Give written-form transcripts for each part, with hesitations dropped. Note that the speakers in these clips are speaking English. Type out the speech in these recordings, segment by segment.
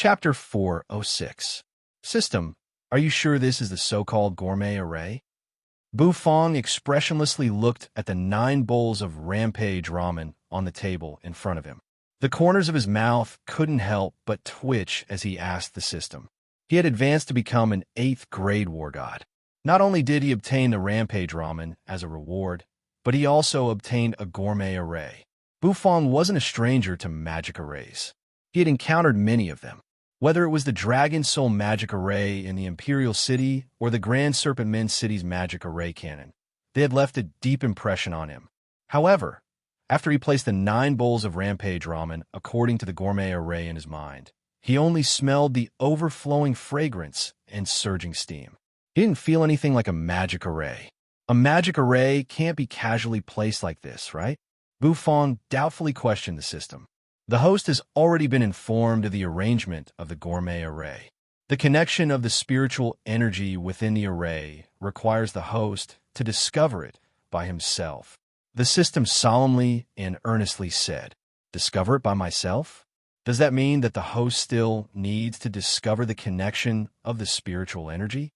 Chapter 406. System. Are you sure this is the so-called gourmet array? Bu Fong expressionlessly looked at the 9 bowls of rampage ramen on the table in front of him. The corners of his mouth couldn't help but twitch as he asked the system. He had advanced to become an 8th grade war god. Not only did he obtain the rampage ramen as a reward, but he also obtained a gourmet array. Bu Fong wasn't a stranger to magic arrays. He had encountered many of them. Whether it was the Dragon Soul Magic Array in the Imperial City or the Grand Serpent Men City's Magic Array Cannon, they had left a deep impression on him. However, after he placed the 9 bowls of rampage ramen according to the gourmet array in his mind, he only smelled the overflowing fragrance and surging steam. He didn't feel anything like a magic array. A magic array can't be casually placed like this, right? Bu Fong doubtfully questioned the system. The host has already been informed of the arrangement of the gourmet array. The connection of the spiritual energy within the array requires the host to discover it by himself. The system solemnly and earnestly said, "Discover it by myself?" Does that mean that the host still needs to discover the connection of the spiritual energy?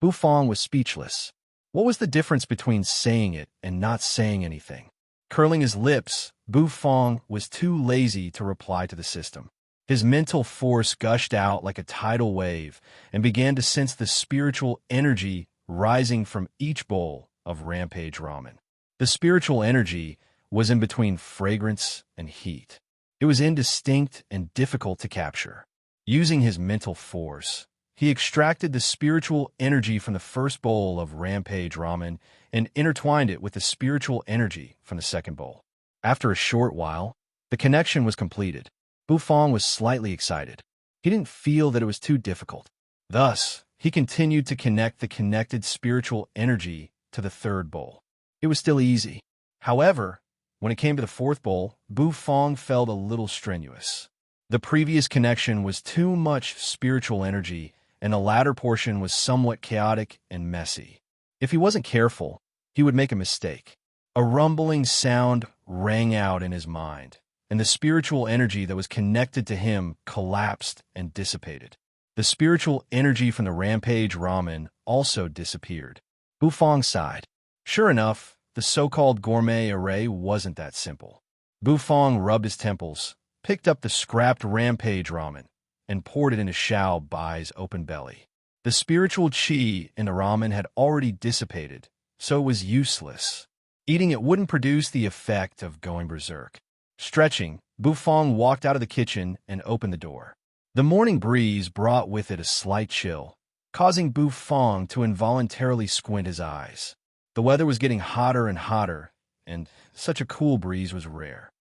Bu Fong was speechless. What was the difference between saying it and not saying anything? Curling his lips, Bu Fong was too lazy to reply to the system. His mental force gushed out like a tidal wave and began to sense the spiritual energy rising from each bowl of rampage ramen. The spiritual energy was in between fragrance and heat. It was indistinct and difficult to capture. Using his mental force, he extracted the spiritual energy from the first bowl of rampage ramen and intertwined it with the spiritual energy from the second bowl. After a short while, the connection was completed. Bu Fong was slightly excited. He didn't feel that it was too difficult. Thus, he continued to connect the connected spiritual energy to the third bowl. It was still easy. However, when it came to the fourth bowl, Bu Fong felt a little strenuous. The previous connection was too much spiritual energy, and the latter portion was somewhat chaotic and messy. If he wasn't careful, he would make a mistake. A rumbling sound rang out in his mind, and the spiritual energy that was connected to him collapsed and dissipated. The spiritual energy from the rampage ramen also disappeared. Bu Fong sighed. Sure enough, the so-called gourmet array wasn't that simple. Bu Fong rubbed his temples, picked up the scrapped rampage ramen, and poured it into Xiao Bai's open belly. The spiritual qi in the ramen had already dissipated, so it was useless. Eating it wouldn't produce the effect of going berserk. Stretching, Bu Fong walked out of the kitchen and opened the door. The morning breeze brought with it a slight chill, causing Bu Fong to involuntarily squint his eyes. The weather was getting hotter and hotter, and such a cool breeze was rare.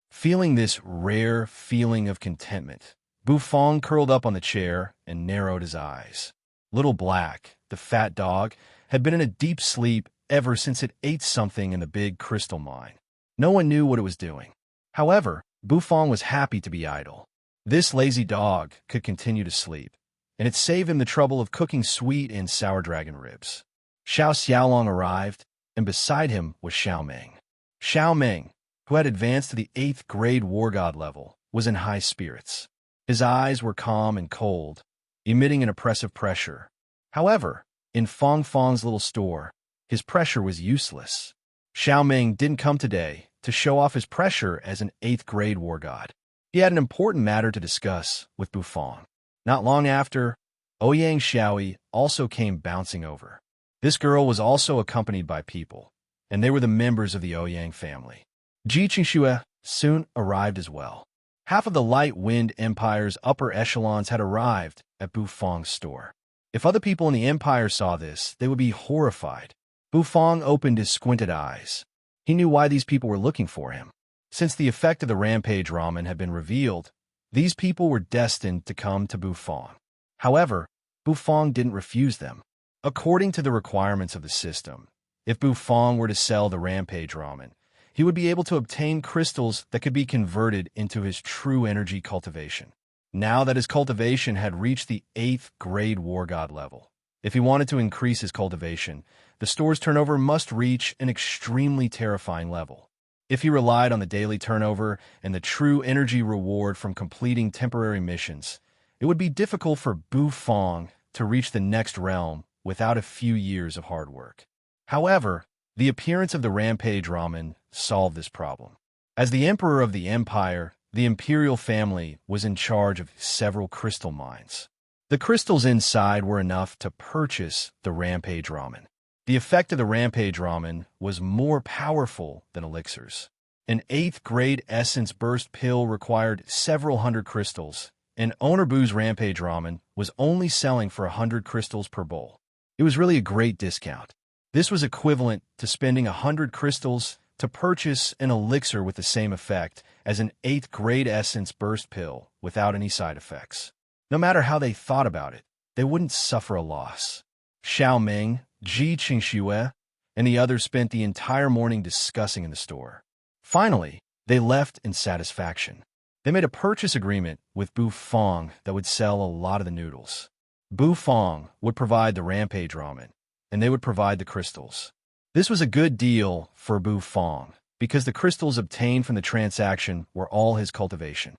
Feeling this rare feeling of contentment, Bu Fong curled up on the chair and narrowed his eyes. Little Black, the fat dog, had been in a deep sleep ever since it ate something in the big crystal mine. No one knew what it was doing. However, Bu Fong was happy to be idle. This lazy dog could continue to sleep, and it saved him the trouble of cooking sweet and sour dragon ribs. Xiao Xiaolong arrived, and beside him was Xiao Meng. Xiao Meng, who had advanced to the 8th grade war god level, was in high spirits. His eyes were calm and cold, emitting an oppressive pressure. However, in Fong Fong's little store, his pressure was useless. Xiao Meng didn't come today to show off his pressure as an 8th grade war god. He had an important matter to discuss with Bu Fong. Not long after, Ouyang Xiaoyi also came bouncing over. This girl was also accompanied by people, and they were the members of the Ouyang family. Ji Qingxue soon arrived as well. Half of the Light Wind Empire's upper echelons had arrived at Bu Fong's store. If other people in the Empire saw this, they would be horrified. Bu Fong opened his squinted eyes. He knew why these people were looking for him. Since the effect of the rampage ramen had been revealed, these people were destined to come to Bu Fong. However, Bu Fong didn't refuse them. According to the requirements of the system, if Bu Fong were to sell the rampage ramen, he would be able to obtain crystals that could be converted into his true energy cultivation. Now that his cultivation had reached the 8th grade war god level, if he wanted to increase his cultivation, the store's turnover must reach an extremely terrifying level. If he relied on the daily turnover and the true energy reward from completing temporary missions, it would be difficult for Bu Fong to reach the next realm without a few years of hard work. However, the appearance of the Rampage Ramen solved this problem. As the emperor of the empire, the imperial family was in charge of several crystal mines. The crystals inside were enough to purchase the Rampage Ramen. The effect of the Rampage Ramen was more powerful than elixirs. An 8th grade essence burst pill required several hundred crystals, and Owner Boo's Rampage Ramen was only selling for 100 crystals per bowl. It was really a great discount. This was equivalent to spending 100 crystals to purchase an elixir with the same effect as an 8th grade essence burst pill without any side effects. No matter how they thought about it, they wouldn't suffer a loss. Xiao Ming, Ji Qingxue, and the others spent the entire morning discussing in the store. Finally, they left in satisfaction. They made a purchase agreement with Bu Fong that would sell a lot of the noodles. Bu Fong would provide the Rampage Ramen, and they would provide the crystals. This was a good deal for Bu Fong, because the crystals obtained from the transaction were all his cultivation.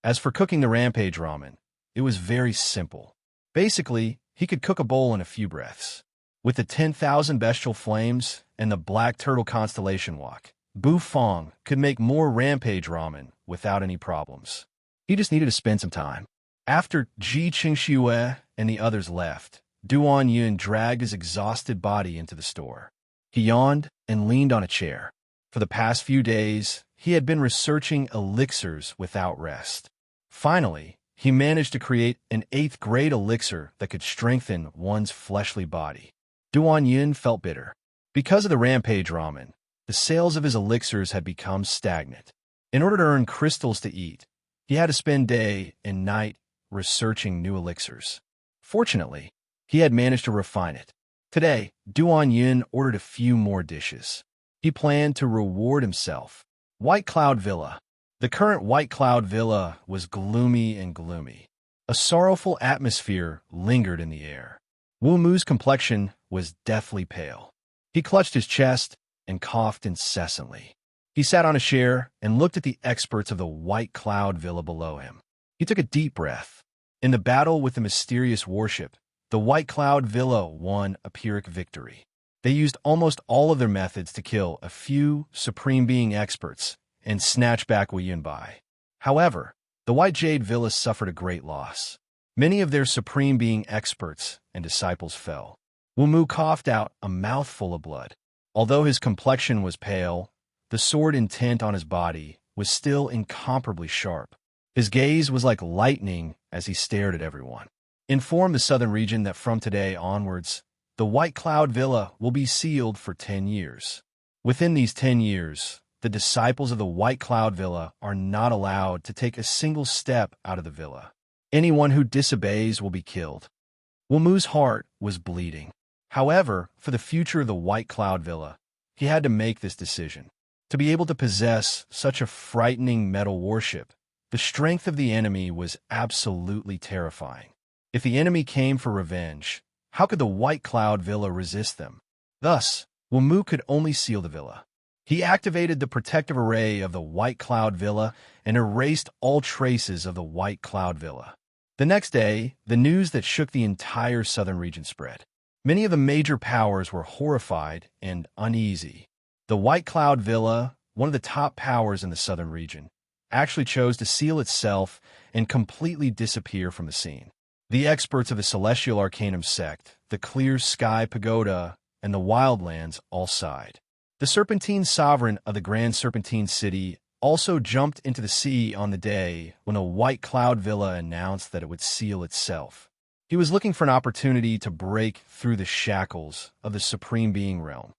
As for cooking the Rampage Ramen, it was very simple. Basically, he could cook a bowl in a few breaths. With the 10,000 bestial flames and the Black Turtle Constellation Walk, Bu Fong could make more Rampage Ramen without any problems. He just needed to spend some time. After Ji Qingxue and the others left, Duan Yun dragged his exhausted body into the store. He yawned and leaned on a chair. For the past few days, he had been researching elixirs without rest. Finally, he managed to create an 8th grade elixir that could strengthen one's fleshly body. Duan Yun felt bitter. Because of the Rampage Ramen, the sales of his elixirs had become stagnant. In order to earn crystals to eat, he had to spend day and night researching new elixirs. Fortunately, he had managed to refine it. Today, Duan Yun ordered a few more dishes. He planned to reward himself. White Cloud Villa. The current White Cloud Villa was gloomy and gloomy. A sorrowful atmosphere lingered in the air. Wu Mu's complexion was deathly pale. He clutched his chest and coughed incessantly. He sat on a chair and looked at the experts of the White Cloud Villa below him. He took a deep breath. In the battle with the mysterious warship, the White Cloud Villa won a Pyrrhic victory. They used almost all of their methods to kill a few Supreme Being experts and snatch back Wu Yunbai. However, the White Jade Villa suffered a great loss. Many of their Supreme Being experts and disciples fell. Wu Mu coughed out a mouthful of blood. Although his complexion was pale, the sword intent on his body was still incomparably sharp. His gaze was like lightning as he stared at everyone. Inform the southern region that from today onwards, the White Cloud Villa will be sealed for 10 years. Within these 10 years, the disciples of the White Cloud Villa are not allowed to take a single step out of the villa. Anyone who disobeys will be killed. Wu Mu's heart was bleeding. However, for the future of the White Cloud Villa, he had to make this decision. To be able to possess such a frightening metal warship, the strength of the enemy was absolutely terrifying. If the enemy came for revenge, how could the White Cloud Villa resist them? Thus, Wu Mu could only seal the villa. He activated the protective array of the White Cloud Villa and erased all traces of the White Cloud Villa. The next day, the news that shook the entire southern region spread. Many of the major powers were horrified and uneasy. The White Cloud Villa, one of the top powers in the southern region, actually chose to seal itself and completely disappear from the scene. The experts of the Celestial Arcanum sect, the Clear Sky Pagoda, and the Wildlands all sighed. The Serpentine Sovereign of the Grand Serpentine City also jumped into the sea on the day when the White Cloud Villa announced that it would seal itself. He was looking for an opportunity to break through the shackles of the Supreme Being realm.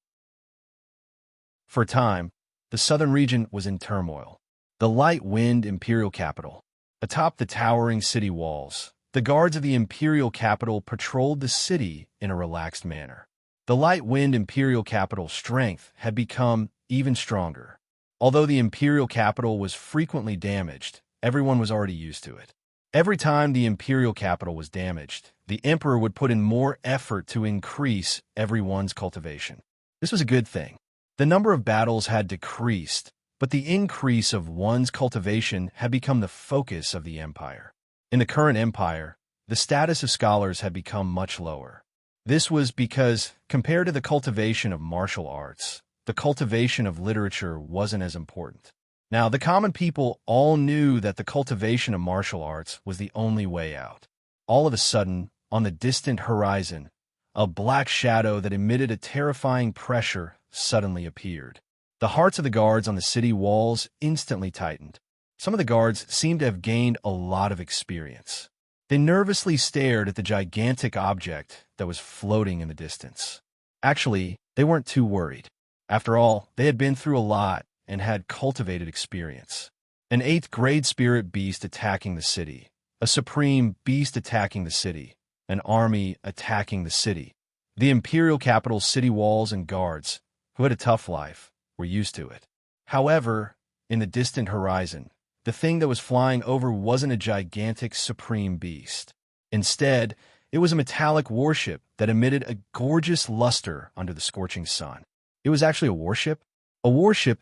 For a time, the southern region was in turmoil. The Light Wind Imperial Capital. Atop the towering city walls, the guards of the Imperial Capital patrolled the city in a relaxed manner. The Light Wind Imperial Capital's strength had become even stronger. Although the Imperial Capital was frequently damaged, everyone was already used to it. Every time the Imperial Capital was damaged, the Emperor would put in more effort to increase everyone's cultivation. This was a good thing. The number of battles had decreased, but the increase of one's cultivation had become the focus of the empire. In the current empire, the status of scholars had become much lower. This was because, compared to the cultivation of martial arts, the cultivation of literature wasn't as important. Now, the common people all knew that the cultivation of martial arts was the only way out. All of a sudden, on the distant horizon, a black shadow that emitted a terrifying pressure suddenly appeared. The hearts of the guards on the city walls instantly tightened. Some of the guards seemed to have gained a lot of experience. They nervously stared at the gigantic object that was floating in the distance. Actually, they weren't too worried. After all, they had been through a lot and had cultivated experience. An 8th grade spirit beast attacking the city, a supreme beast attacking the city, an army attacking the city. The imperial capital's city walls and guards, who had a tough life, were used to it. However, in the distant horizon, the thing that was flying over wasn't a gigantic supreme beast. Instead, it was a metallic warship that emitted a gorgeous luster under the scorching sun. It was actually a warship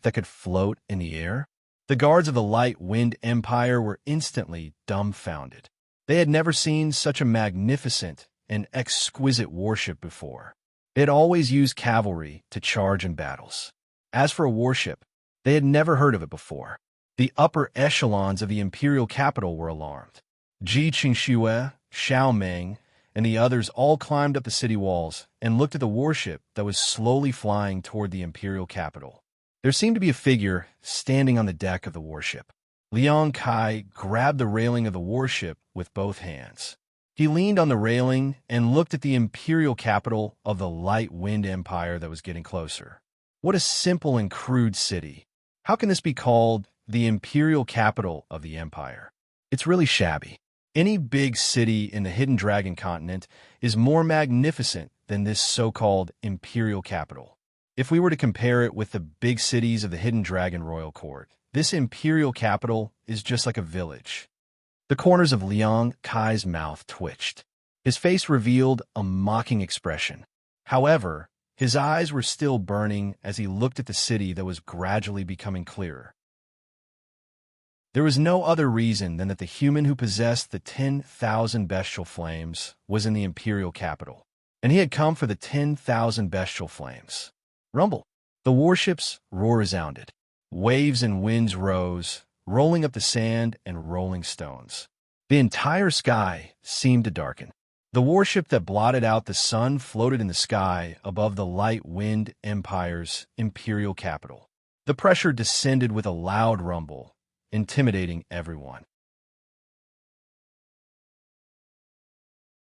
that could float in the air. The guards of the Light Wind Empire were instantly dumbfounded. They had never seen such a magnificent and exquisite warship before. They had always used cavalry to charge in battles. As for a warship, they had never heard of it before. The upper echelons of the imperial capital were alarmed. Ji Qingxue, Xiao Meng, and the others all climbed up the city walls and looked at the warship that was slowly flying toward the imperial capital. There seemed to be a figure standing on the deck of the warship. Liang Kai grabbed the railing of the warship with both hands. He leaned on the railing and looked at the imperial capital of the Light Wind Empire that was getting closer. What a simple and crude city. How can this be called the imperial capital of the empire? It's really shabby. Any big city in the Hidden Dragon continent is more magnificent than this so-called imperial capital. If we were to compare it with the big cities of the Hidden Dragon royal court, this imperial capital is just like a village. The corners of Liang Kai's mouth twitched. His face revealed a mocking expression. However, his eyes were still burning as he looked at the city that was gradually becoming clearer. There was no other reason than that the human who possessed the 10,000 bestial flames was in the imperial capital, and he had come for the 10,000 bestial flames. Rumble. The warship's roar resounded. Waves and winds rose, rolling up the sand and rolling stones. The entire sky seemed to darken. The warship that blotted out the sun floated in the sky above the Light Wind Empire's imperial capital. The pressure descended with a loud rumble, intimidating everyone.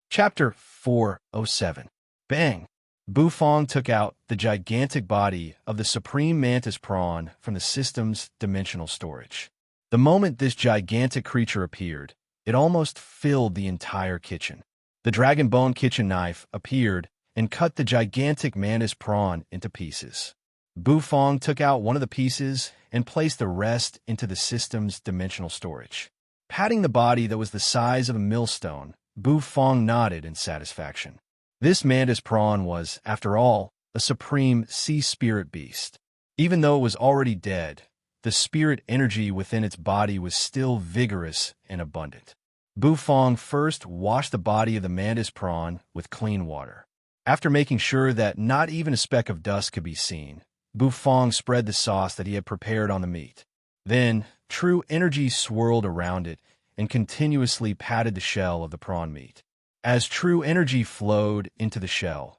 Chapter 407. Bang! Bufong took out the gigantic body of the supreme mantis prawn from the system's dimensional storage. The moment this gigantic creature appeared, it almost filled the entire kitchen. The dragon bone kitchen knife appeared and cut the gigantic mantis prawn into pieces. Bufong took out one of the pieces and placed the rest into the system's dimensional storage. Patting the body that was the size of a millstone, Bufong nodded in satisfaction. This mantis prawn was, after all, a supreme sea spirit beast. Even though it was already dead, the spirit energy within its body was still vigorous and abundant. Bufong first washed the body of the mantis prawn with clean water. After making sure that not even a speck of dust could be seen, Bufong spread the sauce that he had prepared on the meat. Then, true energy swirled around it and continuously patted the shell of the prawn meat. As true energy flowed into the shell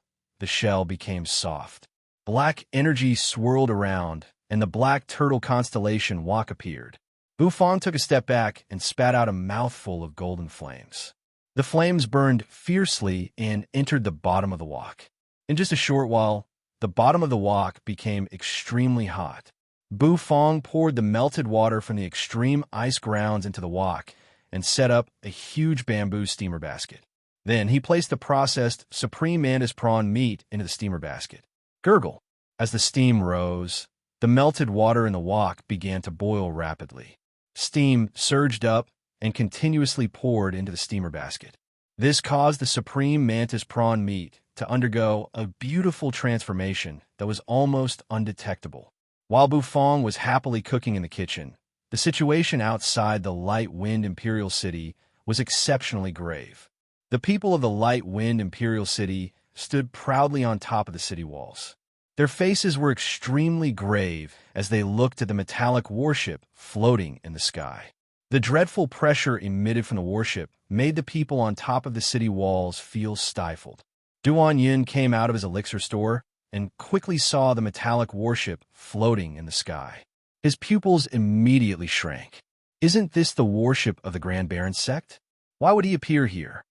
became soft. Black energy swirled around, and the black turtle constellation wok appeared. Bufong took a step back and spat out a mouthful of golden flames. The flames burned fiercely and entered the bottom of the wok. In just a short while, the bottom of the wok became extremely hot. Bufong poured the melted water from the extreme ice grounds into the wok and set up a huge bamboo steamer basket. Then he placed the processed supreme mantis prawn meat into the steamer basket. Gurgle. As the steam rose, the melted water in the wok began to boil rapidly. Steam surged up and continuously poured into the steamer basket. This caused the supreme mantis prawn meat to undergo a beautiful transformation that was almost undetectable. While Bufong was happily cooking in the kitchen, the situation outside the Light Wind Imperial City was exceptionally grave. The people of the Light Wind Imperial City stood proudly on top of the city walls. Their faces were extremely grave as they looked at the metallic warship floating in the sky. The dreadful pressure emitted from the warship made the people on top of the city walls feel stifled. Duan Yin came out of his elixir store and quickly saw the metallic warship floating in the sky. His pupils immediately shrank. Isn't this the warship of the Grand Baron sect? Why would he appear here?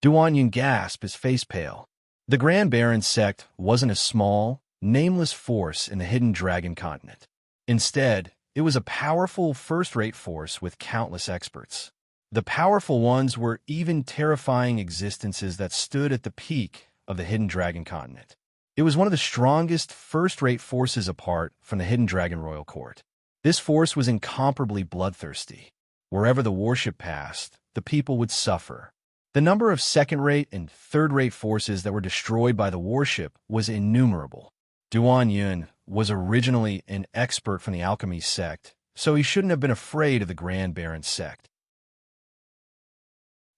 Duan Yin gasped, his face pale. The Grand Baron sect wasn't a small, nameless force in the hidden dragon continent. Instead, it was a powerful first-rate force with countless experts. The powerful ones were even terrifying existences that stood at the peak of the hidden dragon continent. It was one of the strongest first-rate forces apart from the hidden dragon royal court. This force was incomparably bloodthirsty. Wherever the warship passed, the people would suffer. The number of second-rate and third-rate forces that were destroyed by the warship was innumerable. Duan Yun was originally an expert from the alchemy sect, so he shouldn't have been afraid of the Grand Baron sect.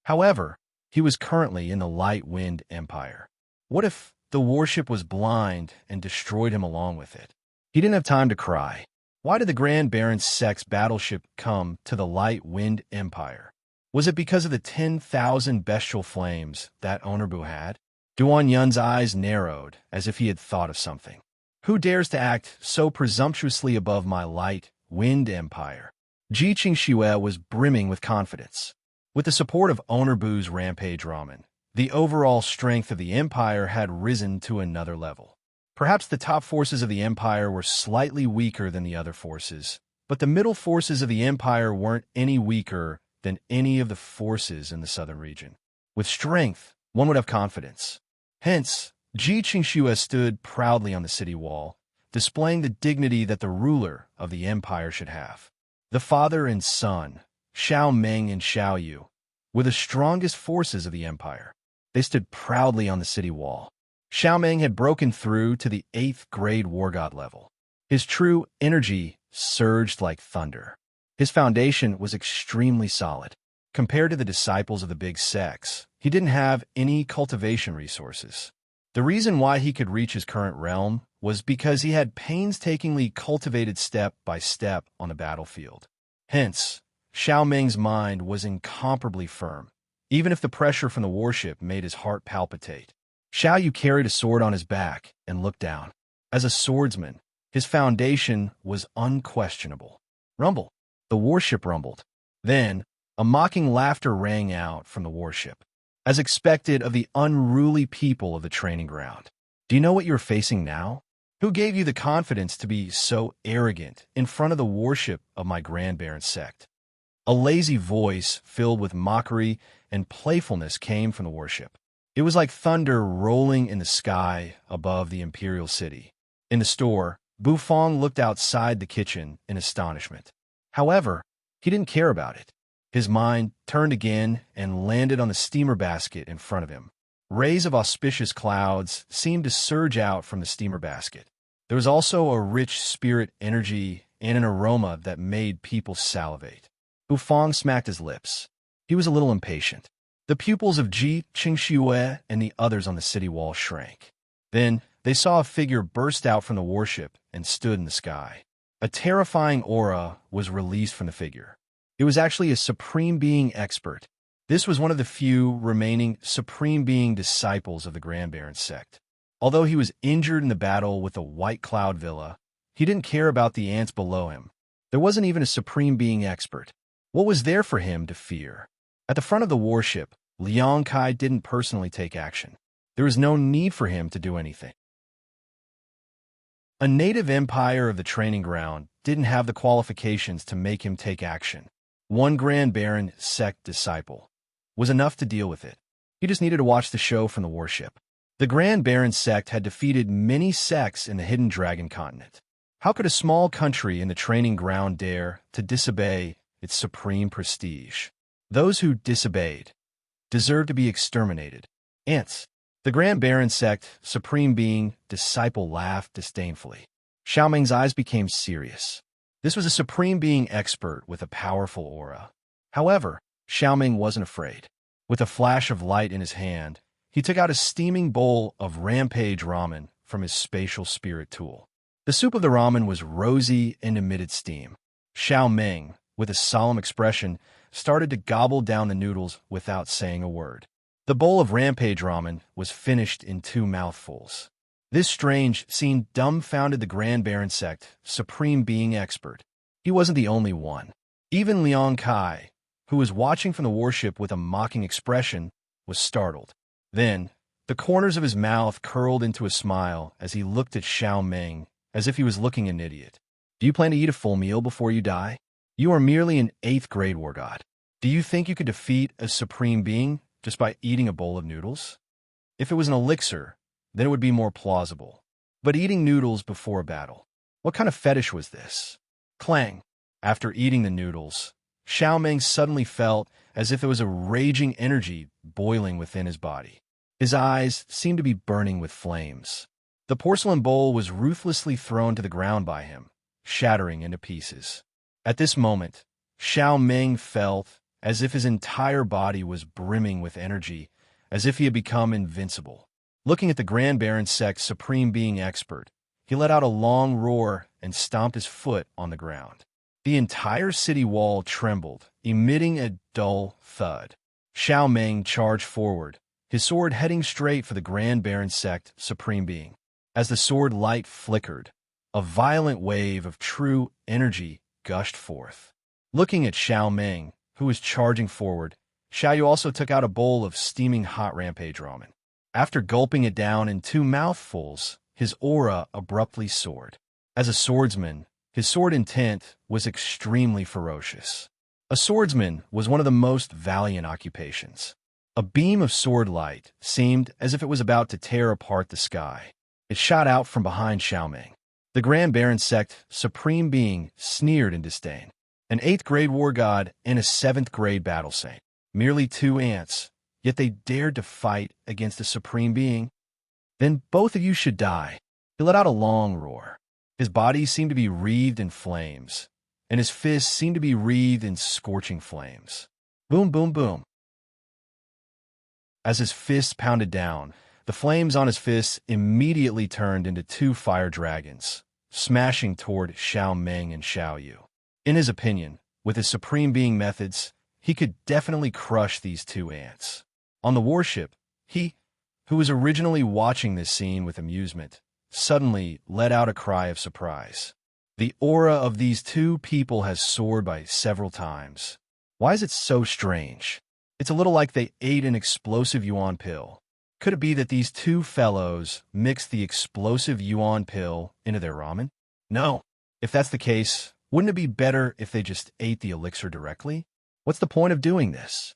However, he was currently in the Light Wind Empire. What if the warship was blind and destroyed him along with it? He didn't have time to cry. Why did the Grand Baron sect's battleship come to the Light Wind Empire? Was it because of the 10,000 bestial flames that Honorbu had? Duan Yun's eyes narrowed as if he had thought of something. Who dares to act so presumptuously above my Light Wind Empire? Ji Qingxue was brimming with confidence. With the support of Honorbu's Rampage Ramen, the overall strength of the empire had risen to another level. Perhaps the top forces of the empire were slightly weaker than the other forces, but the middle forces of the empire weren't any weaker than any of the forces in the southern region. With strength, one would have confidence. Hence, Ji Qingxue stood proudly on the city wall, displaying the dignity that the ruler of the empire should have. The father and son, Xiao Meng and Xiao Yu, were the strongest forces of the empire. They stood proudly on the city wall. Xiao Meng had broken through to the 8th grade war god level. His true energy surged like thunder. His foundation was extremely solid. Compared to the disciples of the big sects, he didn't have any cultivation resources. The reason why he could reach his current realm was because he had painstakingly cultivated step by step on the battlefield. Hence, Xiao Meng's mind was incomparably firm, even if the pressure from the warship made his heart palpitate. Xiao Yu carried a sword on his back and looked down. As a swordsman, his foundation was unquestionable. Rumble. The warship rumbled. Then, a mocking laughter rang out from the warship. As expected of the unruly people of the training ground. Do you know what you're facing now? Who gave you the confidence to be so arrogant in front of the warship of my Grand Baron sect? A lazy voice filled with mockery and playfulness came from the warship. It was like thunder rolling in the sky above the imperial city. In the store, Bufong looked outside the kitchen in astonishment. However, he didn't care about it. His mind turned again and landed on the steamer basket in front of him. Rays of auspicious clouds seemed to surge out from the steamer basket. There was also a rich spirit energy and an aroma that made people salivate. Bufong smacked his lips. He was a little impatient. The pupils of Ji Qingxue and the others on the city wall shrank. Then they saw a figure burst out from the warship and stood in the sky. A terrifying aura was released from the figure. It was actually a Supreme Being expert. This was one of the few remaining Supreme Being disciples of the Grand Baron sect. Although he was injured in the battle with the White Cloud Villa, he didn't care about the ants below him. There wasn't even a Supreme Being expert. What was there for him to fear? At the front of the warship, Liang Kai didn't personally take action. There was no need for him to do anything. A native empire of the training ground didn't have the qualifications to make him take action. One Grand Baron sect disciple was enough to deal with it. He just needed to watch the show from the warship. The Grand Baron sect had defeated many sects in the Hidden Dragon continent. How could a small country in the training ground dare to disobey its supreme prestige? Those who disobeyed deserved to be exterminated. Ants. The Grand Baron sect, supreme being, disciple laughed disdainfully. Xiaoming's eyes became serious. This was a supreme being expert with a powerful aura. However, Xiaoming wasn't afraid. With a flash of light in his hand, he took out a steaming bowl of rampage ramen from his spatial spirit tool. The soup of the ramen was rosy and emitted steam. Xiaoming, with a solemn expression, started to gobble down the noodles without saying a word. The bowl of rampage ramen was finished in 2 mouthfuls. This strange scene dumbfounded the Grand Baron sect, supreme being expert. He wasn't the only one. Even Liang Kai, who was watching from the warship with a mocking expression, was startled. Then, the corners of his mouth curled into a smile as he looked at Xiaoming as if he was looking an idiot. Do you plan to eat a full meal before you die? You are merely an 8th grade war god. Do you think you could defeat a supreme being just by eating a bowl of noodles? If it was an elixir, then it would be more plausible. But eating noodles before a battle, what kind of fetish was this? Clang! After eating the noodles, Xiaoming suddenly felt as if there was a raging energy boiling within his body. His eyes seemed to be burning with flames. The porcelain bowl was ruthlessly thrown to the ground by him, shattering into pieces. At this moment, Xiaoming felt as if his entire body was brimming with energy, as if he had become invincible. Looking at the Grand Baron sect's supreme being expert, he let out a long roar and stomped his foot on the ground. The entire city wall trembled, emitting a dull thud. Xiaoming charged forward, his sword heading straight for the Grand Baron sect supreme being. As the sword light flickered, a violent wave of true energy gushed forth. Looking at Xiaoming, who was charging forward, Xiaoyu also took out a bowl of steaming hot rampage ramen. After gulping it down in 2 mouthfuls, his aura abruptly soared. As a swordsman, his sword intent was extremely ferocious. A swordsman was one of the most valiant occupations. A beam of sword light seemed as if it was about to tear apart the sky. It shot out from behind Xiaoming. The Grand Baron sect, supreme being, sneered in disdain. An 8th grade war god and a 7th grade battle saint. Merely 2 ants, yet they dared to fight against a supreme being. Then both of you should die. He let out a long roar. His body seemed to be wreathed in flames, and his fists seemed to be wreathed in scorching flames. Boom, boom, boom. As his fists pounded down, the flames on his fists immediately turned into 2 fire dragons, smashing toward Xiaoming and Xiaoyu. In his opinion, with his supreme being methods, he could definitely crush these 2 ants. On the warship, he, who was originally watching this scene with amusement, suddenly let out a cry of surprise. The aura of these 2 people has soared by several times. Why is it so strange? It's a little like they ate an explosive yuan pill. Could it be that these 2 fellows mixed the explosive yuan pill into their ramen? No. If that's the case, wouldn't it be better if they just ate the elixir directly? What's the point of doing this?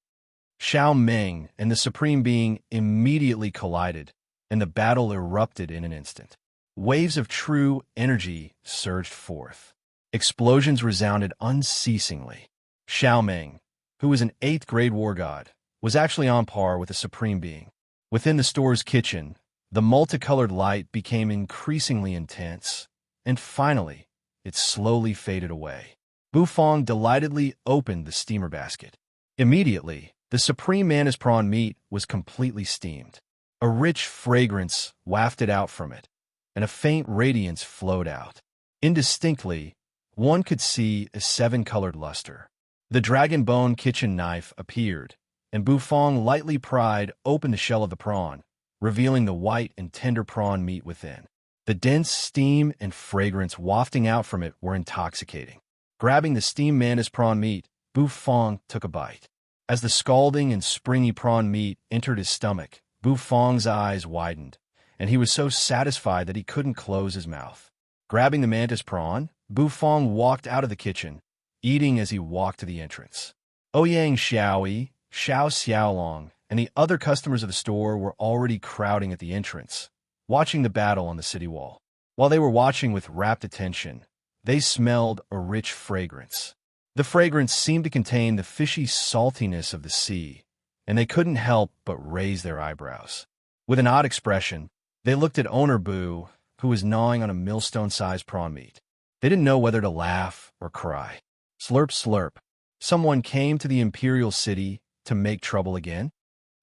Xiaoming and the supreme being immediately collided, and the battle erupted in an instant. Waves of true energy surged forth. Explosions resounded unceasingly. Xiaoming, who was an 8th grade war god, was actually on par with the supreme being. Within the store's kitchen, the multicolored light became increasingly intense, and finally, it slowly faded away. Bufong delightedly opened the steamer basket. Immediately, the supreme mantis prawn meat was completely steamed. A rich fragrance wafted out from it, and a faint radiance flowed out. Indistinctly, one could see a 7-colored luster. The dragon bone kitchen knife appeared, and Bufong lightly pried open the shell of the prawn, revealing the white and tender prawn meat within. The dense steam and fragrance wafting out from it were intoxicating. Grabbing the steamed mantis prawn meat, Bufong took a bite. As the scalding and springy prawn meat entered his stomach, Bufong's eyes widened, and he was so satisfied that he couldn't close his mouth. Grabbing the mantis prawn, Bufong walked out of the kitchen, eating as he walked to the entrance. Ouyang Xiaoyi, Xiao Xiaolong, and the other customers of the store were already crowding at the entrance, watching the battle on the city wall. While they were watching with rapt attention, they smelled a rich fragrance. The fragrance seemed to contain the fishy saltiness of the sea, and they couldn't help but raise their eyebrows. With an odd expression, they looked at owner Boo, who was gnawing on a millstone-sized prawn meat. They didn't know whether to laugh or cry. Slurp, slurp. Someone came to the imperial city to make trouble again?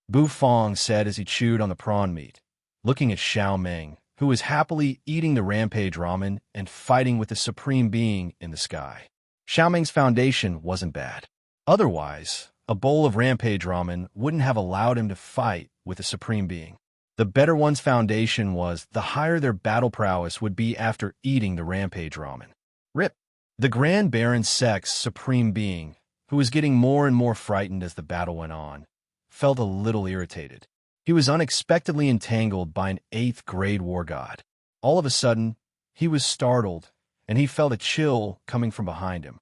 Bu Fong said as he chewed on the prawn meat, looking at Xiao Meng, who was happily eating the rampage ramen and fighting with the supreme being in the sky. Xiao Meng's foundation wasn't bad. Otherwise, a bowl of rampage ramen wouldn't have allowed him to fight with the supreme being. The better one's foundation was the higher their battle prowess would be after eating the rampage ramen. Rip. The Grand Baron Sek's supreme being, who was getting more and more frightened as the battle went on, felt a little irritated. He was unexpectedly entangled by an 8th grade war god. All of a sudden, he was startled, and he felt a chill coming from behind him.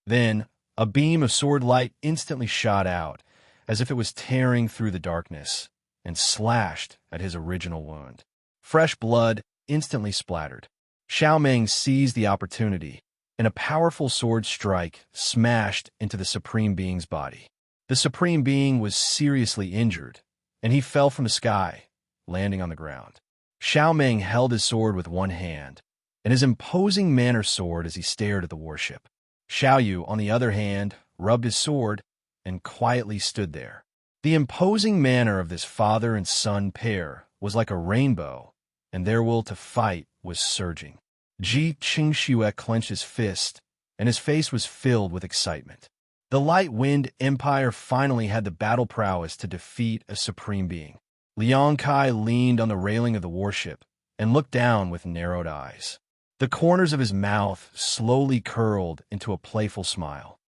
Then, a beam of sword light instantly shot out, as if it was tearing through the darkness, and slashed at his original wound. Fresh blood instantly splattered. Xiao Meng seized the opportunity, and a powerful sword strike smashed into the Supreme Being's body. The Supreme Being was seriously injured, and he fell from the sky, landing on the ground. Xiao Meng held his sword with one hand, and his imposing manner soared as he stared at the warship. Xiao Yu, on the other hand, rubbed his sword and quietly stood there. The imposing manner of this father and son pair was like a rainbow, and their will to fight was surging. Ji Qingxue clenched his fist, and his face was filled with excitement. The Light Wind Empire finally had the battle prowess to defeat a supreme being. Liang Kai leaned on the railing of the warship and looked down with narrowed eyes. The corners of his mouth slowly curled into a playful smile.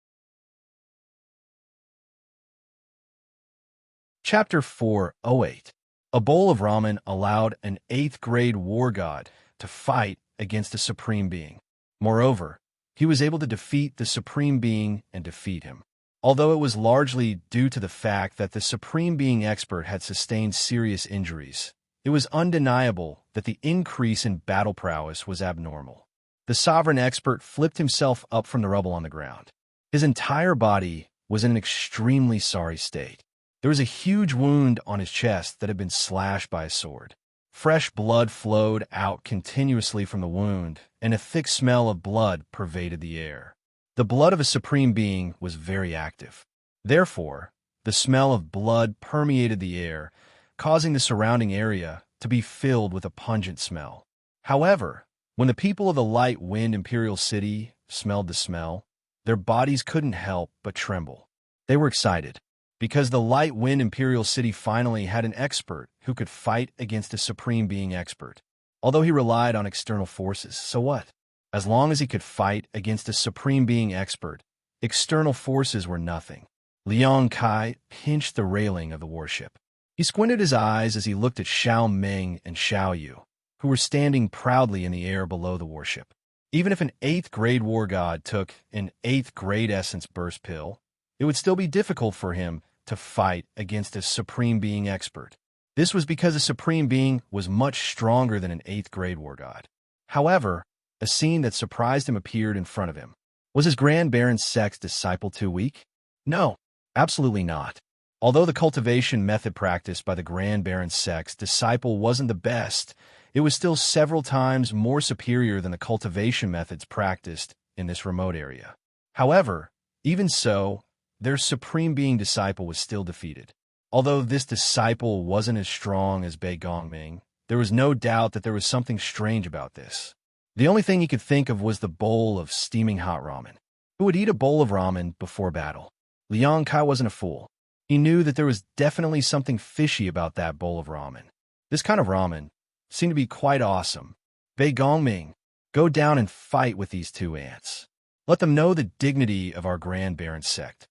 Chapter 408. A bowl of ramen allowed an 8th grade war god to fight against a supreme being. Moreover, he was able to defeat the supreme being and defeat him. Although it was largely due to the fact that the supreme being expert had sustained serious injuries, it was undeniable that the increase in battle prowess was abnormal. The sovereign expert flipped himself up from the rubble on the ground. His entire body was in an extremely sorry state. There was a huge wound on his chest that had been slashed by a sword. Fresh blood flowed out continuously from the wound, and a thick smell of blood pervaded the air. The blood of a supreme being was very active. Therefore, the smell of blood permeated the air, causing the surrounding area to be filled with a pungent smell. However, when the people of the Light Wind Imperial City smelled the smell, their bodies couldn't help but tremble. They were excited, because the Light Wind Imperial City finally had an expert who could fight against a supreme being expert. Although he relied on external forces, so what? As long as he could fight against a supreme being expert, external forces were nothing. Liang Kai pinched the railing of the warship. He squinted his eyes as he looked at Xiao Meng and Xiao Yu, who were standing proudly in the air below the warship. Even if an 8th grade war god took an 8th grade essence burst pill, it would still be difficult for him to fight against a supreme being expert. This was because a supreme being was much stronger than an 8th grade war god. However, a scene that surprised him appeared in front of him. Was his Grand Baron Sek's disciple too weak? No, absolutely not. Although the cultivation method practiced by the Grand Baron Sek's disciple wasn't the best, it was still several times more superior than the cultivation methods practiced in this remote area. However, even so, their supreme being disciple was still defeated. Although this disciple wasn't as strong as Bei Gongming, there was no doubt that there was something strange about this. The only thing he could think of was the bowl of steaming hot ramen. Who would eat a bowl of ramen before battle? Liang Kai wasn't a fool. He knew that there was definitely something fishy about that bowl of ramen. This kind of ramen seemed to be quite awesome. Bei Gongming, go down and fight with these two ants. Let them know the dignity of our Grand Baron sect.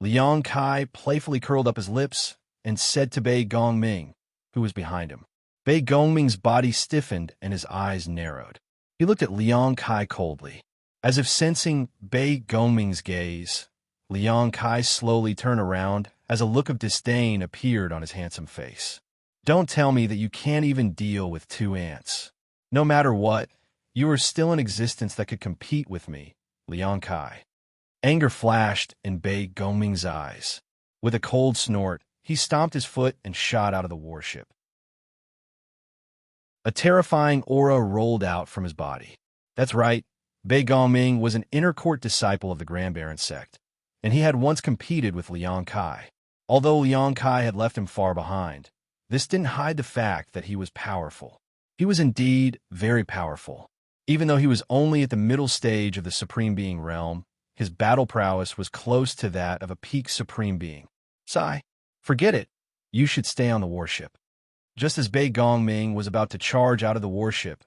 Liang Kai playfully curled up his lips and said to Bei Gongming, who was behind him. Bei Gongming's body stiffened and his eyes narrowed. He looked at Liang Kai coldly. As if sensing Bei Gongming's gaze, Liang Kai slowly turned around as a look of disdain appeared on his handsome face. Don't tell me that you can't even deal with two ants. No matter what, you are still in existence that could compete with me, Liang Kai. Anger flashed in Bei Gongming's eyes. With a cold snort, he stomped his foot and shot out of the warship. A terrifying aura rolled out from his body. That's right, Bei Gongming was an inner court disciple of the Grand Baron sect, and he had once competed with Liang Kai. Although Liang Kai had left him far behind, this didn't hide the fact that he was powerful. He was indeed very powerful. Even though he was only at the middle stage of the Supreme Being realm, his battle prowess was close to that of a peak Supreme Being. Sigh, forget it. You should stay on the warship. Just as Bei Gongming was about to charge out of the warship,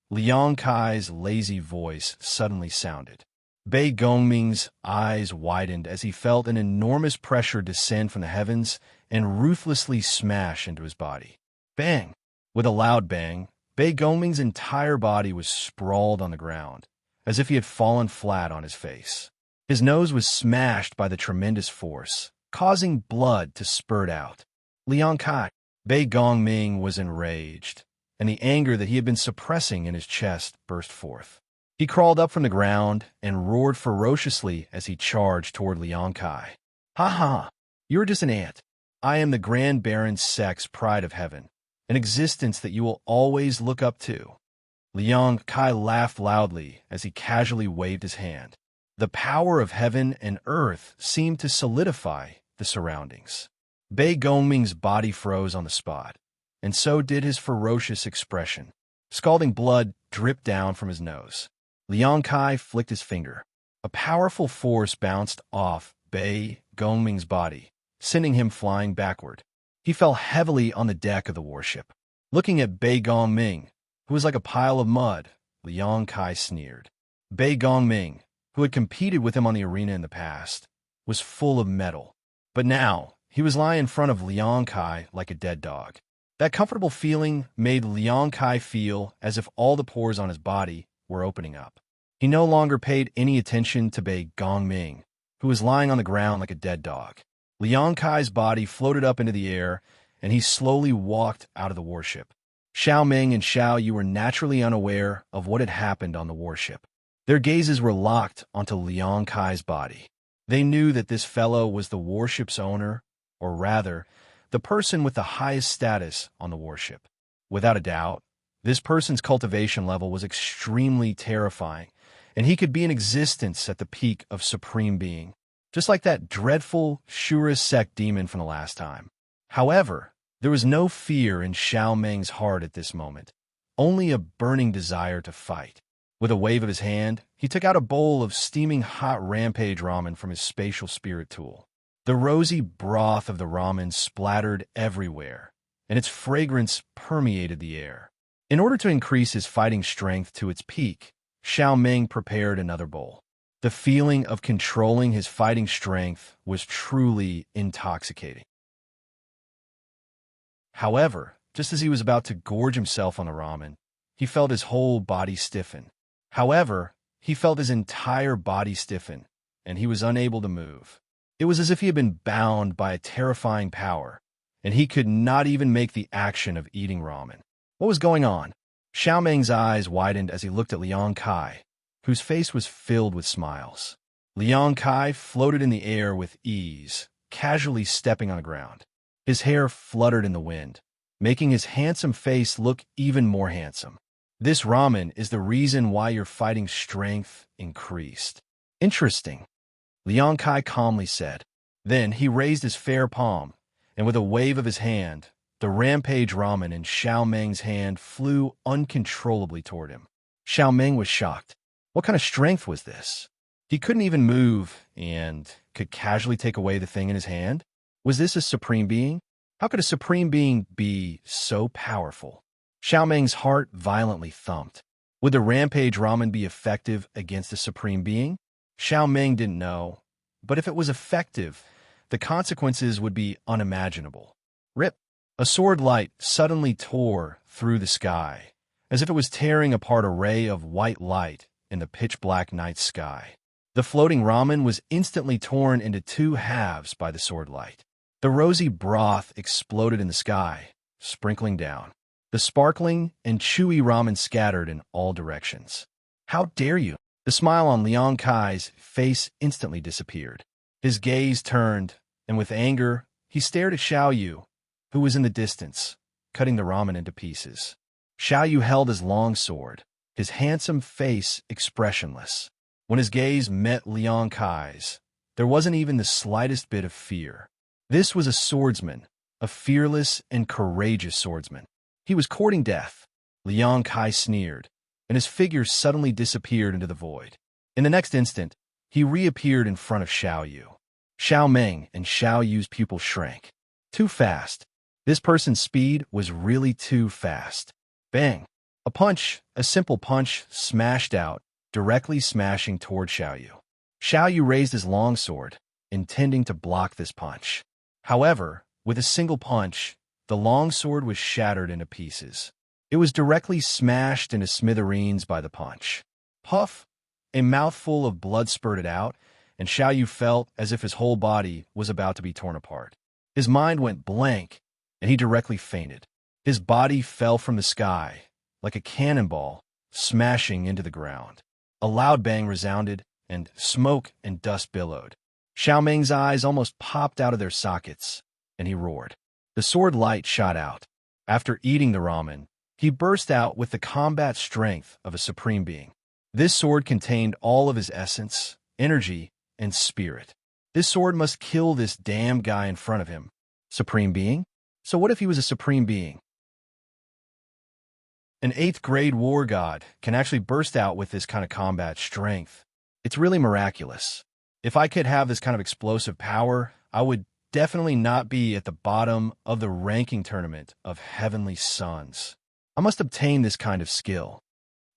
Liang Kai's lazy voice suddenly sounded. Bei Gongming's eyes widened as he felt an enormous pressure descend from the heavens and ruthlessly smash into his body. Bang! With a loud bang, Bei Gongming's entire body was sprawled on the ground, as if he had fallen flat on his face. His nose was smashed by the tremendous force, causing blood to spurt out. Liang Kai, Bei Gongming was enraged, and the anger that he had been suppressing in his chest burst forth. He crawled up from the ground and roared ferociously as he charged toward Liang Kai. Ha ha! You're just an ant. I am the Grand Baron sect's pride of heaven, an existence that you will always look up to. Liang Kai laughed loudly as he casually waved his hand. The power of heaven and earth seemed to solidify the surroundings. Bei Gongming's body froze on the spot, and so did his ferocious expression. Scalding blood dripped down from his nose. Liang Kai flicked his finger. A powerful force bounced off Bei Gongming's body, sending him flying backward. He fell heavily on the deck of the warship. Looking at Bei Gongming, who was like a pile of mud, Liang Kai sneered. Bei Gongming, who had competed with him on the arena in the past, was full of metal. But now, he was lying in front of Liang Kai like a dead dog. That comfortable feeling made Liang Kai feel as if all the pores on his body were opening up. He no longer paid any attention to Bei Gongming, who was lying on the ground like a dead dog. Liang Kai's body floated up into the air, and he slowly walked out of the warship. Xiao Ming and Xiao Yu were naturally unaware of what had happened on the warship. Their gazes were locked onto Liang Kai's body. They knew that this fellow was the warship's owner, or rather, the person with the highest status on the warship. Without a doubt, this person's cultivation level was extremely terrifying, and he could be in existence at the peak of Supreme Being, just like that dreadful Shura sect demon from the last time. However, there was no fear in Xiao Meng's heart at this moment, only a burning desire to fight. With a wave of his hand, he took out a bowl of steaming hot rampage ramen from his spatial spirit tool. The rosy broth of the ramen splattered everywhere, and its fragrance permeated the air. In order to increase his fighting strength to its peak, Xiao Meng prepared another bowl. The feeling of controlling his fighting strength was truly intoxicating. However, just as he was about to gorge himself on the ramen, he felt his whole body stiffen. He felt his entire body stiffen, and he was unable to move. It was as if he had been bound by a terrifying power, and he could not even make the action of eating ramen. What was going on? Xiao Meng's eyes widened as he looked at Liang Kai, whose face was filled with smiles. Liang Kai floated in the air with ease, casually stepping on the ground. His hair fluttered in the wind, making his handsome face look even more handsome. This ramen is the reason why your fighting strength increased. Interesting, Liang Kai calmly said. Then he raised his fair palm, and with a wave of his hand, the rampage ramen in Xiao Meng's hand flew uncontrollably toward him. Xiao Meng was shocked. What kind of strength was this? He couldn't even move and could casually take away the thing in his hand? Was this a supreme being? How could a supreme being be so powerful? Xiao Meng's heart violently thumped. Would the rampage ramen be effective against a supreme being? Xiao Meng didn't know, but if it was effective, the consequences would be unimaginable. Rip! A sword light suddenly tore through the sky, as if it was tearing apart a ray of white light in the pitch-black night sky. The floating ramen was instantly torn into two halves by the sword light. The rosy broth exploded in the sky, sprinkling down. The sparkling and chewy ramen scattered in all directions. How dare you? The smile on Liang Kai's face instantly disappeared. His gaze turned, and with anger, He stared at Xiao Yu, who was in the distance, cutting the ramen into pieces. Xiao Yu held his long sword, his handsome face expressionless. When his gaze met Liang Kai's, there wasn't even the slightest bit of fear. This was a swordsman, a fearless and courageous swordsman. He was courting death. Liang Kai sneered, and his figure suddenly disappeared into the void. In the next instant, he reappeared in front of Xiao Yu. Xiao Meng and Xiao Yu's pupils shrank. Too fast. This person's speed was really too fast. Bang! A punch, a simple punch, smashed out, directly smashing toward Xiao Yu. Xiao Yu raised his long sword, intending to block this punch. However, with a single punch, the long sword was shattered into pieces. It was directly smashed into smithereens by the punch. Puff! A mouthful of blood spurted out, and Xiao Yu felt as if his whole body was about to be torn apart. His mind went blank, and he directly fainted. His body fell from the sky, like a cannonball, smashing into the ground. A loud bang resounded, and smoke and dust billowed. Xiao Meng's eyes almost popped out of their sockets, and he roared. The sword light shot out. After eating the ramen, he burst out with the combat strength of a supreme being. This sword contained all of his essence, energy, and spirit. This sword must kill this damn guy in front of him. Supreme being? So what if he was a supreme being? An 8th grade war god can actually burst out with this kind of combat strength. It's really miraculous. If I could have this kind of explosive power, I would definitely not be at the bottom of the ranking tournament of Heavenly Sons. I must obtain this kind of skill.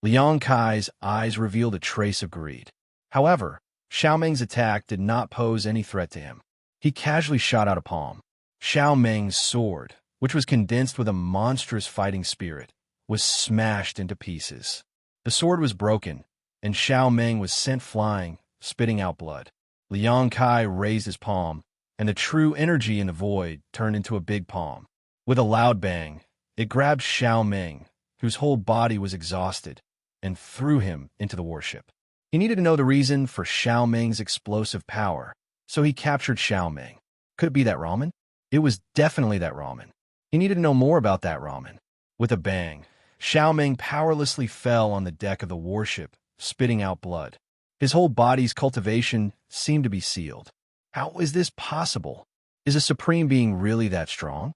Liang Kai's eyes revealed a trace of greed. However, Xiao Meng's attack did not pose any threat to him. He casually shot out a palm. Xiao Meng's sword, which was condensed with a monstrous fighting spirit, was smashed into pieces. The sword was broken, and Xiao Meng was sent flying, spitting out blood. Liang Kai raised his palm, and the true energy in the void turned into a big palm. With a loud bang, it grabbed Xiao Meng, whose whole body was exhausted, and threw him into the warship. He needed to know the reason for Xiao Meng's explosive power, so he captured Xiao Meng. Could it be that ramen? It was definitely that ramen. He needed to know more about that ramen. With a bang, Xiao Meng powerlessly fell on the deck of the warship, spitting out blood. His whole body's cultivation seemed to be sealed. How is this possible? Is a supreme being really that strong?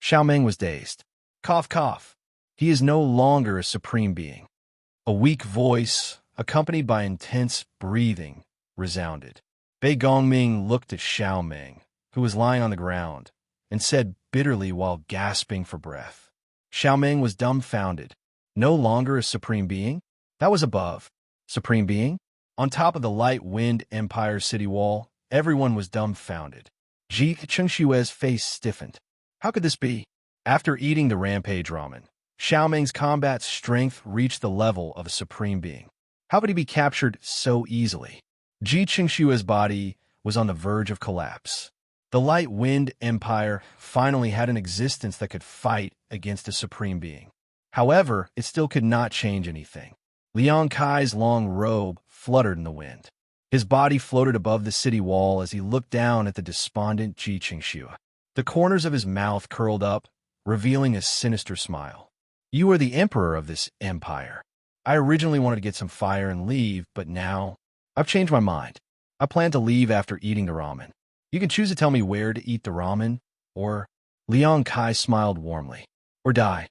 Xiao Meng was dazed. Cough, cough. He is no longer a supreme being. A weak voice, accompanied by intense breathing, resounded. Bei Gongming looked at Xiao Meng, who was lying on the ground, and said bitterly while gasping for breath. Xiao Meng was dumbfounded. No longer a supreme being? That was above. Supreme being? On top of the Light Wind Empire's city wall, everyone was dumbfounded. Ji Chengshue's face stiffened. How could this be? After eating the rampage ramen, Xiao Meng's combat strength reached the level of a supreme being. How could he be captured so easily? Ji Chengshue's body was on the verge of collapse. The Light Wind Empire finally had an existence that could fight against a supreme being. However, it still could not change anything. Liang Kai's long robe fluttered in the wind. His body floated above the city wall as he looked down at the despondent Ji Chengxue. The corners of his mouth curled up, revealing a sinister smile. You are the emperor of this empire. I originally wanted to get some fire and leave, but now I've changed my mind. I plan to leave after eating the ramen. You can choose to tell me where to eat the ramen, or Liang Kai smiled warmly, or die.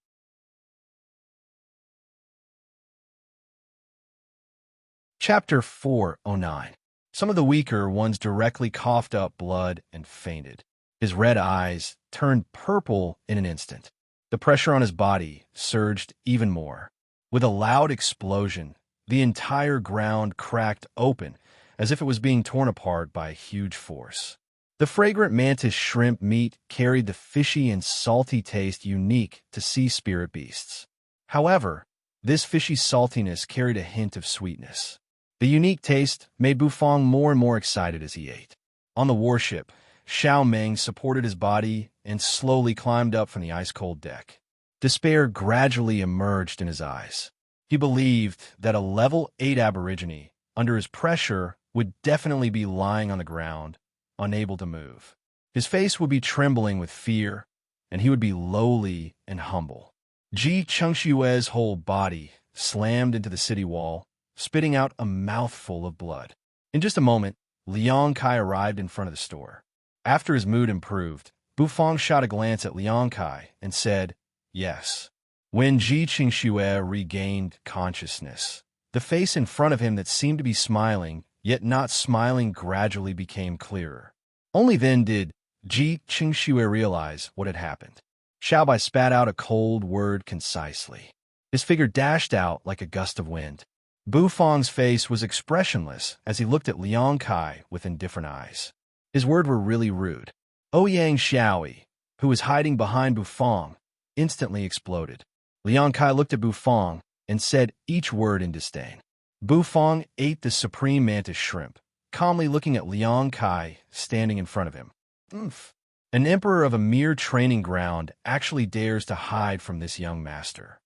Chapter 409. Some of the weaker ones directly coughed up blood and fainted. His red eyes turned purple in an instant. The pressure on his body surged even more. With a loud explosion, the entire ground cracked open as if it was being torn apart by a huge force. The fragrant mantis shrimp meat carried the fishy and salty taste unique to sea spirit beasts. However, this fishy saltiness carried a hint of sweetness. The unique taste made Bufang more and more excited as he ate. On the warship, Xiao Meng supported his body and slowly climbed up from the ice-cold deck. Despair gradually emerged in his eyes. He believed that a level 8 aborigine, under his pressure, would definitely be lying on the ground, unable to move. His face would be trembling with fear, and he would be lowly and humble. Ji Chengshue's whole body slammed into the city wall, spitting out a mouthful of blood. In just a moment, Liang Kai arrived in front of the store. After his mood improved, Bufang shot a glance at Liang Kai and said, "Yes." When Ji Qingxue regained consciousness, the face in front of him that seemed to be smiling, yet not smiling, gradually became clearer. Only then did Ji Qingxue realize what had happened. Xiaobai spat out a cold word concisely. His figure dashed out like a gust of wind. Bufang's face was expressionless as he looked at Liang Kai with indifferent eyes. His words were really rude. Ouyang Xiaoi, who was hiding behind Bufang, instantly exploded. Liang Kai looked at Bufang and said each word in disdain. Bufang ate the supreme mantis shrimp, calmly looking at Liang Kai standing in front of him. "Oomph. An emperor of a mere training ground actually dares to hide from this young master."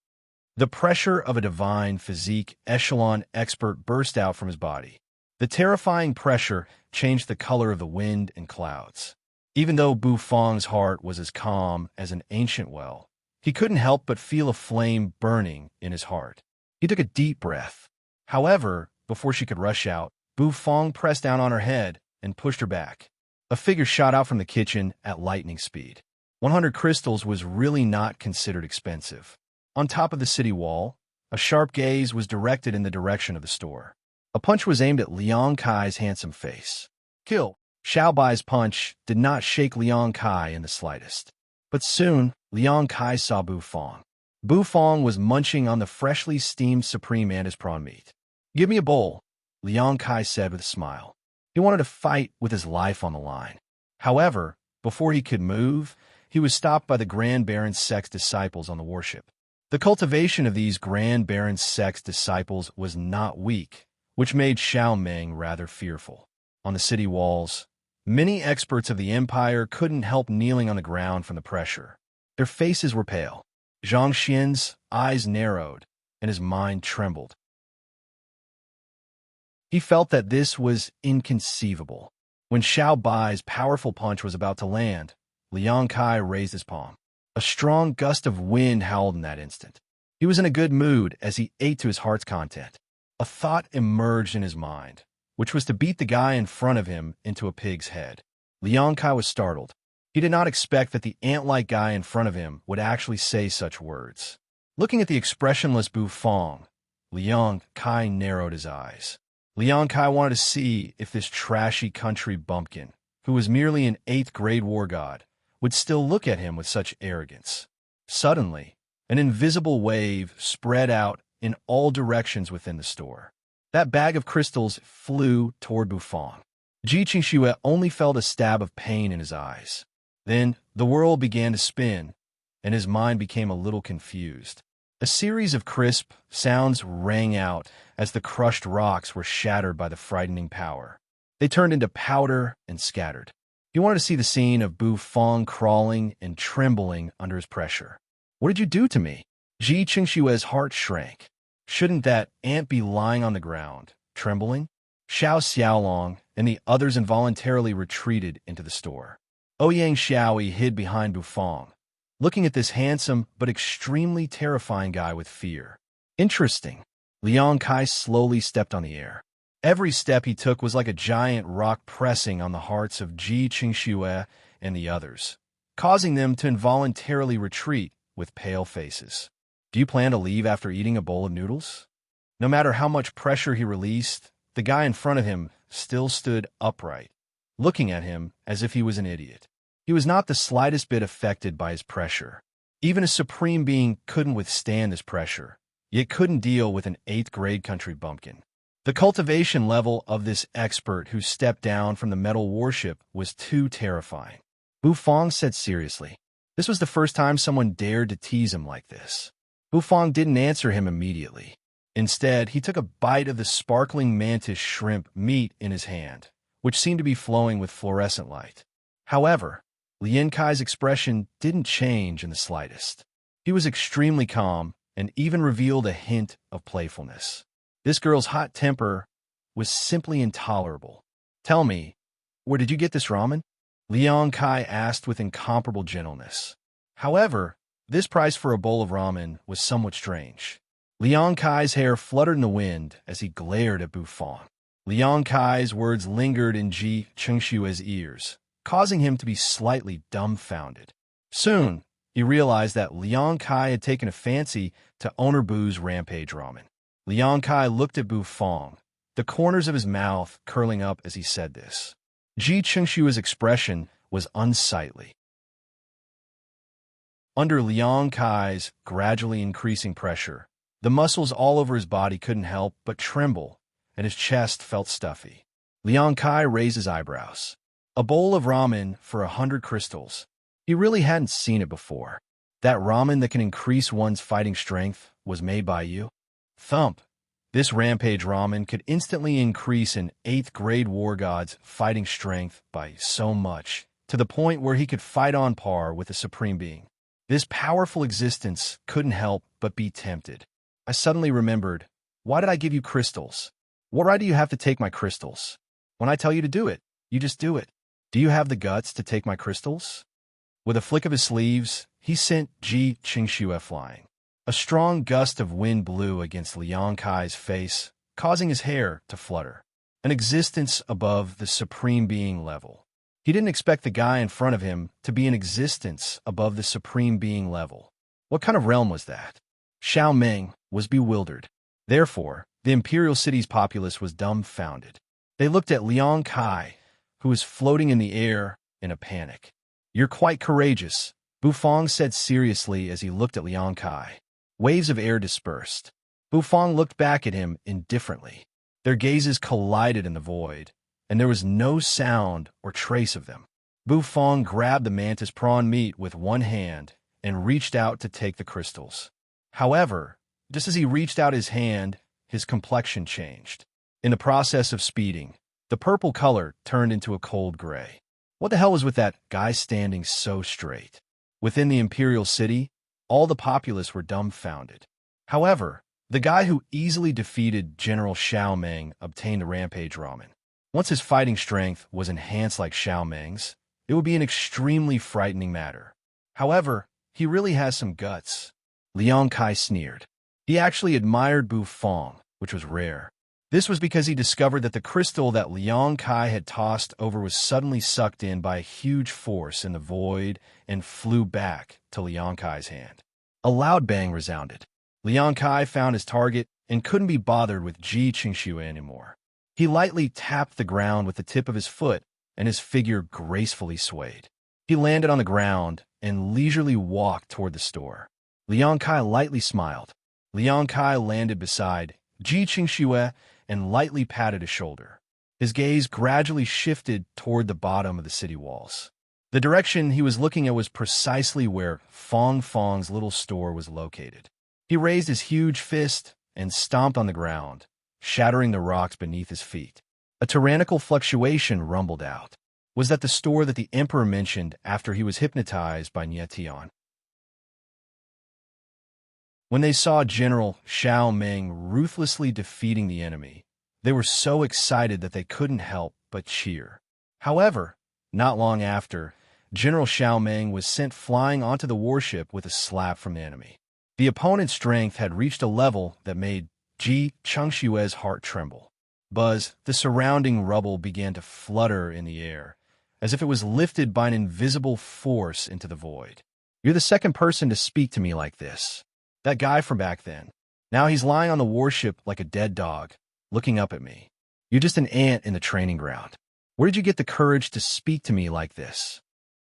The pressure of a divine physique echelon expert burst out from his body. The terrifying pressure changed the color of the wind and clouds. Even though Bufang's heart was as calm as an ancient well, he couldn't help but feel a flame burning in his heart. He took a deep breath. However, before she could rush out, Bufang pressed down on her head and pushed her back. A figure shot out from the kitchen at lightning speed. 100 crystals was really not considered expensive. On top of the city wall, a sharp gaze was directed in the direction of the store. A punch was aimed at Liang Kai's handsome face. Kill! Xiaobai's punch did not shake Liang Kai in the slightest. But soon, Liang Kai saw Bufang. Bufang was munching on the freshly steamed supreme mantis prawn meat. "Give me a bowl," Liang Kai said with a smile. He wanted to fight with his life on the line. However, before he could move, he was stopped by the Grand Baron's sex disciples on the warship. The cultivation of these Grand Baron's sex disciples was not weak, which made Xiao Meng rather fearful. On the city walls, many experts of the empire couldn't help kneeling on the ground from the pressure. Their faces were pale. Zhang Xian's eyes narrowed, and his mind trembled. He felt that this was inconceivable. When Xiao Bai's powerful punch was about to land, Liang Kai raised his palm. A strong gust of wind howled in that instant. He was in a good mood as he ate to his heart's content. A thought emerged in his mind, which was to beat the guy in front of him into a pig's head. Liang Kai was startled. He did not expect that the ant-like guy in front of him would actually say such words. Looking at the expressionless Bufang, Liang Kai narrowed his eyes. Liang Kai wanted to see if this trashy country bumpkin, who was merely an 8th-grade war god, would still look at him with such arrogance. Suddenly, an invisible wave spread out in all directions within the store. That bag of crystals flew toward Bufang. Ji Qingxue only felt a stab of pain in his eyes. Then the world began to spin, and his mind became a little confused. A series of crisp sounds rang out as the crushed rocks were shattered by the frightening power. They turned into powder and scattered. He wanted to see the scene of Bufang crawling and trembling under his pressure. "What did you do to me?" Ji Qingxue's heart shrank. Shouldn't that ant be lying on the ground, trembling? Xiao Xiaolong and the others involuntarily retreated into the store. Ouyang Xiaoi hid behind Bufang, looking at this handsome but extremely terrifying guy with fear. Interesting. Liang Kai slowly stepped on the air. Every step he took was like a giant rock pressing on the hearts of Ji Qingxue and the others, causing them to involuntarily retreat with pale faces. "Do you plan to leave after eating a bowl of noodles?" No matter how much pressure he released, the guy in front of him still stood upright, looking at him as if he was an idiot. He was not the slightest bit affected by his pressure. Even a supreme being couldn't withstand this pressure, yet couldn't deal with an 8th-grade country bumpkin. The cultivation level of this expert who stepped down from the metal warship was too terrifying. Bufang said seriously. This was the first time someone dared to tease him like this. Bufang didn't answer him immediately. Instead, he took a bite of the sparkling mantis shrimp meat in his hand, which seemed to be flowing with fluorescent light. However, Lian Kai's expression didn't change in the slightest. He was extremely calm and even revealed a hint of playfulness. This girl's hot temper was simply intolerable. "Tell me, where did you get this ramen?" Liang Kai asked with incomparable gentleness. However, this price for a bowl of ramen was somewhat strange. Liang Kai's hair fluttered in the wind as he glared at Bufang. Liang Kai's words lingered in Ji Chengshue's ears, causing him to be slightly dumbfounded. Soon, he realized that Liang Kai had taken a fancy to Owner Bu's rampage ramen. Liang Kai looked at Bufang, the corners of his mouth curling up as he said this. Ji Chengshue's expression was unsightly. Under Liang Kai's gradually increasing pressure, the muscles all over his body couldn't help but tremble, and his chest felt stuffy. Liang Kai raised his eyebrows. A bowl of ramen for 100 crystals. He really hadn't seen it before. That ramen that can increase one's fighting strength was made by you? Thump. This rampage ramen could instantly increase an 8th grade war god's fighting strength by so much, to the point where he could fight on par with the Supreme Being. This powerful existence couldn't help but be tempted. I suddenly remembered, why did I give you crystals? What right do you have to take my crystals? When I tell you to do it, you just do it. Do you have the guts to take my crystals? With a flick of his sleeves, he sent Ji Qingxue flying. A strong gust of wind blew against Liang Kai's face, causing his hair to flutter. An existence above the Supreme Being level. He didn't expect the guy in front of him to be an existence above the Supreme Being level. What kind of realm was that? Xiao Meng was bewildered. Therefore, the Imperial City's populace was dumbfounded. They looked at Liang Kai, who was floating in the air in a panic. You're quite courageous, Bufang said seriously as he looked at Liang Kai. Waves of air dispersed. Bufang looked back at him indifferently. Their gazes collided in the void, and there was no sound or trace of them. Bufang grabbed the mantis prawn meat with one hand and reached out to take the crystals. However, just as he reached out his hand, his complexion changed. In the process of speeding, the purple color turned into a cold gray. What the hell was with that guy standing so straight? Within the Imperial City, all the populace were dumbfounded. However, the guy who easily defeated General Xiao Meng obtained the rampage ramen. Once his fighting strength was enhanced like Xiao Meng's, it would be an extremely frightening matter. However, he really has some guts. Liang Kai sneered. He actually admired Bufang, which was rare. This was because he discovered that the crystal that Liang Kai had tossed over was suddenly sucked in by a huge force in the void and flew back to Liang Kai's hand. A loud bang resounded. Liang Kai found his target and couldn't be bothered with Ji Qingxue anymore. He lightly tapped the ground with the tip of his foot, and his figure gracefully swayed. He landed on the ground and leisurely walked toward the store. Liang Kai lightly smiled. Liang Kai landed beside Ji Qingxue and lightly patted his shoulder. His gaze gradually shifted toward the bottom of the city walls. The direction he was looking at was precisely where Fong Fong's little store was located. He raised his huge fist and stomped on the ground, shattering the rocks beneath his feet. A tyrannical fluctuation rumbled out. Was that the store that the emperor mentioned after he was hypnotized by Nie Tian? When they saw General Xiao Meng ruthlessly defeating the enemy, they were so excited that they couldn't help but cheer. However, not long after, General Xiao Meng was sent flying onto the warship with a slap from the enemy. The opponent's strength had reached a level that made Ji Chengshue's heart tremble. Buzz, the surrounding rubble began to flutter in the air, as if it was lifted by an invisible force into the void. You're the second person to speak to me like this. That guy from back then. Now he's lying on the warship like a dead dog, looking up at me. You're just an ant in the training ground. Where did you get the courage to speak to me like this?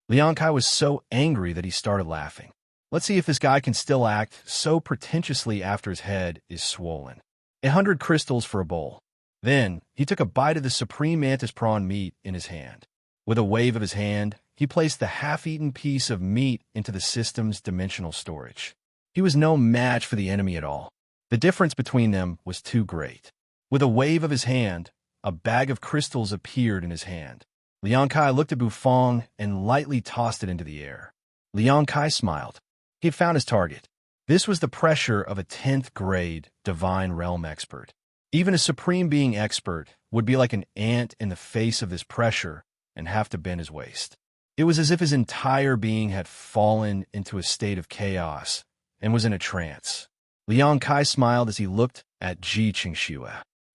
Liang Kai was so angry that he started laughing. Let's see if this guy can still act so pretentiously after his head is swollen. 100 crystals for a bowl. Then, he took a bite of the supreme mantis prawn meat in his hand. With a wave of his hand, he placed the half-eaten piece of meat into the system's dimensional storage. He was no match for the enemy at all. The difference between them was too great. With a wave of his hand, a bag of crystals appeared in his hand. Liang Kai looked at Bufang and lightly tossed it into the air. Liang Kai smiled. He had found his target. This was the pressure of a 10th grade divine realm expert. Even a supreme being expert would be like an ant in the face of this pressure and have to bend his waist. It was as if his entire being had fallen into a state of chaos and was in a trance. Liang Kai smiled as he looked at Ji Qingxue.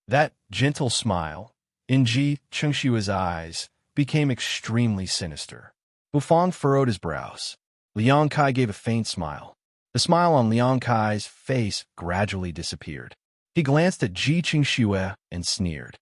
That gentle smile in Ji Qingxue's eyes became extremely sinister. Bufang furrowed his brows. Liang Kai gave a faint smile. The smile on Liang Kai's face gradually disappeared. He glanced at Ji Qingxue and sneered.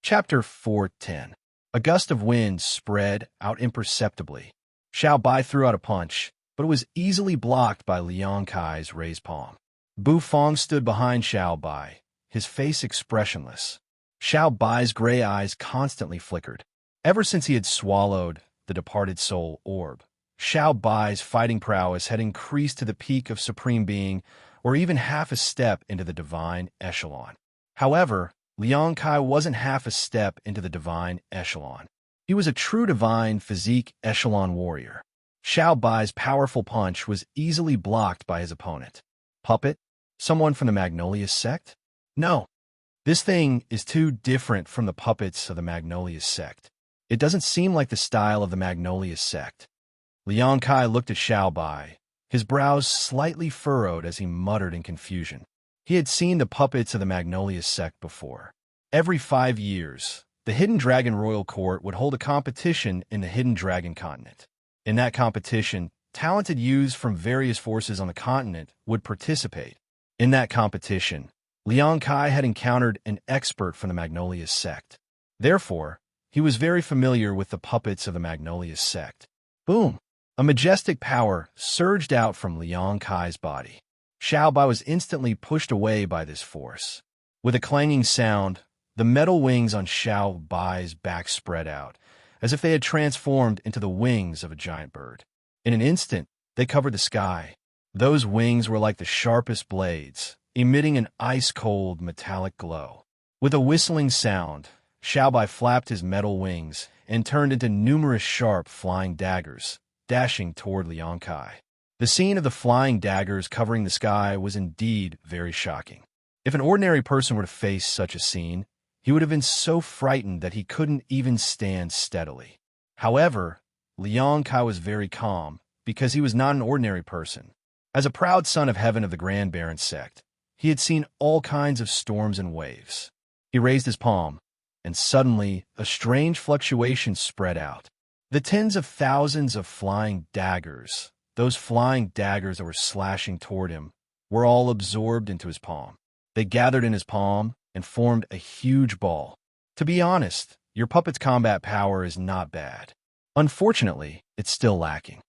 Chapter 4:10. A gust of wind spread out imperceptibly. Xiao Bai threw out a punch, but it was easily blocked by Liang Kai's raised palm. Bufang stood behind Xiao Bai, his face expressionless. Xiao Bai's gray eyes constantly flickered. Ever since he had swallowed the departed soul orb, Xiao Bai's fighting prowess had increased to the peak of supreme being, or even half a step into the divine echelon. However, Liang Kai wasn't half a step into the divine echelon. He was a true divine physique echelon warrior. Xiao Bai's powerful punch was easily blocked by his opponent. Puppet? Someone from the Magnolias sect? No. This thing is too different from the puppets of the Magnolias sect. It doesn't seem like the style of the Magnolias sect. Liang Kai looked at Xiao Bai, his brows slightly furrowed as he muttered in confusion. He had seen the puppets of the Magnolias sect before. Every 5 years, the Hidden Dragon Royal Court would hold a competition in the Hidden Dragon continent. In that competition, talented youths from various forces on the continent would participate. In that competition, Liang Kai had encountered an expert from the Magnolias sect. Therefore, he was very familiar with the puppets of the Magnolias sect. Boom! A majestic power surged out from Liang Kai's body. Xiao Bai was instantly pushed away by this force. With a clanging sound, the metal wings on Xiao Bai's back spread out, as if they had transformed into the wings of a giant bird. In an instant, they covered the sky. Those wings were like the sharpest blades, emitting an ice-cold metallic glow. With a whistling sound, Xiao Bai flapped his metal wings and turned into numerous sharp flying daggers, dashing toward Liang Kai. The scene of the flying daggers covering the sky was indeed very shocking. If an ordinary person were to face such a scene, he would have been so frightened that he couldn't even stand steadily. However, Liang Kai was very calm because he was not an ordinary person. As a proud son of heaven of the Grand Baron sect, he had seen all kinds of storms and waves. He raised his palm, and suddenly a strange fluctuation spread out. The tens of thousands of flying daggers, those flying daggers that were slashing toward him, were all absorbed into his palm. They gathered in his palm and formed a huge ball. To be honest, your puppet's combat power is not bad. Unfortunately, it's still lacking.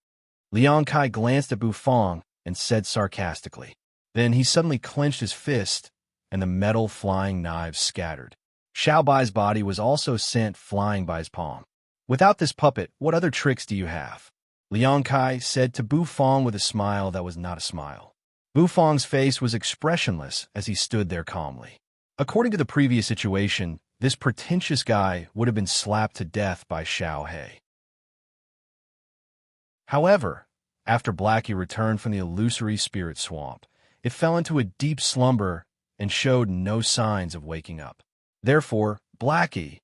Liang Kai glanced at Bufang and said sarcastically. Then he suddenly clenched his fist, and the metal flying knives scattered. Xiao Bai's body was also sent flying by his palm. Without this puppet, what other tricks do you have? Liang Kai said to Bufang with a smile that was not a smile. Bufang's face was expressionless as he stood there calmly. According to the previous situation, this pretentious guy would have been slapped to death by Xiao He. However, after Blackie returned from the illusory spirit swamp, it fell into a deep slumber and showed no signs of waking up. Therefore, Blackie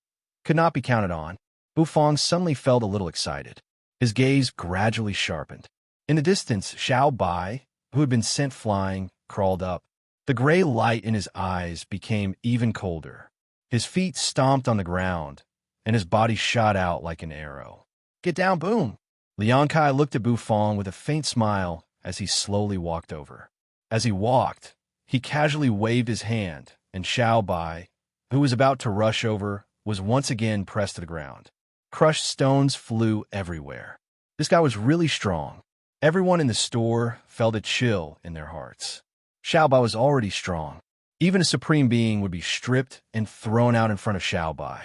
could not be counted on. Bufang suddenly felt a little excited. His gaze gradually sharpened. In the distance, Xiao Bai, who had been sent flying, crawled up. The gray light in his eyes became even colder. His feet stomped on the ground, and his body shot out like an arrow. Get down, boom! Liang Kai looked at Bufang with a faint smile as he slowly walked over. As he walked, he casually waved his hand, and Xiao Bai, who was about to rush over, was once again pressed to the ground. Crushed stones flew everywhere. This guy was really strong. Everyone in the store felt a chill in their hearts. Xiao Bai was already strong. Even a supreme being would be stripped and thrown out in front of Xiao Bai.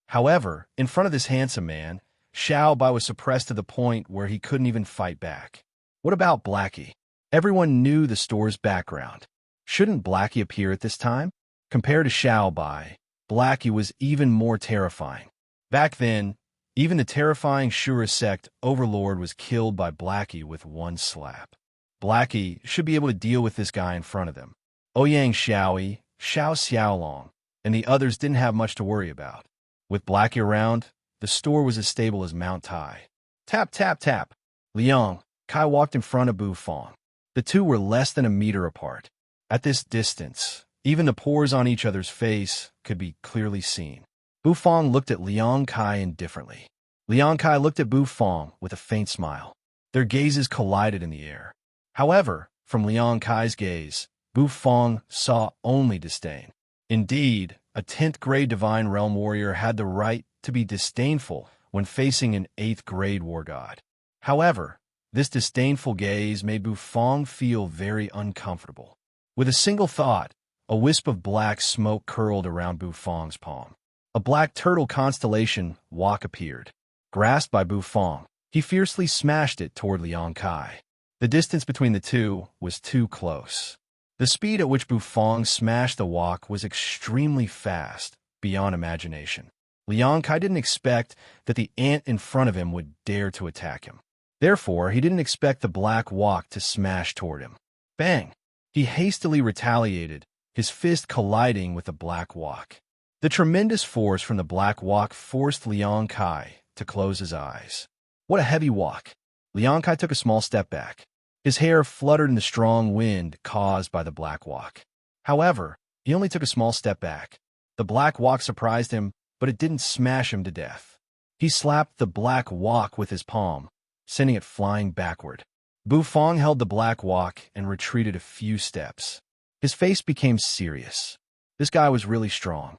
However, in front of this handsome man, Xiao Bai was suppressed to the point where he couldn't even fight back. What about Blackie? Everyone knew the store's background. Shouldn't Blackie appear at this time? Compared to Xiao Bai, Blackie was even more terrifying. Back then, even the terrifying Shura sect overlord was killed by Blackie with one slap. Blackie should be able to deal with this guy in front of them. Ouyang Xiaoyi, Xiao Xiaolong, and the others didn't have much to worry about. With Blackie around, the store was as stable as Mount Tai. Tap, tap, tap. Liang Kai walked in front of Bu Fong. The two were less than a meter apart. At this distance, even the pores on each other's face could be clearly seen. Bu Fong looked at Liang Kai indifferently. Liang Kai looked at Bu Fong with a faint smile. Their gazes collided in the air. However, from Liang Kai's gaze, Bu Fong saw only disdain. Indeed, a 10th grade Divine Realm warrior had the right to be disdainful when facing an 8th grade war god. However, this disdainful gaze made Bu Fong feel very uncomfortable. With a single thought, a wisp of black smoke curled around Bu Fong's palm. A black turtle constellation wok appeared. Grasped by Bu Fong, he fiercely smashed it toward Liang Kai. The distance between the two was too close. The speed at which Bu Fong smashed the wok was extremely fast, beyond imagination. Liang Kai didn't expect that the ant in front of him would dare to attack him. Therefore, he didn't expect the black wok to smash toward him. Bang! He hastily retaliated, his fist colliding with the black wok. The tremendous force from the black wok forced Liang Kai to close his eyes. What a heavy wok! Liang Kai took a small step back. His hair fluttered in the strong wind caused by the black wok. However, he only took a small step back. The black wok surprised him, but it didn't smash him to death. He slapped the black wok with his palm, sending it flying backward. Bu Fong held the black wok and retreated a few steps. His face became serious. This guy was really strong.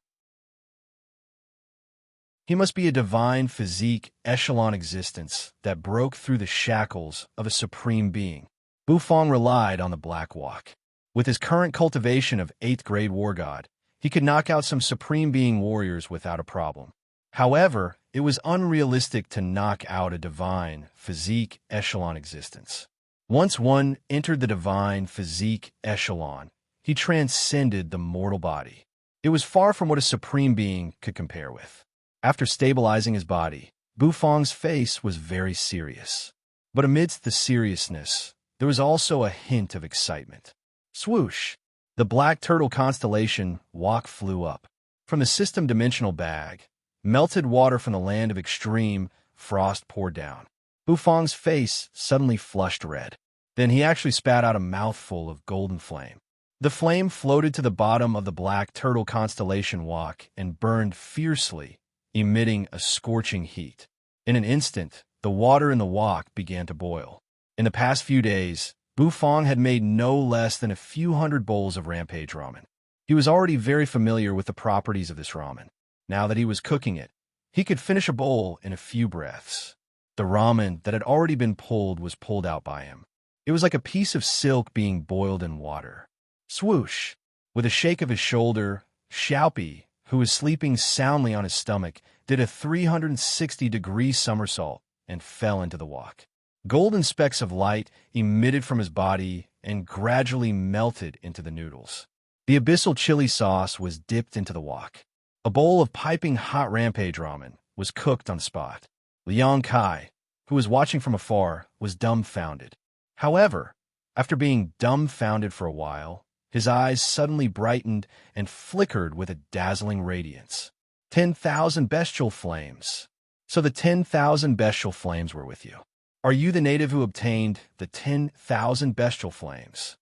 He must be a divine physique echelon existence that broke through the shackles of a supreme being. Bu Fong relied on the black wok. With his current cultivation of 8th grade war god, he could knock out some supreme being warriors without a problem. However, it was unrealistic to knock out a divine physique echelon existence. Once one entered the divine physique echelon, he transcended the mortal body. It was far from what a supreme being could compare with. After stabilizing his body, Bu Fong's face was very serious. But amidst the seriousness, there was also a hint of excitement. Swoosh! The black turtle constellation wok flew up. From the system-dimensional bag, melted water from the land of extreme frost poured down. Bu Fong's face suddenly flushed red. Then he actually spat out a mouthful of golden flame. The flame floated to the bottom of the black turtle constellation wok and burned fiercely, emitting a scorching heat. In an instant, the water in the wok began to boil. In the past few days, Bu Fong had made no less than a few hundred bowls of rampage ramen. He was already very familiar with the properties of this ramen. Now that he was cooking it, he could finish a bowl in a few breaths. The ramen that had already been pulled was pulled out by him. It was like a piece of silk being boiled in water. Swoosh! With a shake of his shoulder, Xiaopi, who was sleeping soundly on his stomach, did a 360-degree somersault and fell into the wok. Golden specks of light emitted from his body and gradually melted into the noodles. The abyssal chili sauce was dipped into the wok. A bowl of piping hot rampage ramen was cooked on the spot. Liang Kai, who was watching from afar, was dumbfounded. However, after being dumbfounded for a while, his eyes suddenly brightened and flickered with a dazzling radiance. 10,000 bestial flames. So the 10,000 bestial flames were with you. Are you the native who obtained the 10,000 bestial flames?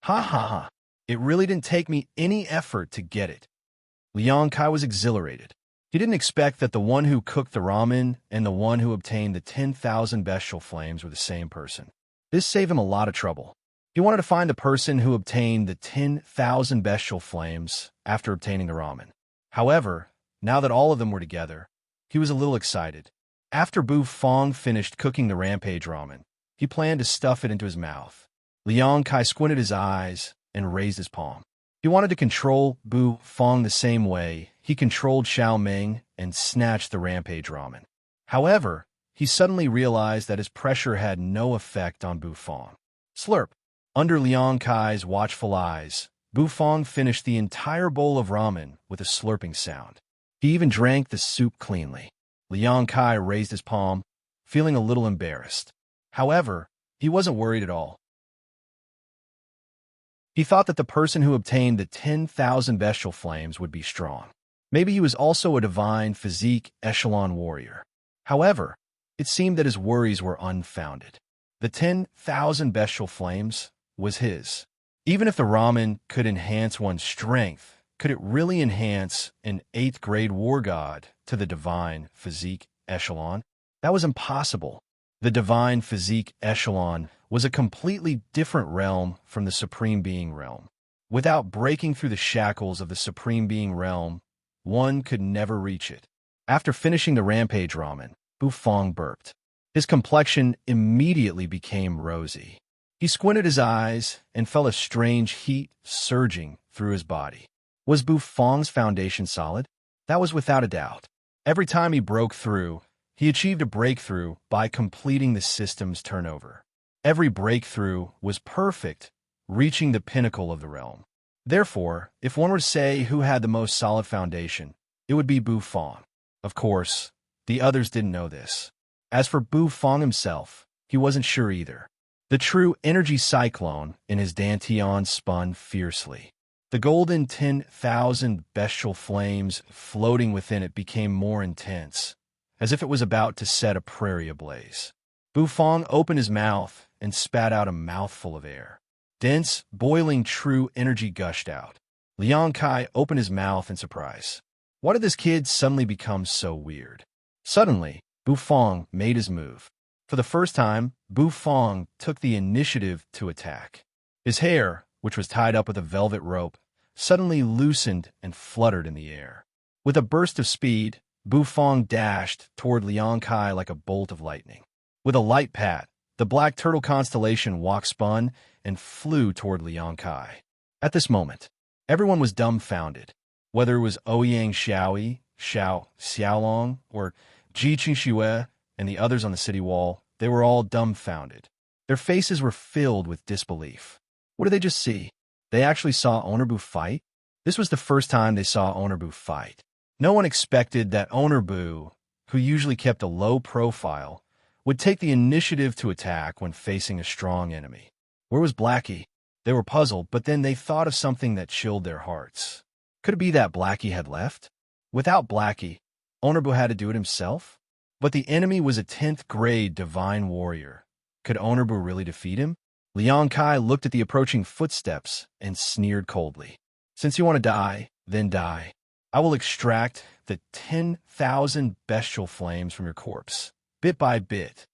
Ha ha ha. It really didn't take me any effort to get it. Liang Kai was exhilarated. He didn't expect that the one who cooked the ramen and the one who obtained the 10,000 bestial flames were the same person. This saved him a lot of trouble. He wanted to find the person who obtained the 10,000 bestial flames after obtaining the ramen. However, now that all of them were together, he was a little excited. After Bu Fong finished cooking the rampage ramen, he planned to stuff it into his mouth. Liang Kai squinted his eyes and raised his palm. He wanted to control Bu Fong the same way he controlled Xiao Ming and snatched the rampage ramen. However, he suddenly realized that his pressure had no effect on Bu Fong. Slurp! Under Liang Kai's watchful eyes, Bu Fong finished the entire bowl of ramen with a slurping sound. He even drank the soup cleanly. Liang Kai raised his palm, feeling a little embarrassed. However, he wasn't worried at all. He thought that the person who obtained the 10,000 bestial flames would be strong. Maybe he was also a divine physique echelon warrior. However, it seemed that his worries were unfounded. The 10,000 bestial flames was his. Even if the ramen could enhance one's strength, could it really enhance an 8th grade war god to the divine physique echelon? That was impossible. The divine physique echelon was a completely different realm from the Supreme Being realm. Without breaking through the shackles of the Supreme Being realm, one could never reach it. After finishing the rampage ramen, Bufong burped. His complexion immediately became rosy. He squinted his eyes and felt a strange heat surging through his body. Was Bufong's foundation solid? That was without a doubt. Every time he broke through, he achieved a breakthrough by completing the system's turnover. Every breakthrough was perfect, reaching the pinnacle of the realm. Therefore, if one were to say who had the most solid foundation, it would be Bufong. Of course, the others didn't know this. As for Bufong himself, he wasn't sure either. The true energy cyclone in his dantian spun fiercely. The golden 10,000 bestial flames floating within it became more intense, as if it was about to set a prairie ablaze. Bufong opened his mouth and spat out a mouthful of air. Dense, boiling true energy gushed out. Liang Kai opened his mouth in surprise. Why did this kid suddenly become so weird? Suddenly, Bufong made his move. For the first time, Bufong took the initiative to attack. His hair, which was tied up with a velvet rope, suddenly loosened and fluttered in the air. With a burst of speed, Bufong dashed toward Liang Kai like a bolt of lightning. With a light pat, the black turtle constellation walk spun and flew toward Liang Kai. At this moment, everyone was dumbfounded. Whether it was Ouyang Xiaoyi, Xiao Xiaolong, or Ji Qingxue and the others on the city wall, they were all dumbfounded. Their faces were filled with disbelief. What did they just see? They actually saw Honorbu fight? This was the first time they saw Honorbu fight. No one expected that Honorbu, who usually kept a low profile, would take the initiative to attack when facing a strong enemy. Where was Blackie? They were puzzled, but then they thought of something that chilled their hearts. Could it be that Blackie had left? Without Blackie, Honorbu had to do it himself? But the enemy was a 10th grade divine warrior. Could Honorbu really defeat him? Liang Kai looked at the approaching footsteps and sneered coldly. Since you want to die, then die. I will extract the 10,000 bestial flames from your corpse, bit by bit.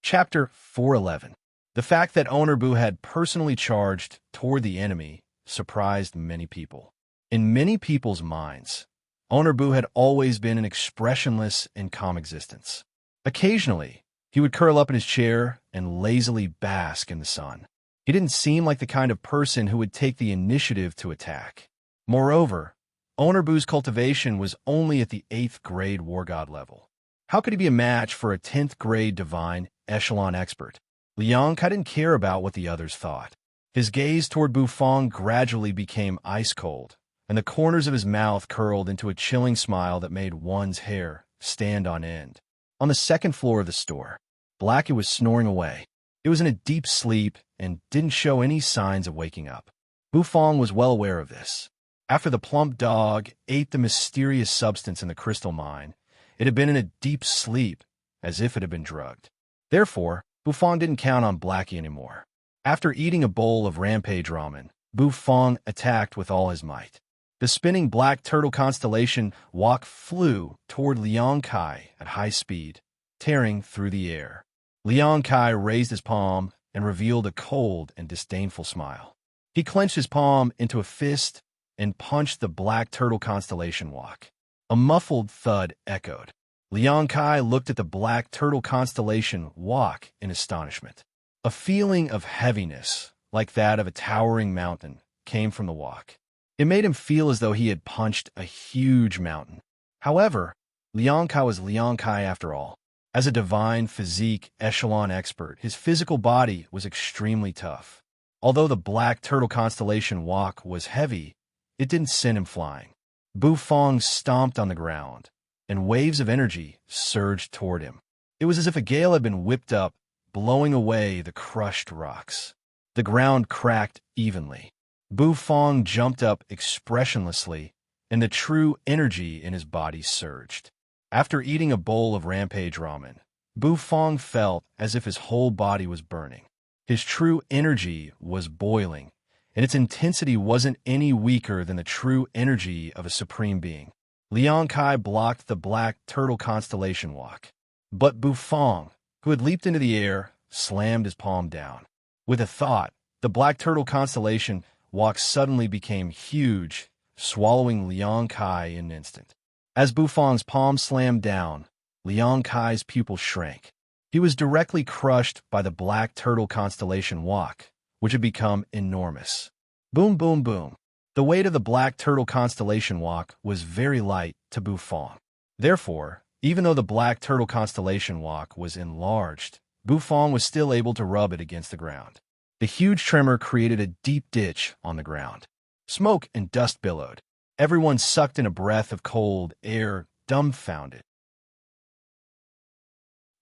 Chapter 411. The fact that Honorbu had personally charged toward the enemy surprised many people. In many people's minds, Honorbu had always been an expressionless and calm existence. Occasionally, he would curl up in his chair and lazily bask in the sun. He didn't seem like the kind of person who would take the initiative to attack. Moreover, Honorbu's cultivation was only at the 8th grade war god level. How could he be a match for a 10th grade divine echelon expert? Liang Kai didn't care about what the others thought. His gaze toward Bufong gradually became ice cold, and the corners of his mouth curled into a chilling smile that made one's hair stand on end. On the second floor of the store, Blackie was snoring away. It was in a deep sleep and didn't show any signs of waking up. Bufong was well aware of this. After the plump dog ate the mysterious substance in the crystal mine, it had been in a deep sleep, as if it had been drugged. Therefore, Bufong didn't count on Blackie anymore. After eating a bowl of rampage ramen, Bufong attacked with all his might. The spinning black turtle constellation walk flew toward Liang Kai at high speed, tearing through the air. Liang Kai raised his palm and revealed a cold and disdainful smile. He clenched his palm into a fist and punched the black turtle constellation walk. A muffled thud echoed. Liang Kai looked at the black turtle constellation walk in astonishment. A feeling of heaviness, like that of a towering mountain, came from the walk. It made him feel as though he had punched a huge mountain. However, Liang Kai was Liang Kai after all. As a divine physique echelon expert, his physical body was extremely tough. Although the black turtle constellation walk was heavy, it didn't send him flying. Bufong stomped on the ground, and waves of energy surged toward him. It was as if a gale had been whipped up, blowing away the crushed rocks. The ground cracked evenly. Bu Fong jumped up expressionlessly, and the true energy in his body surged. After eating a bowl of rampage ramen, Bu Fong felt as if his whole body was burning. His true energy was boiling, and its intensity wasn't any weaker than the true energy of a supreme being. Liang Kai blocked the black turtle constellation walk, but Bu Fong, who had leaped into the air, slammed his palm down. With a thought, the black turtle constellation walk suddenly became huge, swallowing Liang Kai in an instant. As Bu Fong's palm slammed down, Liang Kai's pupil shrank. He was directly crushed by the black turtle constellation walk, which had become enormous. Boom, boom, boom. The weight of the black turtle constellation walk was very light to Bu Fong. Therefore, even though the black turtle constellation walk was enlarged, Bu Fong was still able to rub it against the ground. The huge tremor created a deep ditch on the ground. Smoke and dust billowed. Everyone sucked in a breath of cold air, dumbfounded.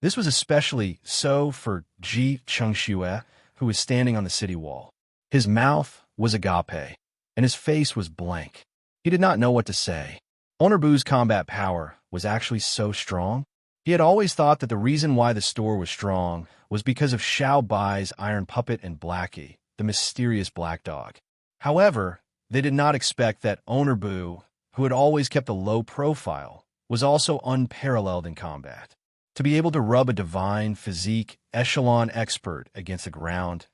This was especially so for Ji Chengxue, who was standing on the city wall. His mouth was agape, and his face was blank. He did not know what to say. Owner Bu's combat power was actually so strong. He had always thought that the reason why the store was strong was because of Xiao Bai's iron puppet and Blackie, the mysterious black dog. However, they did not expect that Owner Bu, who had always kept a low profile, was also unparalleled in combat. To be able to rub a divine physique echelon expert against the ground,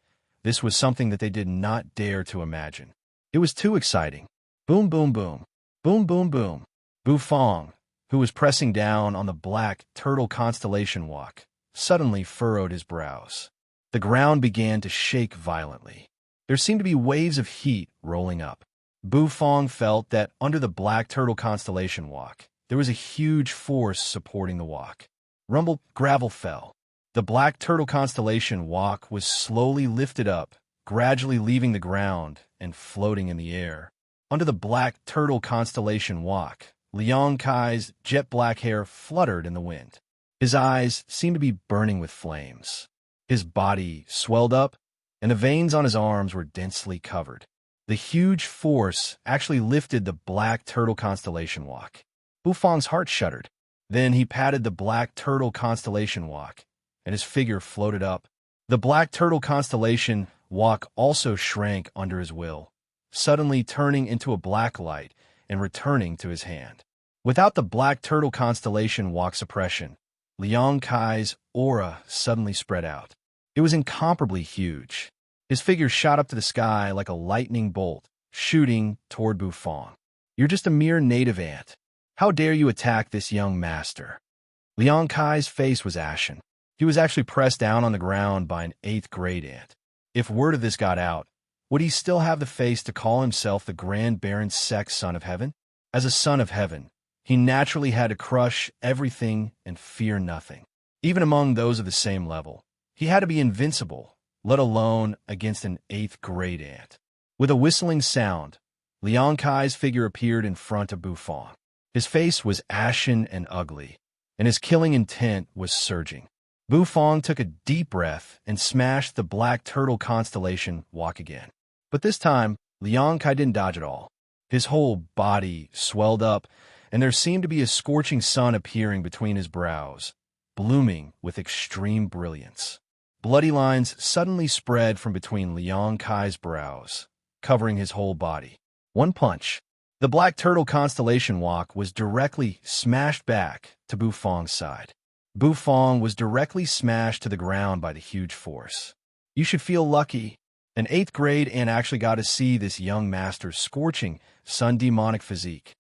this was something that they did not dare to imagine. It was too exciting. Boom, boom, boom. Boom, boom, boom. Bu Fong, who was pressing down on the black turtle constellation walk, suddenly furrowed his brows. The ground began to shake violently. There seemed to be waves of heat rolling up. Bu Fong felt that under the black turtle constellation walk, there was a huge force supporting the walk. Rumble, gravel fell. The black turtle constellation walk was slowly lifted up, gradually leaving the ground and floating in the air. Under the black turtle constellation walk, Liang Kai's jet black hair fluttered in the wind. His eyes seemed to be burning with flames. His body swelled up, and the veins on his arms were densely covered. The huge force actually lifted the black turtle constellation walk. Bu Fong's heart shuddered. Then he patted the black turtle constellation walk, and his figure floated up. The black turtle constellation walk also shrank under his will, suddenly turning into a black light and returning to his hand. Without the black turtle constellation walk suppression, Liang Kai's aura suddenly spread out. It was incomparably huge. His figure shot up to the sky like a lightning bolt, shooting toward Bu Fong. "You're just a mere native ant. How dare you attack this young master?" Liang Kai's face was ashen. He was actually pressed down on the ground by an 8th grade ant. If word of this got out, would he still have the face to call himself the Grand Baron Sex Son of Heaven? As a son of heaven, he naturally had to crush everything and fear nothing. Even among those of the same level, he had to be invincible, let alone against an 8th grade ant. With a whistling sound, Liang Kai's figure appeared in front of Bu Fong. His face was ashen and ugly, and his killing intent was surging. Bu Fong took a deep breath and smashed the black turtle constellation walk again. But this time, Liang Kai didn't dodge at all. His whole body swelled up, and there seemed to be a scorching sun appearing between his brows, blooming with extreme brilliance. Bloody lines suddenly spread from between Liang Kai's brows, covering his whole body. One punch. The black turtle constellation walk was directly smashed back to Bu Fong's side. Bu Fong was directly smashed to the ground by the huge force. You should feel lucky. An 8th grade ant actually got to see this young master's scorching sun demonic physique.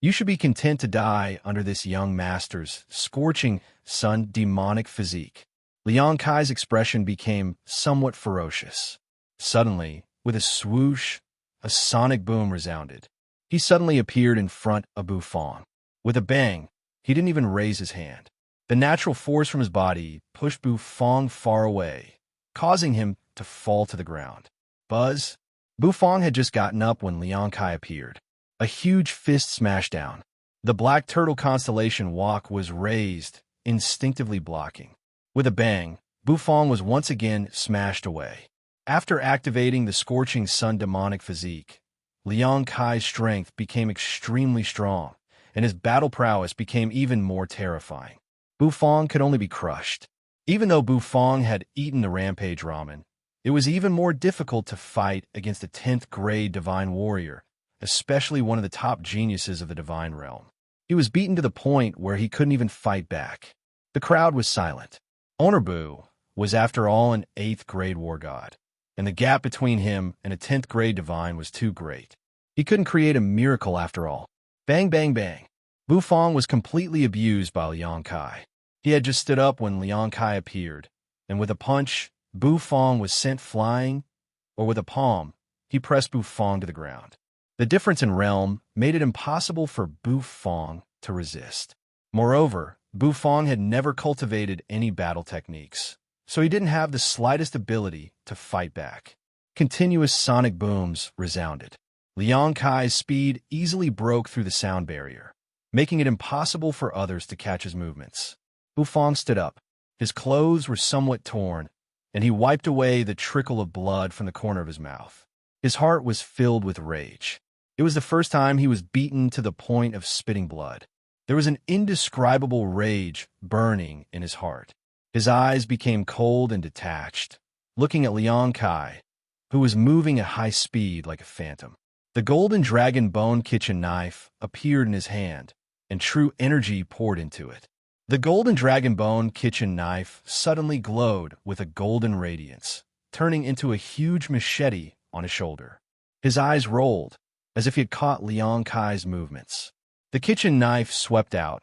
You should be content to die under this young master's scorching sun demonic physique. Liang Kai's expression became somewhat ferocious. Suddenly, with a swoosh, a sonic boom resounded. He suddenly appeared in front of Bu Fong. With a bang, he didn't even raise his hand. The natural force from his body pushed Bu Fong far away, causing him to fall to the ground. Buzz! Bu Fong had just gotten up when Liang Kai appeared. A huge fist smashed down. The black turtle constellation walk was raised, instinctively blocking. With a bang, Bufong was once again smashed away. After activating the scorching sun demonic physique, Liang Kai's strength became extremely strong, and his battle prowess became even more terrifying. Bufong could only be crushed. Even though Bufong had eaten the rampage ramen, it was even more difficult to fight against a 10th grade divine warrior, especially one of the top geniuses of the divine realm. He was beaten to the point where he couldn't even fight back. The crowd was silent. Owner Bu was, after all, an 8th grade war god, and the gap between him and a 10th grade divine was too great. He couldn't create a miracle after all. Bang, bang, bang. Bufong was completely abused by Liang Kai. He had just stood up when Liang Kai appeared, and with a punch, Bufong was sent flying, or with a palm, he pressed Bufong to the ground. The difference in realm made it impossible for Bufong to resist. Moreover, Bufong had never cultivated any battle techniques, so he didn't have the slightest ability to fight back. Continuous sonic booms resounded. Liang Kai's speed easily broke through the sound barrier, making it impossible for others to catch his movements. Bufong stood up. His clothes were somewhat torn, and he wiped away the trickle of blood from the corner of his mouth. His heart was filled with rage. It was the first time he was beaten to the point of spitting blood. There was an indescribable rage burning in his heart. His eyes became cold and detached, looking at Liang Kai, who was moving at high speed like a phantom. The golden dragon bone kitchen knife appeared in his hand, and true energy poured into it. The golden dragon bone kitchen knife suddenly glowed with a golden radiance, turning into a huge machete on his shoulder. His eyes rolled, as if he had caught Liang Kai's movements. The kitchen knife swept out,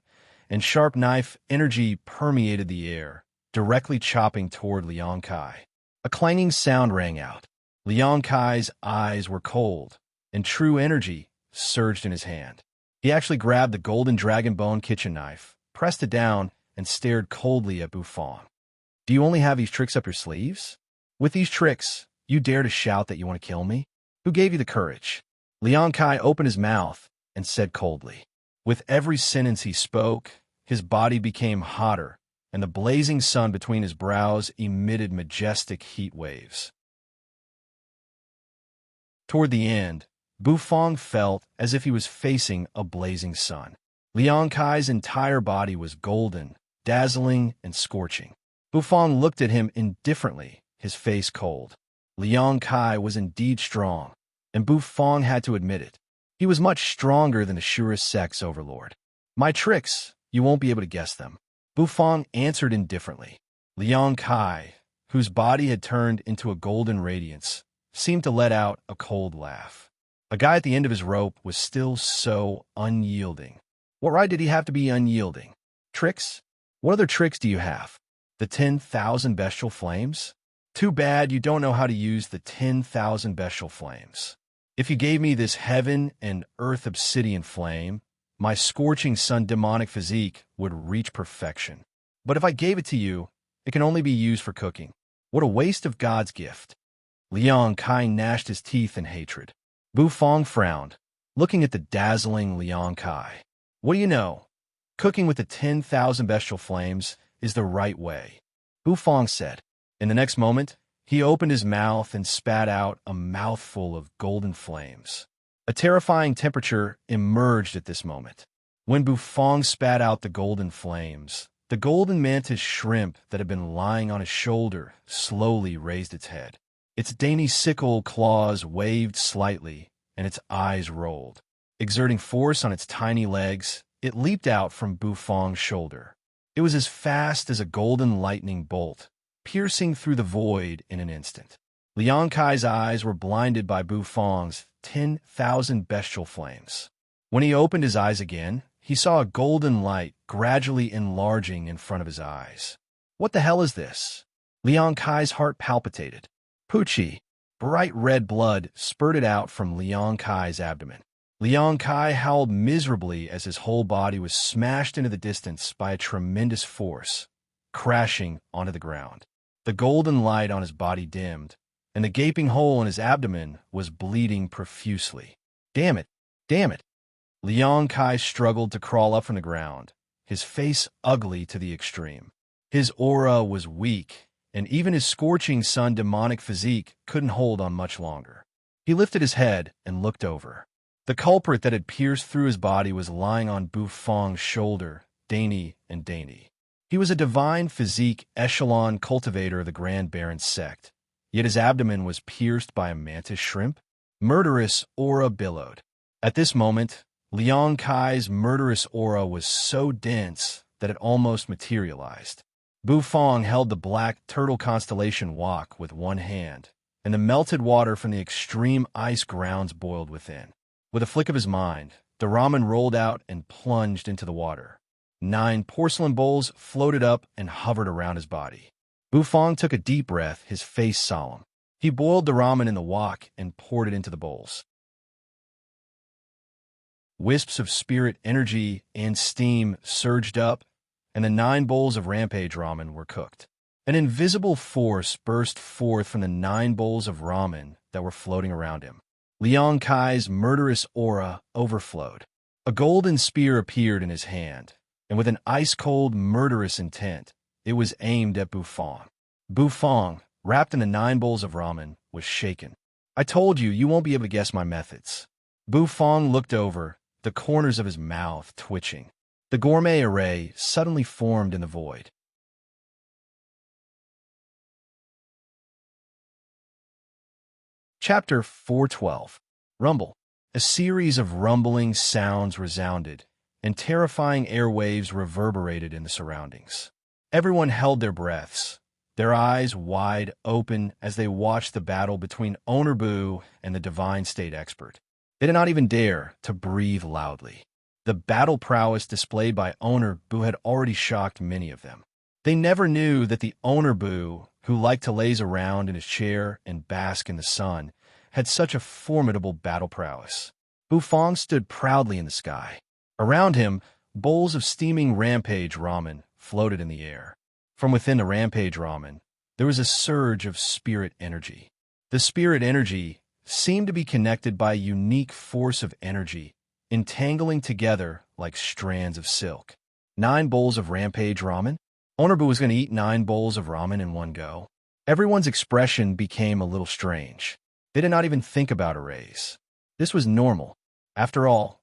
and sharp knife energy permeated the air, directly chopping toward Liang Kai. A clanging sound rang out. Liang Kai's eyes were cold, and true energy surged in his hand. He actually grabbed the golden dragon bone kitchen knife, pressed it down, and stared coldly at Bufong. Do you only have these tricks up your sleeves? With these tricks, you dare to shout that you want to kill me? Who gave you the courage? Liang Kai opened his mouth and said coldly. With every sentence he spoke, his body became hotter, and the blazing sun between his brows emitted majestic heat waves. Toward the end, Bufong felt as if he was facing a blazing sun. Liang Kai's entire body was golden, dazzling, and scorching. Bufong looked at him indifferently, his face cold. Liang Kai was indeed strong, and Bufong had to admit it. He was much stronger than the surest sex overlord. My tricks, you won't be able to guess them. Bufong answered indifferently. Liang Kai, whose body had turned into a golden radiance, seemed to let out a cold laugh. A guy at the end of his rope was still so unyielding. What right did he have to be unyielding? Tricks? What other tricks do you have? The 10,000 bestial flames? Too bad you don't know how to use the 10,000 bestial flames. If you gave me this heaven and earth obsidian flame, my scorching sun demonic physique would reach perfection. But if I gave it to you, it can only be used for cooking. What a waste of God's gift. Liang Kai gnashed his teeth in hatred. Bufong frowned, looking at the dazzling Liang Kai. What do you know? Cooking with the 10,000 bestial flames is the right way, Bufong said. In the next moment, he opened his mouth and spat out a mouthful of golden flames. A terrifying temperature emerged at this moment. When Bufong spat out the golden flames, the golden mantis shrimp that had been lying on his shoulder slowly raised its head. Its dainty sickle claws waved slightly, and its eyes rolled. Exerting force on its tiny legs, it leaped out from Bufong's shoulder. It was as fast as a golden lightning bolt, piercing through the void in an instant. Liang Kai's eyes were blinded by Bufong's 10,000 bestial flames. When he opened his eyes again, he saw a golden light gradually enlarging in front of his eyes. What the hell is this? Liang Kai's heart palpitated. Poochie! Bright red blood spurted out from Liang Kai's abdomen. Liang Kai howled miserably as his whole body was smashed into the distance by a tremendous force, crashing onto the ground. The golden light on his body dimmed, and the gaping hole in his abdomen was bleeding profusely. Damn it! Damn it! Liang Kai struggled to crawl up from the ground, his face ugly to the extreme. His aura was weak, and even his scorching sun demonic physique couldn't hold on much longer. He lifted his head and looked over. The culprit that had pierced through his body was lying on Bu Fang's shoulder, dainty and dainty. He was a divine physique echelon cultivator of the Grand Baron's sect, yet his abdomen was pierced by a mantis shrimp. Murderous aura billowed. At this moment, Liang Kai's murderous aura was so dense that it almost materialized. Bu Fang held the black turtle constellation wok with one hand, and the melted water from the extreme ice grounds boiled within. With a flick of his mind, the ramen rolled out and plunged into the water. 9 porcelain bowls floated up and hovered around his body. Bu Fang took a deep breath, his face solemn. He boiled the ramen in the wok and poured it into the bowls. Wisps of spirit energy and steam surged up, and the 9 bowls of rampage ramen were cooked. An invisible force burst forth from the 9 bowls of ramen that were floating around him. Liang Kai's murderous aura overflowed. A golden spear appeared in his hand, and with an ice-cold, murderous intent, it was aimed at Bu Fang. Bu Fang, wrapped in the 9 bowls of ramen, was shaken. "I told you, you won't be able to guess my methods." Bu Fang looked over, the corners of his mouth twitching. The gourmet array suddenly formed in the void. Chapter 412. Rumble. A series of rumbling sounds resounded, and terrifying airwaves reverberated in the surroundings. Everyone held their breaths, their eyes wide open as they watched the battle between Owner Bu and the divine state expert. They did not even dare to breathe loudly. The battle prowess displayed by Owner Bu had already shocked many of them. They never knew that the Owner Bu, who liked to laze around in his chair and bask in the sun, had such a formidable battle prowess. Bu Fang stood proudly in the sky. Around him, bowls of steaming rampage ramen floated in the air. From within the rampage ramen, there was a surge of spirit energy. The spirit energy seemed to be connected by a unique force of energy, entangling together like strands of silk. 9 bowls of rampage ramen? Ownerbu was going to eat 9 bowls of ramen in one go. Everyone's expression became a little strange. They did not even think about a raise. This was normal. After all,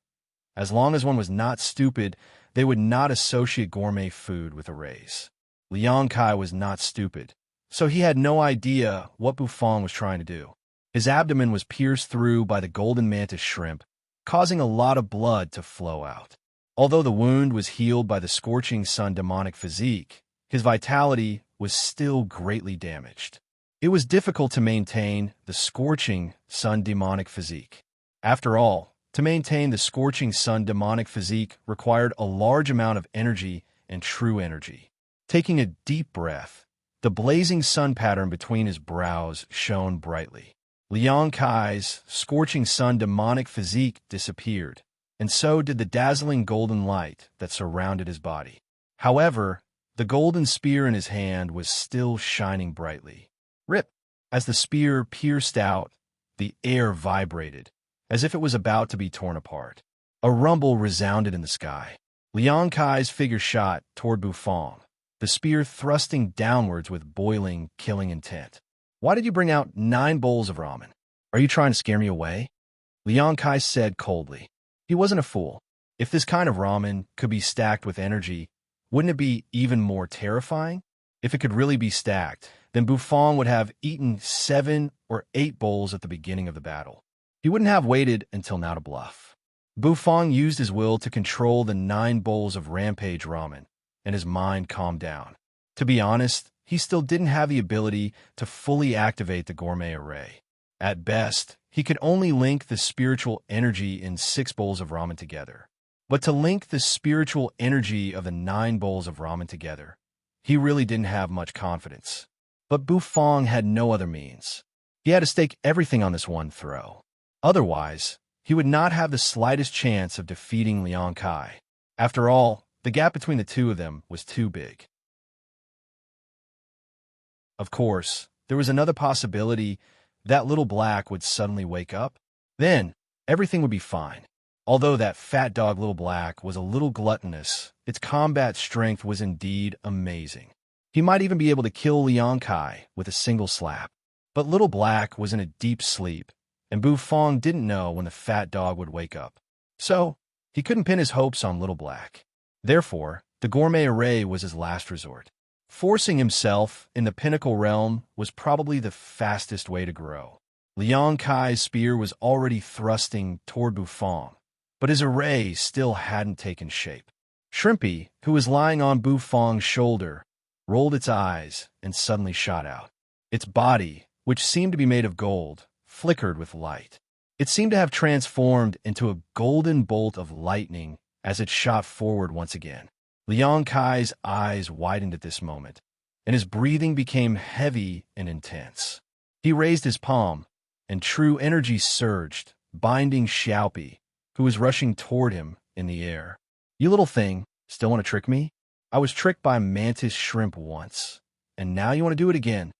as long as one was not stupid, they would not associate gourmet food with a raise. Liang Kai was not stupid, so he had no idea what Bu Fang was trying to do. His abdomen was pierced through by the golden mantis shrimp, causing a lot of blood to flow out. Although the wound was healed by the scorching sun demonic physique, his vitality was still greatly damaged. It was difficult to maintain the scorching sun demonic physique. After all, to maintain the scorching sun demonic physique required a large amount of energy and true energy. Taking a deep breath, the blazing sun pattern between his brows shone brightly. Liang Kai's scorching sun demonic physique disappeared, and so did the dazzling golden light that surrounded his body. However, the golden spear in his hand was still shining brightly. Rip! As the spear pierced out, the air vibrated, as if it was about to be torn apart. A rumble resounded in the sky. Liang Kai's figure shot toward Bu Fang, the spear thrusting downwards with boiling, killing intent. "Why did you bring out 9 bowls of ramen? Are you trying to scare me away?" Liang Kai said coldly. He wasn't a fool. If this kind of ramen could be stacked with energy, wouldn't it be even more terrifying? If it could really be stacked, then Bu Fang would have eaten 7 or 8 bowls at the beginning of the battle. He wouldn't have waited until now to bluff. Bu Fang used his will to control the 9 bowls of rampage ramen, and his mind calmed down. To be honest, he still didn't have the ability to fully activate the gourmet array. At best, he could only link the spiritual energy in 6 bowls of ramen together. But to link the spiritual energy of the 9 bowls of ramen together, he really didn't have much confidence. But Bu Fang had no other means. He had to stake everything on this one throw. Otherwise, he would not have the slightest chance of defeating Liang Kai. After all, the gap between the two of them was too big. Of course, there was another possibility that Little Black would suddenly wake up. Then, everything would be fine. Although that fat dog Little Black was a little gluttonous, its combat strength was indeed amazing. He might even be able to kill Liang Kai with a single slap. But Little Black was in a deep sleep, and Bu Fong didn't know when the fat dog would wake up. So, he couldn't pin his hopes on Little Black. Therefore, the gourmet array was his last resort. Forcing himself in the pinnacle realm was probably the fastest way to grow. Liang Kai's spear was already thrusting toward Bu Fong, but his array still hadn't taken shape. Shrimpy, who was lying on Bu Fong's shoulder, rolled its eyes and suddenly shot out. Its body, which seemed to be made of gold, flickered with light. It seemed to have transformed into a golden bolt of lightning as it shot forward once again. Liang Kai's eyes widened at this moment, and his breathing became heavy and intense. He raised his palm, and true energy surged, binding Xiaopi, who was rushing toward him in the air. "You little thing, still want to trick me? I was tricked by mantis shrimp once, and now you want to do it again."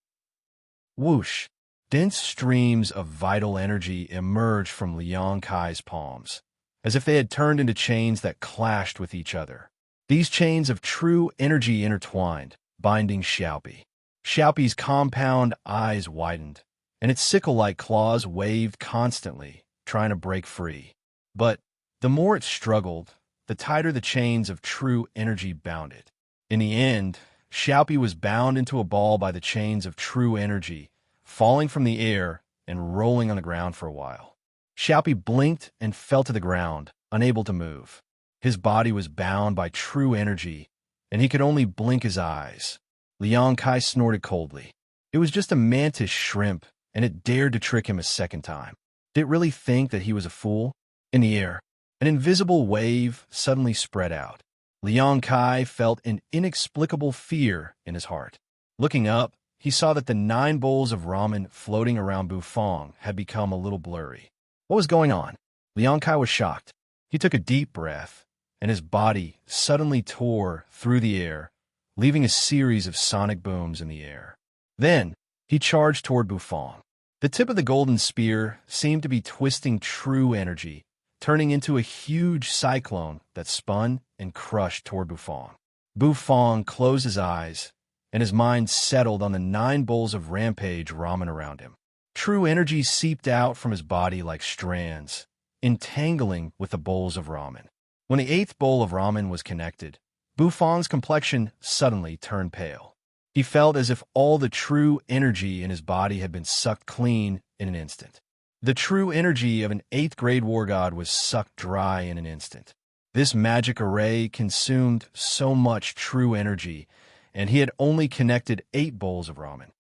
Whoosh! Dense streams of vital energy emerged from Liang Kai's palms, as if they had turned into chains that clashed with each other. These chains of true energy intertwined, binding Xiaopi. Xiaopi's compound eyes widened, and its sickle-like claws waved constantly, trying to break free. But the more it struggled, the tighter the chains of true energy bound it. In the end, Xiaopi was bound into a ball by the chains of true energy, falling from the air and rolling on the ground for a while. Xiaopi blinked and fell to the ground, unable to move. His body was bound by true energy, and he could only blink his eyes. Liang Kai snorted coldly. It was just a mantis shrimp, and it dared to trick him a second time. Did it really think that he was a fool? In the air, an invisible wave suddenly spread out. Liang Kai felt an inexplicable fear in his heart. Looking up, he saw that the 9 bowls of ramen floating around Bu Fong had become a little blurry. What was going on? Liang Kai was shocked. He took a deep breath, and his body suddenly tore through the air, leaving a series of sonic booms in the air. Then, he charged toward Bu Fong. The tip of the golden spear seemed to be twisting true energy, turning into a huge cyclone that spun and crushed toward Bu Fong. Bu Fong closed his eyes, and his mind settled on the 9 bowls of rampage ramen around him. True energy seeped out from his body like strands, entangling with the bowls of ramen. When the 8th bowl of ramen was connected, Bu Fong's complexion suddenly turned pale. He felt as if all the true energy in his body had been sucked clean in an instant. The true energy of an 8th grade war god was sucked dry in an instant. This magic array consumed so much true energy, and he had only connected 8 bowls of ramen.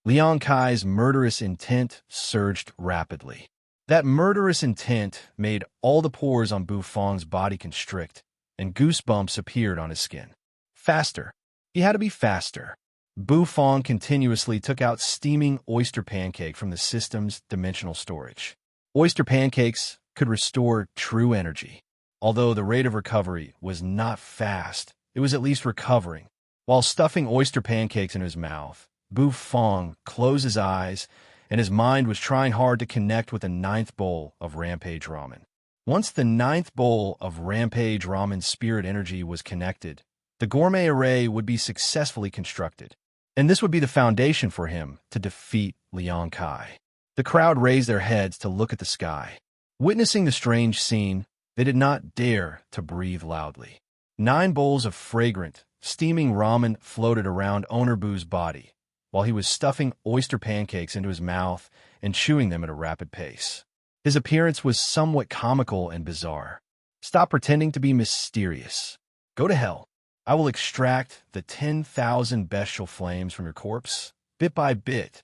Liang Kai's murderous intent surged rapidly. That murderous intent made all the pores on Bu Fong's body constrict, and goosebumps appeared on his skin. Faster. He had to be faster. Bu Fong continuously took out steaming oyster pancake from the system's dimensional storage. Oyster pancakes could restore true energy. Although the rate of recovery was not fast, it was at least recovering. While stuffing oyster pancakes in his mouth, Bu Fong closed his eyes, and his mind was trying hard to connect with the 9th bowl of Rampage Ramen. Once the 9th bowl of Rampage Ramen spirit energy was connected, the gourmet array would be successfully constructed, and this would be the foundation for him to defeat Liang Kai. The crowd raised their heads to look at the sky. Witnessing the strange scene, they did not dare to breathe loudly. 9 bowls of fragrant, steaming ramen floated around Owner Boo's body, while he was stuffing oyster pancakes into his mouth and chewing them at a rapid pace. His appearance was somewhat comical and bizarre. "Stop pretending to be mysterious. Go to hell. I will extract the 10,000 bestial flames from your corpse, bit by bit."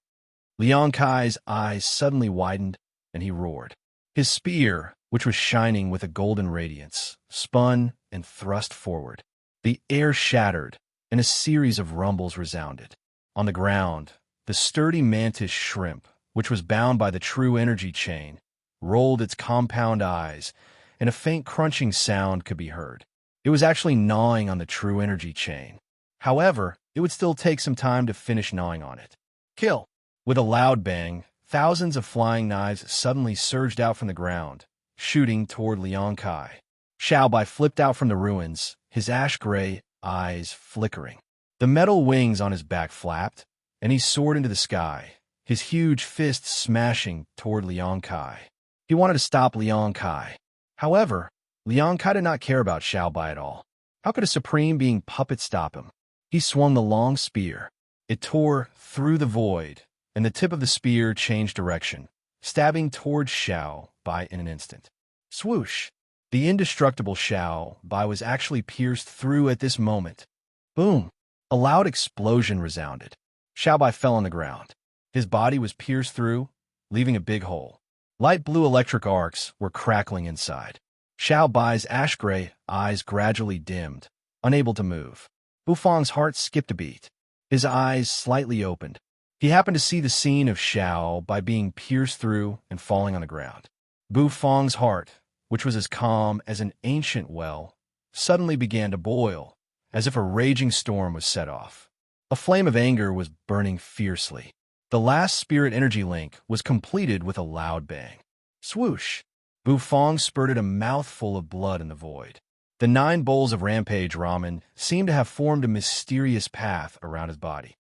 Liang Kai's eyes suddenly widened, and he roared. His spear, which was shining with a golden radiance, spun and thrust forward. The air shattered, and a series of rumbles resounded. On the ground, the sturdy mantis shrimp, which was bound by the true energy chain, rolled its compound eyes, and a faint crunching sound could be heard. It was actually gnawing on the true energy chain. However, it would still take some time to finish gnawing on it. Kill! With a loud bang, thousands of flying knives suddenly surged out from the ground, shooting toward Liang Kai. Xiao Bai flipped out from the ruins, his ash-gray eyes flickering. The metal wings on his back flapped, and he soared into the sky, his huge fists smashing toward Liang Kai. He wanted to stop Liang Kai. However, Liang Kai did not care about Xiao Bai at all. How could a supreme being puppet stop him? He swung the long spear. It tore through the void, and the tip of the spear changed direction, stabbing towards Xiao Bai in an instant. Swoosh! The indestructible Xiao Bai was actually pierced through at this moment. Boom! A loud explosion resounded. Xiao Bai fell on the ground. His body was pierced through, leaving a big hole. Light blue electric arcs were crackling inside. Xiao Bai's ash-gray eyes gradually dimmed, unable to move. Bufang's heart skipped a beat. His eyes slightly opened. He happened to see the scene of Xiao Bai being pierced through and falling on the ground. Bufang's heart, which was as calm as an ancient well, suddenly began to boil, as if a raging storm was set off. A flame of anger was burning fiercely. The last spirit energy link was completed with a loud bang. Swoosh! Bufang spurted a mouthful of blood in the void. The 9 bowls of rampage ramen seemed to have formed a mysterious path around his body.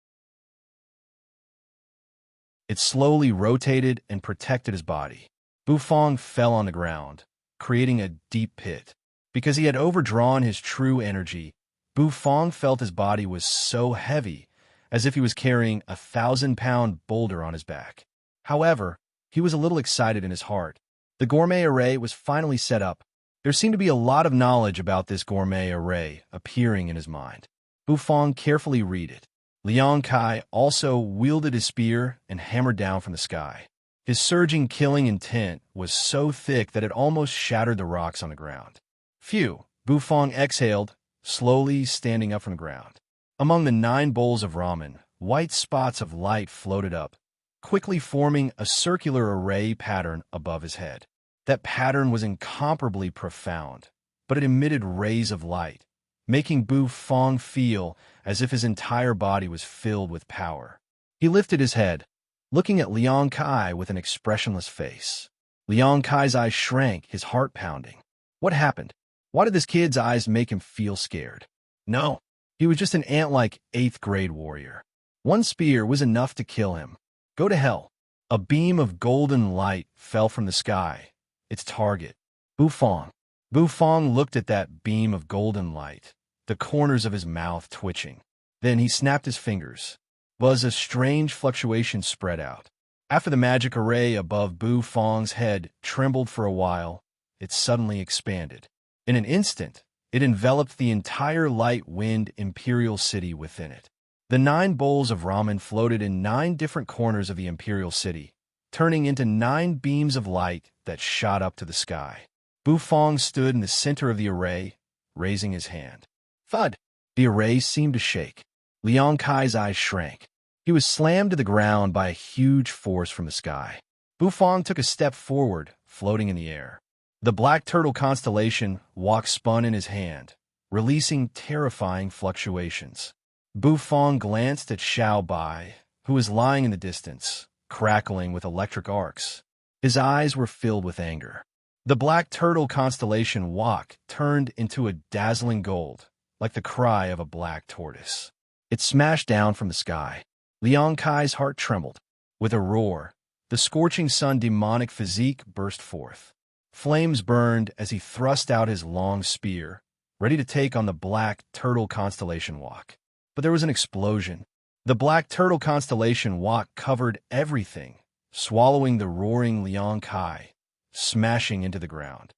It slowly rotated and protected his body. Bufang fell on the ground, creating a deep pit. Because he had overdrawn his true energy, Bufang felt his body was so heavy, as if he was carrying a 1,000-pound boulder on his back. However, he was a little excited in his heart. The gourmet array was finally set up. There seemed to be a lot of knowledge about this gourmet array appearing in his mind. Bufang carefully read it. Liang Kai also wielded his spear and hammered down from the sky. His surging killing intent was so thick that it almost shattered the rocks on the ground. Phew! Bufang exhaled, slowly standing up from the ground. Among the 9 bowls of ramen, white spots of light floated up, quickly forming a circular array pattern above his head. That pattern was incomparably profound, but it emitted rays of light, making Bufang feel as if his entire body was filled with power. He lifted his head, looking at Liang Kai with an expressionless face. Liang Kai's eyes shrank, his heart pounding. What happened? Why did this kid's eyes make him feel scared? No, he was just an ant-like 8th-grade warrior. One spear was enough to kill him. Go to hell. A beam of golden light fell from the sky. Its target, Bufang. Bufang looked at that beam of golden light, the corners of his mouth twitching. Then he snapped his fingers. A strange fluctuation spread out. After the magic array above Bufang's head trembled for a while, it suddenly expanded. In an instant, it enveloped the entire light-wind imperial city within it. The 9 bowls of ramen floated in 9 different corners of the imperial city, turning into 9 beams of light that shot up to the sky. Bufang stood in the center of the array, raising his hand. Thud! The array seemed to shake. Liang Kai's eyes shrank. He was slammed to the ground by a huge force from the sky. Bufang took a step forward, floating in the air. The black turtle constellation walk spun in his hand, releasing terrifying fluctuations. Bufang glanced at Xiao Bai, who was lying in the distance, crackling with electric arcs. His eyes were filled with anger. The black turtle constellation walk turned into a dazzling gold, like the cry of a black tortoise. It smashed down from the sky. Liang Kai's heart trembled. With a roar, the scorching sun demonic physique burst forth. Flames burned as he thrust out his long spear, ready to take on the black turtle constellation walk. But there was an explosion. The black turtle constellation walk covered everything, swallowing the roaring Liang Kai, smashing into the ground.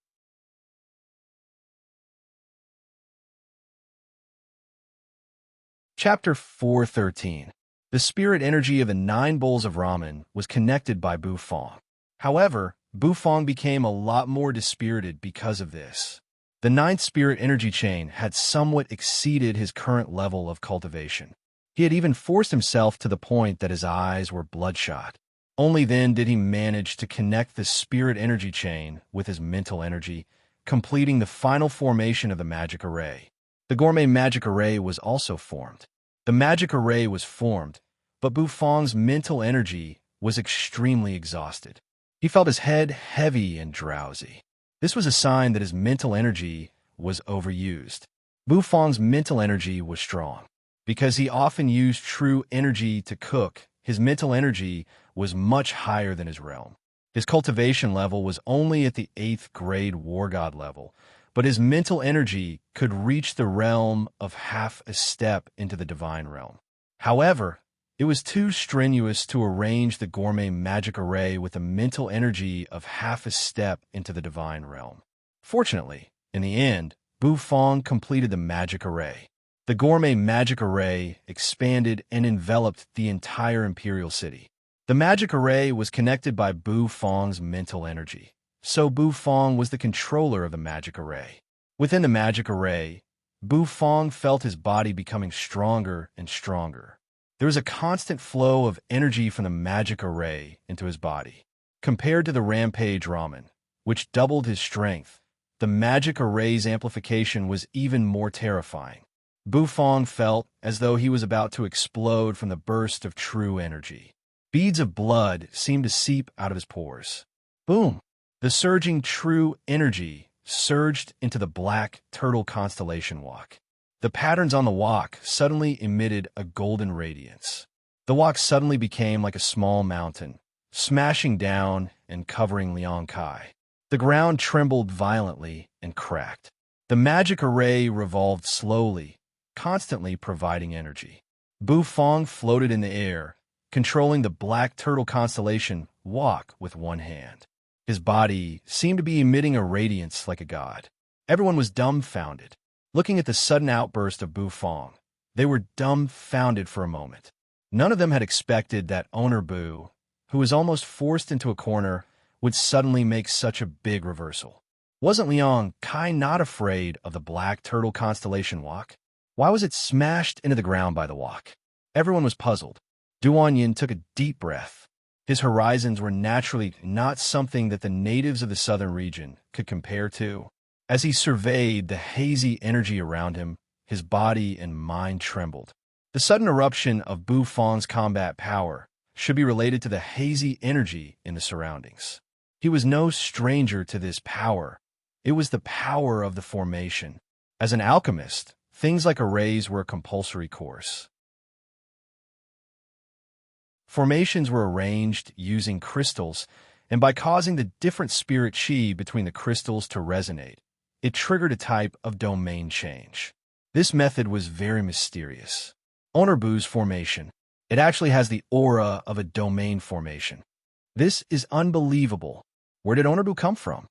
Chapter 413. The spirit energy of the 9 bowls of ramen was connected by Bufang. However, Bufang became a lot more dispirited because of this. The 9th spirit energy chain had somewhat exceeded his current level of cultivation. He had even forced himself to the point that his eyes were bloodshot. Only then did he manage to connect the spirit energy chain with his mental energy, completing the final formation of the magic array. The gourmet magic array was also formed. The magic array was formed, but Bufang's mental energy was extremely exhausted. He felt his head heavy and drowsy. This was a sign that his mental energy was overused. Bufong's mental energy was strong. Because he often used true energy to cook, his mental energy was much higher than his realm. His cultivation level was only at the 8th grade war god level, but his mental energy could reach the realm of half a step into the divine realm. However, it was too strenuous to arrange the gourmet magic array with a mental energy of half a step into the divine realm. Fortunately, in the end, Bufong completed the magic array. The gourmet magic array expanded and enveloped the entire imperial city. The magic array was connected by Bufong's mental energy, so Bufong was the controller of the magic array. Within the magic array, Bufong felt his body becoming stronger and stronger. There was a constant flow of energy from the magic array into his body. Compared to the rampage ramen, which doubled his strength, the magic array's amplification was even more terrifying. Bufong felt as though he was about to explode from the burst of true energy. Beads of blood seemed to seep out of his pores. Boom! The surging true energy surged into the black turtle constellation walk. The patterns on the walk suddenly emitted a golden radiance. The walk suddenly became like a small mountain, smashing down and covering Liang Kai. The ground trembled violently and cracked. The magic array revolved slowly, constantly providing energy. Bufong floated in the air, controlling the black turtle constellation walk with one hand. His body seemed to be emitting a radiance like a god. Everyone was dumbfounded. Looking at the sudden outburst of Bufong, they were dumbfounded for a moment. None of them had expected that owner Bu, who was almost forced into a corner, would suddenly make such a big reversal. Wasn't Liang Kai not afraid of the black turtle constellation walk? Why was it smashed into the ground by the walk? Everyone was puzzled. Duan Yin took a deep breath. His horizons were naturally not something that the natives of the southern region could compare to. As he surveyed the hazy energy around him, his body and mind trembled. The sudden eruption of Bufong's combat power should be related to the hazy energy in the surroundings. He was no stranger to this power. It was the power of the formation. As an alchemist, things like arrays were a compulsory course. Formations were arranged using crystals, and by causing the different spirit chi between the crystals to resonate, it triggered a type of domain change. This method was very mysterious. Owner Bu's formation. It actually has the aura of a domain formation. This is unbelievable. Where did Owner Bu come from?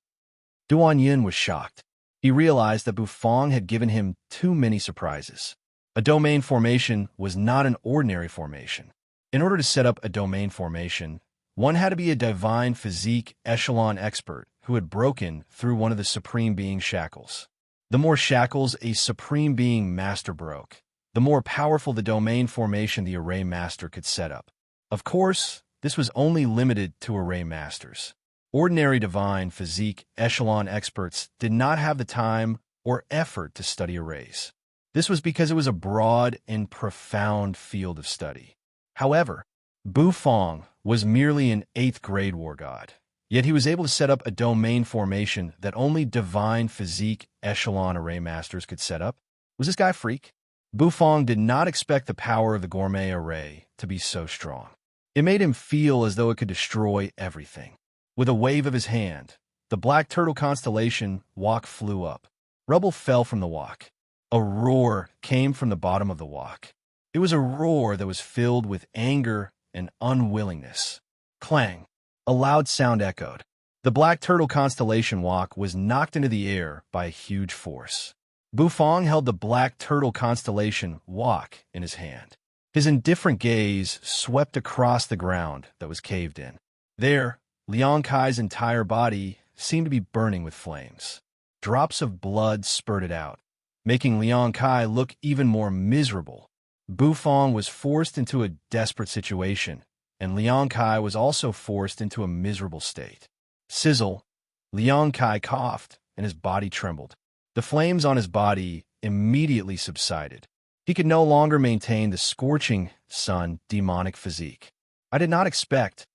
Duan Yin was shocked. He realized that Bufong had given him too many surprises. A domain formation was not an ordinary formation. In order to set up a domain formation, one had to be a divine physique echelon expert who had broken through one of the Supreme Being's shackles. The more shackles a Supreme Being master broke, the more powerful the domain formation the array master could set up. Of course, this was only limited to array masters. Ordinary divine physique echelon experts did not have the time or effort to study arrays. This was because it was a broad and profound field of study. However, Bufong was merely an 8th grade war god, yet he was able to set up a domain formation that only divine physique echelon array masters could set up. Was this guy a freak? Bufong did not expect the power of the gourmet array to be so strong. It made him feel as though it could destroy everything. With a wave of his hand, the black turtle constellation walk flew up. Rubble fell from the walk. A roar came from the bottom of the walk. It was a roar that was filled with anger and unwillingness. Clang! A loud sound echoed. The black turtle constellation walk was knocked into the air by a huge force. Bufong held the black turtle constellation walk in his hand. His indifferent gaze swept across the ground that was caved in. There, Liang Kai's entire body seemed to be burning with flames. Drops of blood spurted out, making Liang Kai look even more miserable. Bufong was forced into a desperate situation, and Liang Kai was also forced into a miserable state. Sizzle! Liang Kai coughed, and his body trembled. The flames on his body immediately subsided. He could no longer maintain the scorching sun demonic physique. I did not expect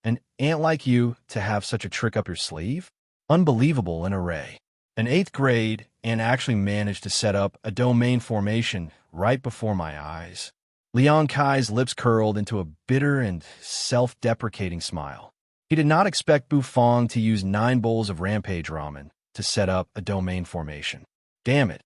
An ant like you to have such a trick up your sleeve? Unbelievable in array. An 8th grade ant actually managed to set up a domain formation right before my eyes. Liang Kai's lips curled into a bitter and self-deprecating smile. He did not expect Bufang to use 9 bowls of rampage ramen to set up a domain formation. Damn it.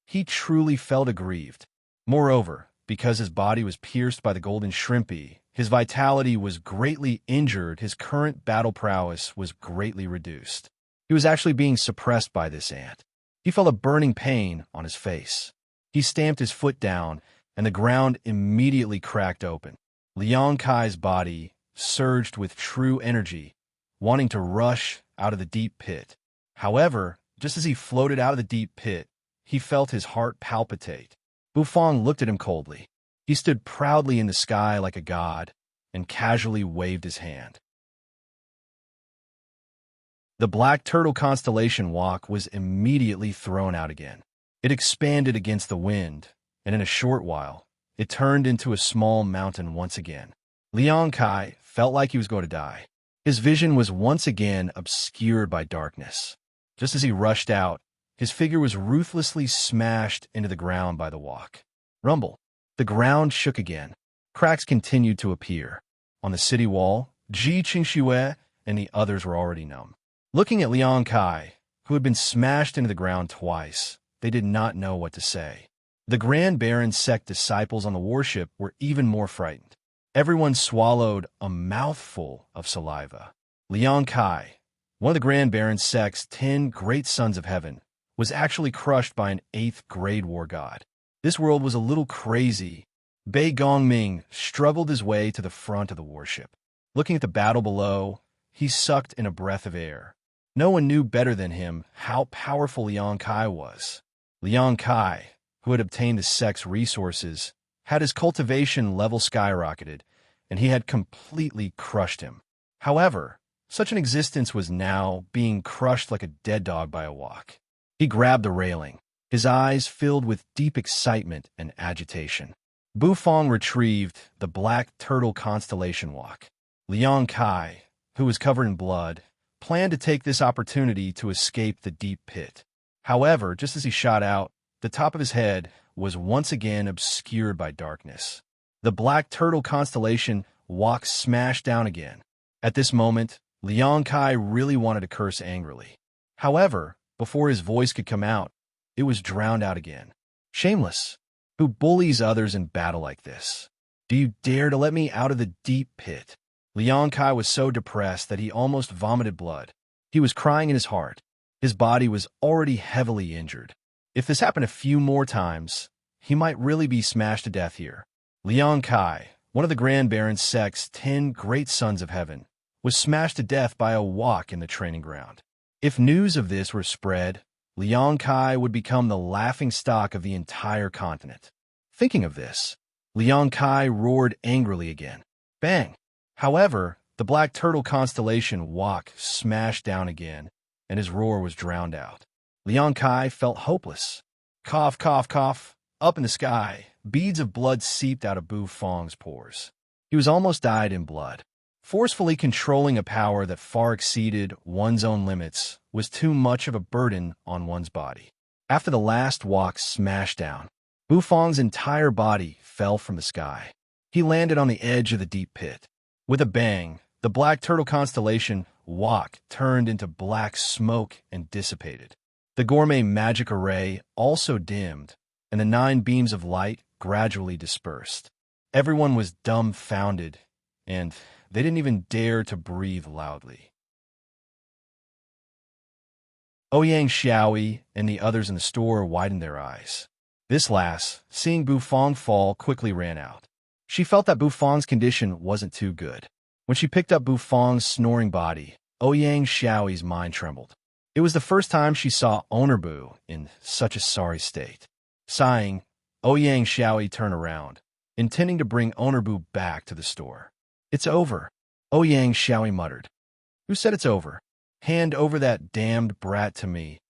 He truly felt aggrieved. Moreover, because his body was pierced by the golden shrimpy, his vitality was greatly injured, his current battle prowess was greatly reduced. He was actually being suppressed by this ant. He felt a burning pain on his face. He stamped his foot down, and the ground immediately cracked open. Liang Kai's body surged with true energy, wanting to rush out of the deep pit. However, just as he floated out of the deep pit, he felt his heart palpitate. Bufang looked at him coldly. He stood proudly in the sky like a god and casually waved his hand. The black turtle constellation walk was immediately thrown out again. It expanded against the wind, and in a short while, it turned into a small mountain once again. Liang Kai felt like he was going to die. His vision was once again obscured by darkness. Just as he rushed out, his figure was ruthlessly smashed into the ground by the walk. Rumble. The ground shook again. Cracks continued to appear. On the city wall, Ji Qingxue and the others were already numb. Looking at Liang Kai, who had been smashed into the ground twice, they did not know what to say. The Grand Baron's sect disciples on the warship were even more frightened. Everyone swallowed a mouthful of saliva. Liang Kai, one of the Grand Baron's sect's 10 great sons of heaven, was actually crushed by an 8th grade war god. This world was a little crazy. Bei Gongming struggled his way to the front of the warship. Looking at the battle below, he sucked in a breath of air. No one knew better than him how powerful Liang Kai was. Liang Kai, who had obtained the sect's resources, had his cultivation level skyrocketed, and he had completely crushed him. However, such an existence was now being crushed like a dead dog by a walk. He grabbed the railing, his eyes filled with deep excitement and agitation. Bufang retrieved the black turtle constellation walk. Liang Kai, who was covered in blood, planned to take this opportunity to escape the deep pit. However, just as he shot out, the top of his head was once again obscured by darkness. The black turtle constellation walk smashed down again. At this moment, Liang Kai really wanted to curse angrily. However, before his voice could come out, it was drowned out again. Shameless! Who bullies others in battle like this? Do you dare to let me out of the deep pit? Liang Kai was so depressed that he almost vomited blood. He was crying in his heart. His body was already heavily injured. If this happened a few more times, he might really be smashed to death here. Liang Kai, one of the Grand Baron's sect's 10 great sons of heaven, was smashed to death by a walk in the training ground. If news of this were spread, Liang Kai would become the laughingstock of the entire continent. Thinking of this, Liang Kai roared angrily again. Bang! However, the black turtle constellation walk smashed down again, and his roar was drowned out. Liang Kai felt hopeless. Cough, cough, cough. Up in the sky, beads of blood seeped out of Bufang's pores. He was almost dyed in blood. Forcefully controlling a power that far exceeded one's own limits was too much of a burden on one's body. After the last walk smashed down, Bufang's entire body fell from the sky. He landed on the edge of the deep pit. With a bang, the black turtle constellation walk turned into black smoke and dissipated. The gourmet magic array also dimmed, and the 9 beams of light gradually dispersed. Everyone was dumbfounded, and they didn't even dare to breathe loudly. Ouyang Xiaoi and the others in the store widened their eyes. This lass, seeing Bufang fall, quickly ran out. She felt that Bufang's condition wasn't too good. When she picked up Bufang's snoring body, Ouyang Xiaoi's mind trembled. It was the first time she saw Ownerbu in such a sorry state. Sighing, Ouyang Xiaoi turned around, intending to bring Ownerbu back to the store. It's over, Ouyang Xiaoi muttered. Who said it's over? Hand over that damned brat to me.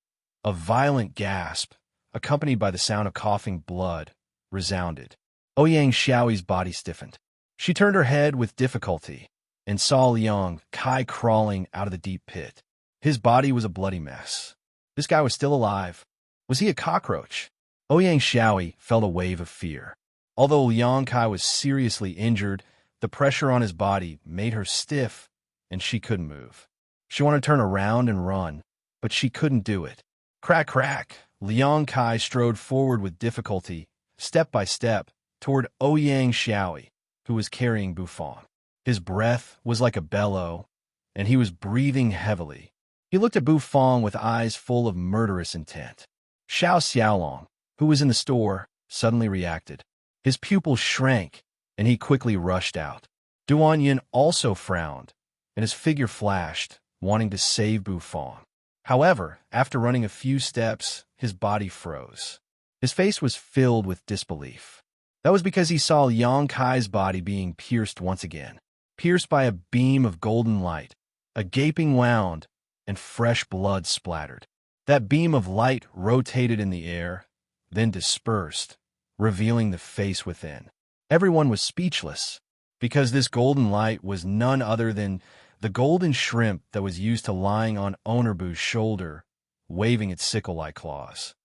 A violent gasp, accompanied by the sound of coughing blood, resounded. Ouyang Xiaoi's body stiffened. She turned her head with difficulty. and saw Liang Kai crawling out of the deep pit. His body was a bloody mess. This guy was still alive. Was he a cockroach? Ouyang Xiaoyi felt a wave of fear. Although Liang Kai was seriously injured, the pressure on his body made her stiff, and she couldn't move. She wanted to turn around and run, but she couldn't do it. Crack, crack! Liang Kai strode forward with difficulty, step by step, toward Ouyang Xiaoyi, who was carrying Bufang. His breath was like a bellow, and he was breathing heavily. He looked at Bufang with eyes full of murderous intent. Xiao Xiaolong, who was in the store, suddenly reacted. His pupils shrank, and he quickly rushed out. Duan Yin also frowned, and his figure flashed, wanting to save Bufang. However, after running a few steps, his body froze. His face was filled with disbelief. That was because he saw Liang Kai's body being pierced once again, pierced by a beam of golden light, a gaping wound, and fresh blood splattered. That beam of light rotated in the air, then dispersed, revealing the face within. Everyone was speechless, because this golden light was none other than the golden shrimp that was used to lying on Onerbu's shoulder, waving its sickle-like claws.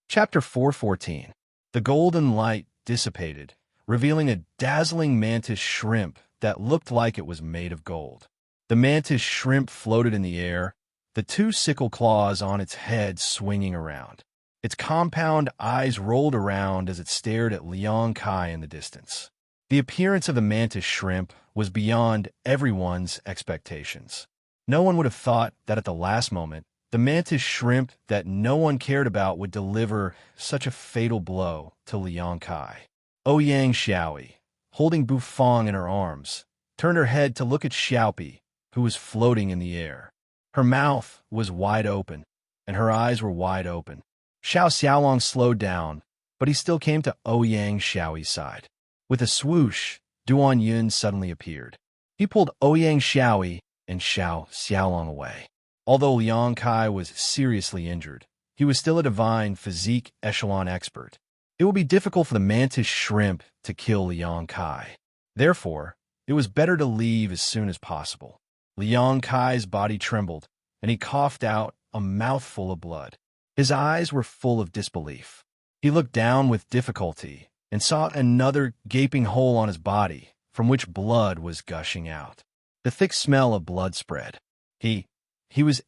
Chapter 414. The golden light dissipated, revealing a dazzling mantis shrimp that looked like it was made of gold. The mantis shrimp floated in the air, the two sickle claws on its head swinging around. Its compound eyes rolled around as it stared at Liang Kai in the distance. The appearance of the mantis shrimp was beyond everyone's expectations. No one would have thought that at the last moment, the mantis shrimp that no one cared about would deliver such a fatal blow to Liang Kai. Ouyang Xiaoyi, holding Bufang in her arms, turned her head to look at Xiaopi, who was floating in the air. Her mouth was wide open, and her eyes were wide open. Xiao Xiaolong slowed down, but he still came to Ouyang Xiaoyi's side. With a swoosh, Duan Yun suddenly appeared. He pulled Ouyang Xiaoyi and Xiao Xiaolong away. Although Liang Kai was seriously injured, he was still a divine physique echelon expert. It would be difficult for the mantis shrimp to kill Liang Kai. Therefore, it was better to leave as soon as possible. Liang Kai's body trembled, and he coughed out a mouthful of blood. His eyes were full of disbelief. He looked down with difficulty and saw another gaping hole on his body from which blood was gushing out. The thick smell of blood spread. He was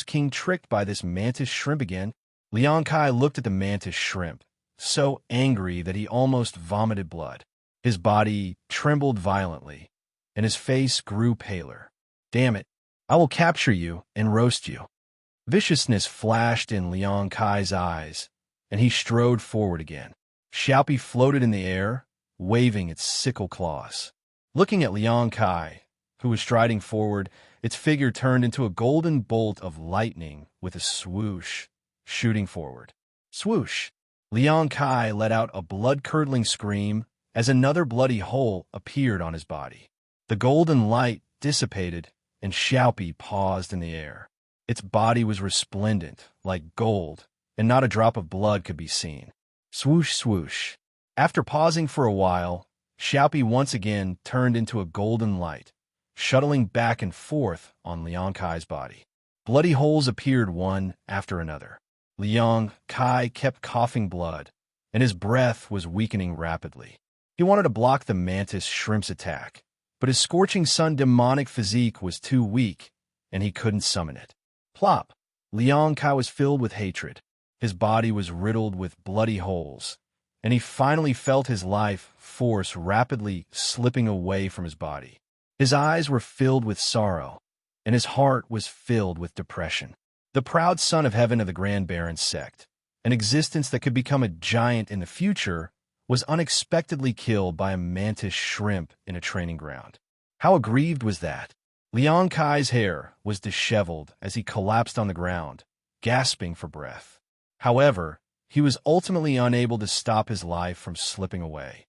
King tricked by this mantis shrimp again. Liang Kai looked at the mantis shrimp, so angry that he almost vomited blood. His body trembled violently, and his face grew paler. Damn it, I will capture you and roast you. Viciousness flashed in Liang Kai's eyes, and he strode forward again. Xiaopi floated in the air, waving its sickle claws. Looking at Liang Kai, who was striding forward, its figure turned into a golden bolt of lightning with a swoosh, shooting forward. Swoosh! Liang Kai let out a blood-curdling scream as another bloody hole appeared on his body. The golden light dissipated, and Xiaopi paused in the air. Its body was resplendent, like gold, and not a drop of blood could be seen. Swoosh, swoosh. After pausing for a while, Xiaopi once again turned into a golden light, shuttling back and forth on Liang Kai's body. Bloody holes appeared one after another. Liang Kai kept coughing blood, and his breath was weakening rapidly. He wanted to block the mantis shrimp's attack, but his scorching sun demonic physique was too weak, and he couldn't summon it. Plop! Liang Kai was filled with hatred. His body was riddled with bloody holes, and he finally felt his life force rapidly slipping away from his body. His eyes were filled with sorrow, and his heart was filled with depression. The proud son of heaven of the Grand Baron sect, an existence that could become a giant in the future, was unexpectedly killed by a mantis shrimp in a training ground. How aggrieved was that? Liang Kai's hair was disheveled as he collapsed on the ground, gasping for breath. However, he was ultimately unable to stop his life from slipping away.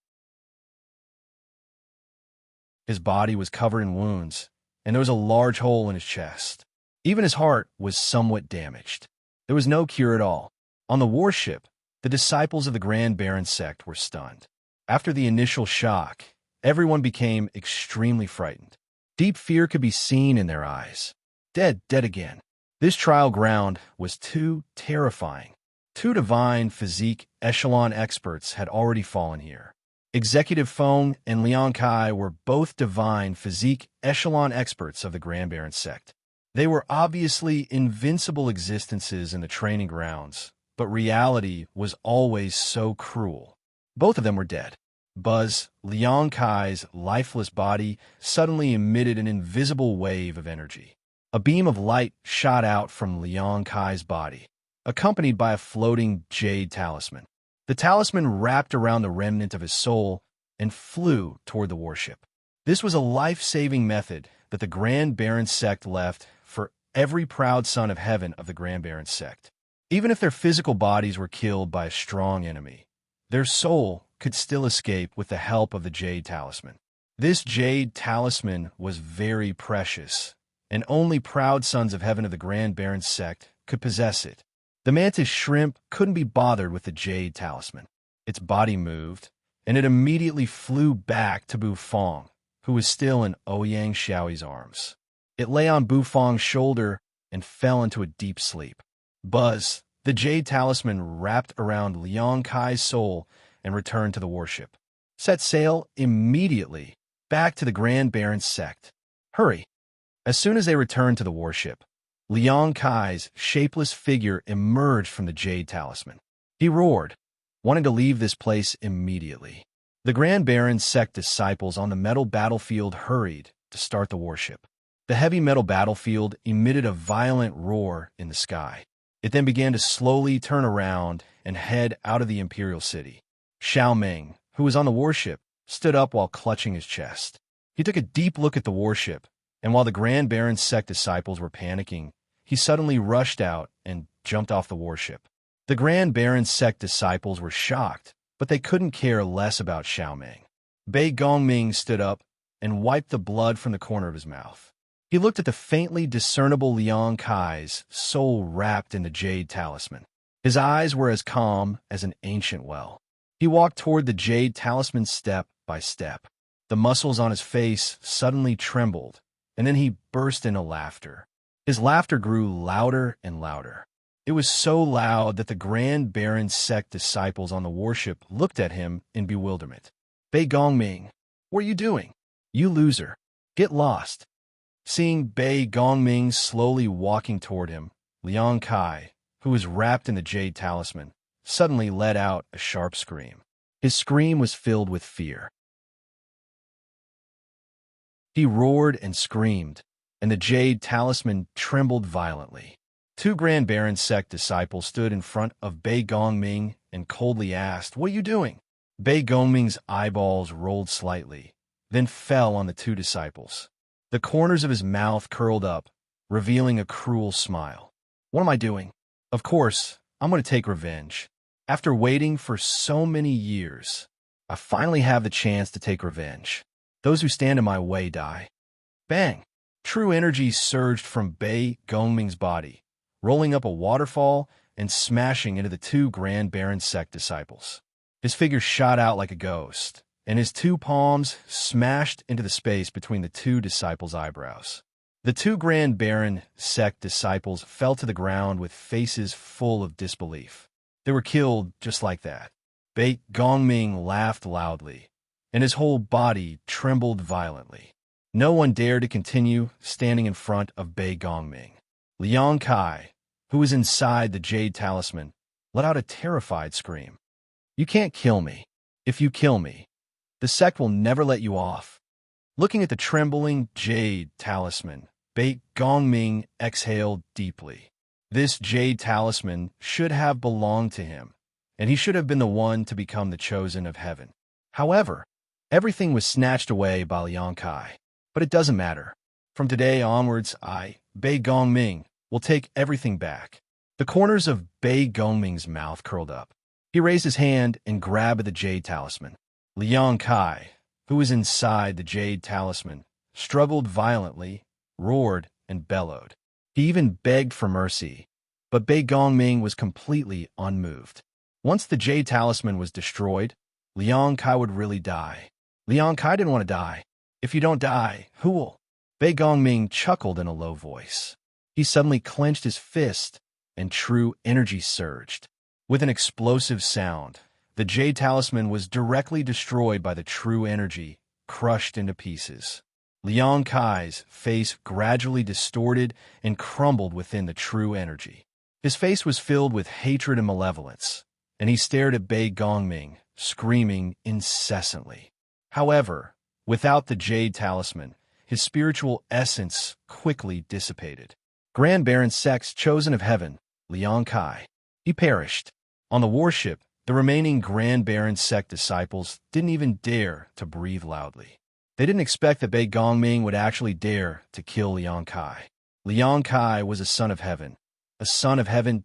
His body was covered in wounds, and there was a large hole in his chest. Even his heart was somewhat damaged. There was no cure at all. On the warship, The disciples of the Grand Baron sect were stunned. After the initial shock, everyone became extremely frightened. Deep fear could be seen in their eyes. Dead again. This trial ground was too terrifying. Two divine physique echelon experts had already fallen here. Executive Feng and Liang Kai were both divine physique echelon experts of the Grand Baron sect. They were obviously invincible existences in the training grounds, but reality was always so cruel. Both of them were dead. Liang Kai's lifeless body suddenly emitted an invisible wave of energy. A beam of light shot out from Liang Kai's body, accompanied by a floating jade talisman. The talisman wrapped around the remnant of his soul and flew toward the warship. This was a life-saving method that the Grand Baron sect left for every proud son of heaven of the Grand Baron sect. Even if their physical bodies were killed by a strong enemy, their soul could still escape with the help of the jade talisman. This jade talisman was very precious, and only proud sons of heaven of the Grand Baron sect could possess it. The mantis shrimp couldn't be bothered with the jade talisman. Its body moved, and it immediately flew back to Bufang, who was still in Ouyang Xiaoyi's arms. It lay on Bufang's shoulder and fell into a deep sleep. The jade talisman wrapped around Liang Kai's soul and returned to the warship. Set sail immediately back to the Grand Baron sect. Hurry! As soon as they returned to the warship, Liang Kai's shapeless figure emerged from the jade talisman. He roared, wanting to leave this place immediately. The Grand Baron sect disciples on the metal battlefield hurried to start the warship. The heavy metal battlefield emitted a violent roar in the sky. It then began to slowly turn around and head out of the Imperial City. Xiao Ming, who was on the warship, stood up while clutching his chest. He took a deep look at the warship, and while the Grand Baron sect disciples were panicking, he suddenly rushed out and jumped off the warship. The Grand Baron sect disciples were shocked, but they couldn't care less about Xiao Ming. Bei Gongming stood up and wiped the blood from the corner of his mouth. He looked at the faintly discernible Liang Kai's soul wrapped in the jade talisman. His eyes were as calm as an ancient well. He walked toward the jade talisman step by step. The muscles on his face suddenly trembled, and then he burst into laughter. His laughter grew louder and louder. It was so loud that the Grand Baron sect disciples on the warship looked at him in bewilderment. Bei Gongming, what are you doing? You loser. Get lost. Seeing Bei Gongming slowly walking toward him, Liang Kai, who was wrapped in the jade talisman, suddenly let out a sharp scream. His scream was filled with fear. He roared and screamed, and the jade talisman trembled violently. Two Grand Baron sect disciples stood in front of Bei Gongming and coldly asked, "What are you doing?" Bei Gongming's eyeballs rolled slightly, then fell on the two disciples. The corners of his mouth curled up, revealing a cruel smile. "What am I doing? Of course, I'm going to take revenge. After waiting for so many years, I finally have the chance to take revenge. Those who stand in my way die." Bang! True energy surged from Bei Gongming's body, rolling up a waterfall and smashing into the two Grand Baron sect disciples. His figure shot out like a ghost, and his two palms smashed into the space between the two disciples' eyebrows. The two Grand Baron sect disciples fell to the ground with faces full of disbelief. They were killed just like that. Bei Gongming laughed loudly, and his whole body trembled violently. No one dared to continue standing in front of Bei Gongming. Liang Kai, who was inside the jade talisman, let out a terrified scream. "You can't kill me. If you kill me, the sect will never let you off." Looking at the trembling jade talisman, Bei Gongming exhaled deeply. This jade talisman should have belonged to him, and he should have been the one to become the chosen of heaven. However, everything was snatched away by Liang Kai. But it doesn't matter. From today onwards, I, Bei Gongming, will take everything back. The corners of Bei Gongming's mouth curled up. He raised his hand and grabbed the jade talisman. Liang Kai, who was inside the jade talisman, struggled violently, roared, and bellowed. He even begged for mercy, but Bei Gongming was completely unmoved. Once the Jade Talisman was destroyed, Liang Kai would really die. Liang Kai didn't want to die. If you don't die, who will? Bei Gongming chuckled in a low voice. He suddenly clenched his fist, and true energy surged. With an explosive sound, the Jade Talisman was directly destroyed by the true energy, crushed into pieces. Liang Kai's face gradually distorted and crumbled within the true energy. His face was filled with hatred and malevolence, and he stared at Bei Gongming, screaming incessantly. However, without the Jade Talisman, his spiritual essence quickly dissipated. Grand Baron Sek's chosen of heaven, Liang Kai. He perished. On the warship, the remaining Grand Baron Sek disciples didn't even dare to breathe loudly. They didn't expect that Bei Gongming would actually dare to kill Liang Kai. Liang Kai was a son of heaven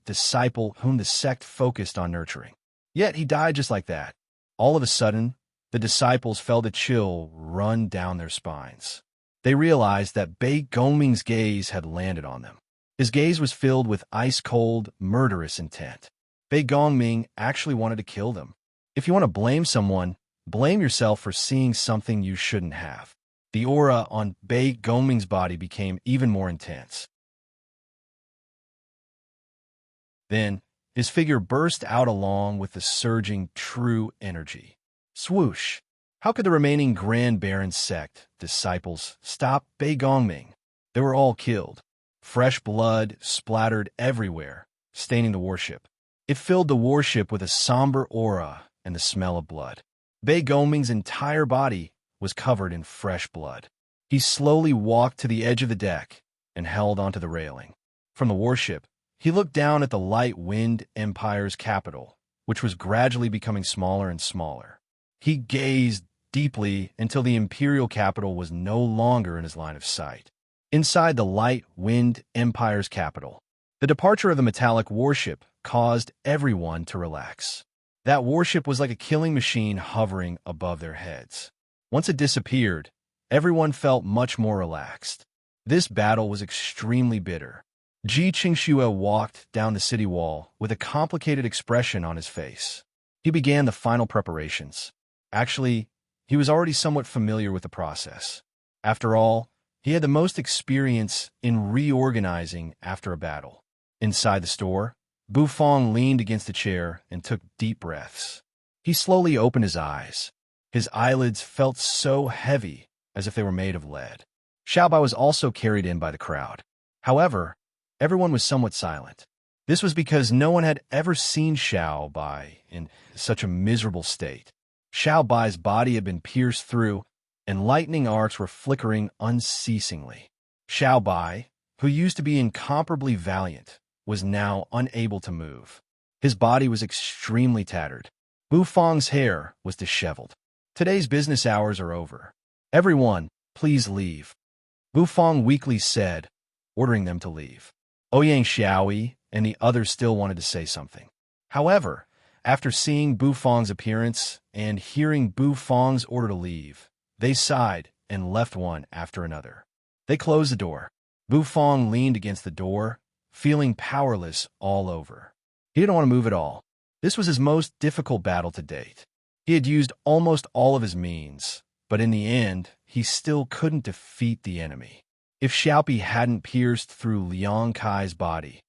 disciple whom the sect focused on nurturing. Yet he died just like that. All of a sudden, the disciples felt a chill run down their spines. They realized that Bei Gongming's gaze had landed on them. His gaze was filled with ice-cold, murderous intent. Bei Gongming actually wanted to kill them. If you want to blame someone, blame yourself for seeing something you shouldn't have. The aura on Bei Gongming's body became even more intense. Then, his figure burst out along with the surging true energy. Swoosh! How could the remaining Grand Baron sect disciples stop Bei Gongming? They were all killed. Fresh blood splattered everywhere, staining the warship. It filled the warship with a somber aura and the smell of blood. Bei Gongming's entire body was covered in fresh blood. He slowly walked to the edge of the deck and held onto the railing. From the warship, he looked down at the Light Wind Empire's capital, which was gradually becoming smaller and smaller. He gazed deeply until the imperial capital was no longer in his line of sight. Inside the Light Wind Empire's capital, the departure of the metallic warship caused everyone to relax. That warship was like a killing machine hovering above their heads. Once it disappeared, everyone felt much more relaxed. This battle was extremely bitter. Ji Qingxue walked down the city wall with a complicated expression on his face. He began the final preparations. Actually, he was already somewhat familiar with the process. After all, he had the most experience in reorganizing after a battle. Inside the store, Bu Fong leaned against a chair and took deep breaths. He slowly opened his eyes. His eyelids felt so heavy, as if they were made of lead. Xiaobai was also carried in by the crowd. However, everyone was somewhat silent. This was because no one had ever seen Xiaobai in such a miserable state. Xiaobai's body had been pierced through, and lightning arcs were flickering unceasingly. Xiaobai, who used to be incomparably valiant, was now unable to move. His body was extremely tattered. Bu Fong's hair was disheveled. Today's business hours are over. Everyone, please leave. Bu Fong weakly said, ordering them to leave. Ouyang Xiaoyi and the others still wanted to say something. However, after seeing Bu Fong's appearance and hearing Bu Fong's order to leave, they sighed and left one after another. They closed the door. Bu Fong leaned against the door, feeling powerless all over. He didn't want to move at all. This was his most difficult battle to date. He had used almost all of his means, but in the end, he still couldn't defeat the enemy. If Xiaopi hadn't pierced through Liang Kai's body,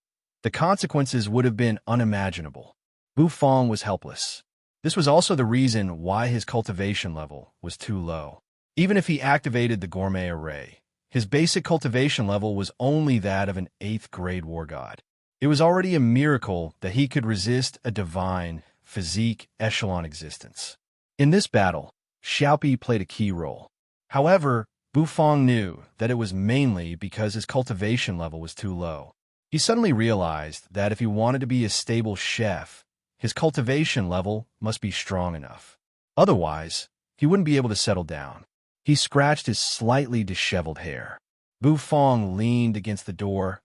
the consequences would have been unimaginable. Bu Fong was helpless. This was also the reason why his cultivation level was too low. Even if he activated the gourmet array, his basic cultivation level was only that of an 8th grade war god. It was already a miracle that he could resist a divine, physique echelon existence. In this battle, Xiaopi played a key role. However, Bu Fong knew that it was mainly because his cultivation level was too low. He suddenly realized that if he wanted to be a stable chef, his cultivation level must be strong enough. Otherwise, he wouldn't be able to settle down. He scratched his slightly disheveled hair. Bu Fong leaned against the door,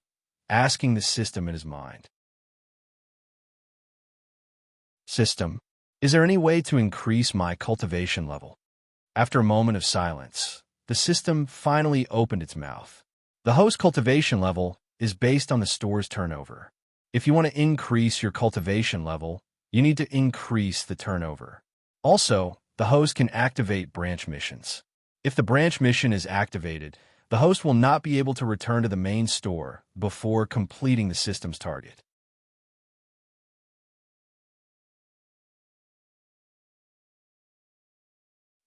asking the system in his mind. System, is there any way to increase my cultivation level? After a moment of silence, the system finally opened its mouth. The host cultivation level is based on the store's turnover. If you want to increase your cultivation level, You need to increase the turnover. Also, the host can activate branch missions. If the branch mission is activated, the host will not be able to return to the main store before completing the system's target.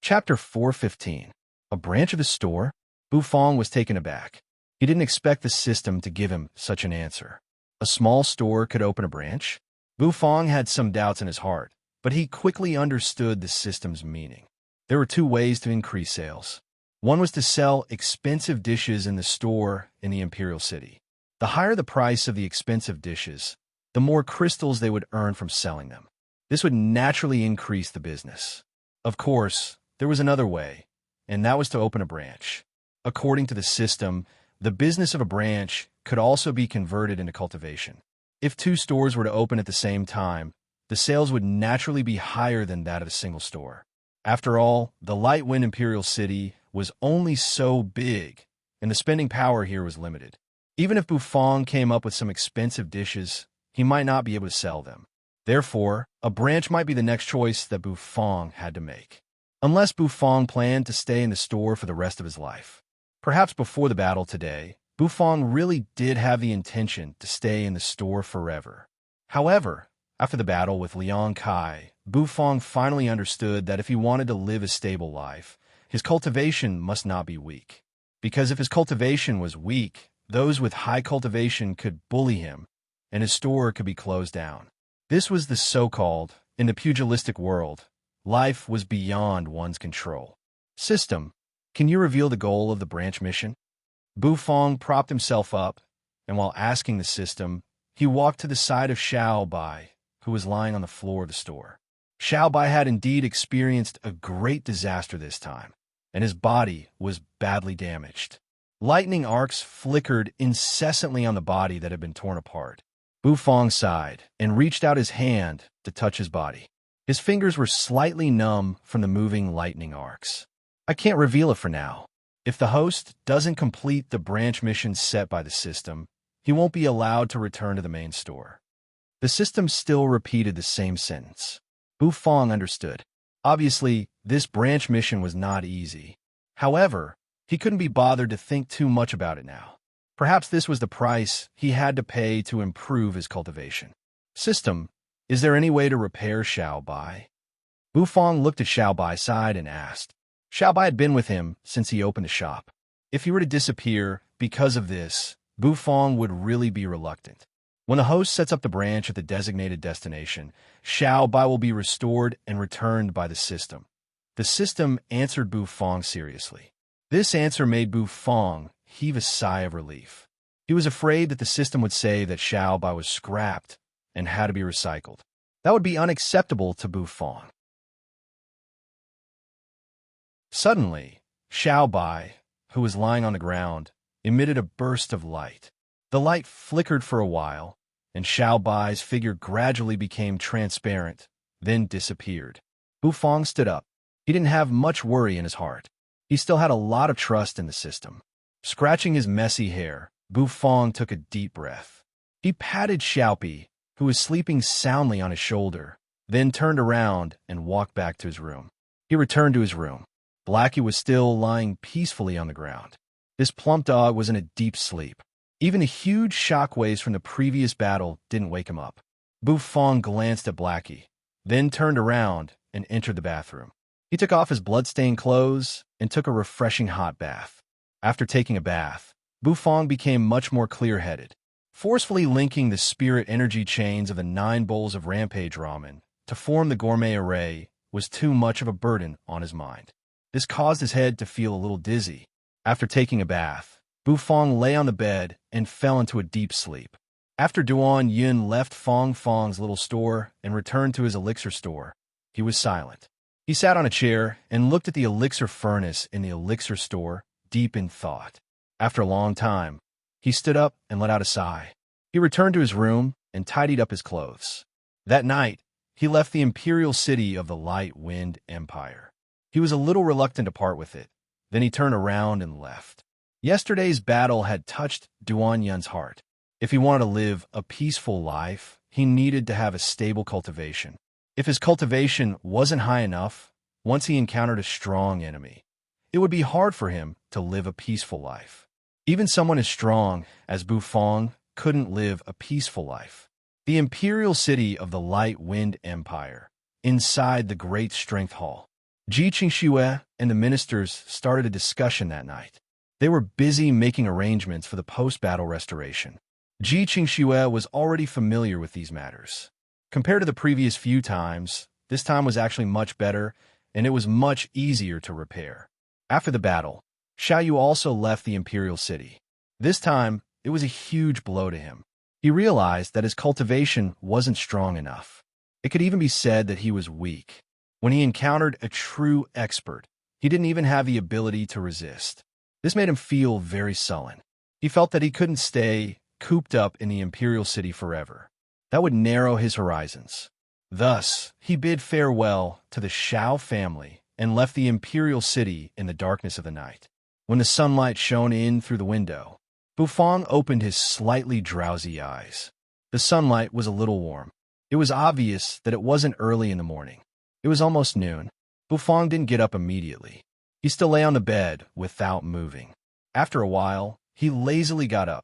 Chapter 415. A branch of his store? Bufong was taken aback. He didn't expect the system to give him such an answer. A small store could open a branch? Bufong had some doubts in his heart, but he quickly understood the system's meaning. There were two ways to increase sales. One was to sell expensive dishes in the store in the Imperial City. The higher the price of the expensive dishes, the more crystals they would earn from selling them. This would naturally increase the business. Of course, there was another way, and that was to open a branch. According to the system, the business of a branch could also be converted into cultivation. If two stores were to open at the same time, the sales would naturally be higher than that of a single store. After all, the Lightwind Imperial City was only so big, and the spending power here was limited. Even if Bufong came up with some expensive dishes, he might not be able to sell them. Therefore, a branch might be the next choice that Bufong had to make. Unless Bufong planned to stay in the store for the rest of his life. Perhaps before the battle today, Bufong really did have the intention to stay in the store forever. However, after the battle with Liang Kai, Bufong finally understood that if he wanted to live a stable life, his cultivation must not be weak. Because if his cultivation was weak, those with high cultivation could bully him, and his store could be closed down. This was the so-called, in the pugilistic world, life was beyond one's control. System, can you reveal the goal of the branch mission? Bufong propped himself up, and while asking the system, he walked to the side of Xiao Bai, who was lying on the floor of the store. Xiao Bai had indeed experienced a great disaster this time, and his body was badly damaged. Lightning arcs flickered incessantly on the body that had been torn apart. Bufong sighed and reached out his hand to touch his body. His fingers were slightly numb from the moving lightning arcs. I can't reveal it for now. If the host doesn't complete the branch mission set by the system, he won't be allowed to return to the main store. The system still repeated the same sentence. Bufong understood. Obviously, this branch mission was not easy. However, he couldn't be bothered to think too much about it now. Perhaps this was the price he had to pay to improve his cultivation. System, is there any way to repair Xiao Bai? Bufong looked at Xiao Bai's side and asked. Xiao Bai had been with him since he opened the shop. If he were to disappear because of this, Bufong would really be reluctant. When the host sets up the branch at the designated destination, Xiao Bai will be restored and returned by the system. The system answered Bufong seriously. This answer made Bufong heave a sigh of relief. He was afraid that the system would say that Xiao Bai was scrapped and had to be recycled. That would be unacceptable to Bufong. Suddenly, Xiao Bai, who was lying on the ground, emitted a burst of light. The light flickered for a while, and Xiao Bai's figure gradually became transparent, then disappeared. Bufong stood up. He didn't have much worry in his heart. He still had a lot of trust in the system. Scratching his messy hair, Bufong took a deep breath. He patted Xiaopi, who was sleeping soundly on his shoulder, then turned around and walked back to his room. He returned to his room. Blackie was still lying peacefully on the ground. This plump dog was in a deep sleep. Even the huge shockwaves from the previous battle didn't wake him up. Bufong glanced at Blackie, then turned around and entered the bathroom. He took off his blood-stained clothes and took a refreshing hot bath. After taking a bath, Bufong became much more clear-headed. Forcefully linking the spirit energy chains of the 9 bowls of rampage ramen to form the gourmet array was too much of a burden on his mind. This caused his head to feel a little dizzy. After taking a bath, Bufong lay on the bed and fell into a deep sleep. After Duan Yun left Fong Fong's little store and returned to his elixir store, he was silent. He sat on a chair and looked at the elixir furnace in the elixir store, deep in thought. After a long time, he stood up and let out a sigh. He returned to his room and tidied up his clothes. That night, he left the imperial city of the Light Wind Empire. He was a little reluctant to part with it. Then he turned around and left. Yesterday's battle had touched Duan Yun's heart. If he wanted to live a peaceful life, he needed to have a stable cultivation. If his cultivation wasn't high enough, once he encountered a strong enemy, it would be hard for him to live a peaceful life. Even someone as strong as Bufang couldn't live a peaceful life. The imperial city of the Light Wind Empire, inside the Great Strength Hall. Ji Qingxue and the ministers started a discussion that night. They were busy making arrangements for the post-battle restoration. Ji Qingxue was already familiar with these matters. Compared to the previous few times, this time was actually much better, and it was much easier to repair. After the battle, Xiaoyu also left the imperial city. This time, it was a huge blow to him. He realized that his cultivation wasn't strong enough. It could even be said that he was weak. When he encountered a true expert, he didn't even have the ability to resist. This made him feel very sullen. He felt that he couldn't stay cooped up in the imperial city forever. That would narrow his horizons. Thus, he bid farewell to the Xiao family and left the imperial city in the darkness of the night. When the sunlight shone in through the window, Bufang opened his slightly drowsy eyes. The sunlight was a little warm. It was obvious that it wasn't early in the morning. It was almost noon. Bufang didn't get up immediately. He still lay on the bed without moving. After a while, he lazily got up.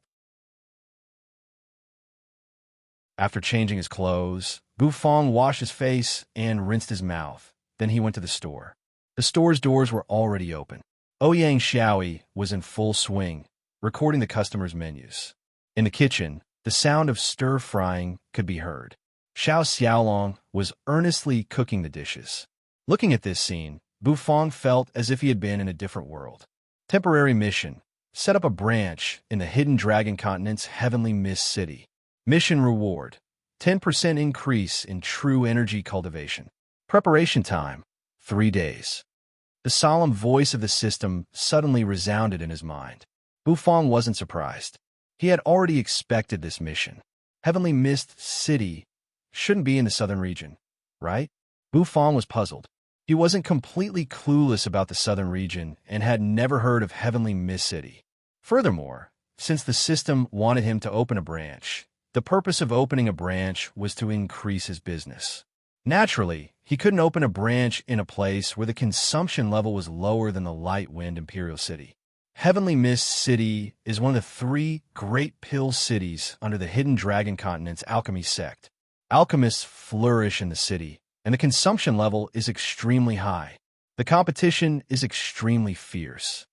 After changing his clothes, Bufang washed his face and rinsed his mouth. Then he went to the store. The store's doors were already open. Ouyang Xiaoyi was in full swing, recording the customers' menus. In the kitchen, the sound of stir-frying could be heard. Xiao Xiaolong was earnestly cooking the dishes. Looking at this scene, Bufang felt as if he had been in a different world. Temporary mission: set up a branch in the Hidden Dragon Continent's Heavenly Mist City. Mission reward: 10% increase in true energy cultivation. Preparation time: 3 days. The solemn voice of the system suddenly resounded in his mind. Bufang wasn't surprised. He had already expected this mission. Heavenly Mist City shouldn't be in the southern region, right? Bufang was puzzled. He wasn't completely clueless about the southern region and had never heard of Heavenly Mist City. Furthermore, since the system wanted him to open a branch, the purpose of opening a branch was to increase his business. Naturally, he couldn't open a branch in a place where the consumption level was lower than the Light Wind Imperial City. Heavenly Mist City is one of the 3 great pill cities under the Hidden Dragon Continent's alchemy sect. Alchemists flourish in the city, and the consumption level is extremely high. The competition is extremely fierce.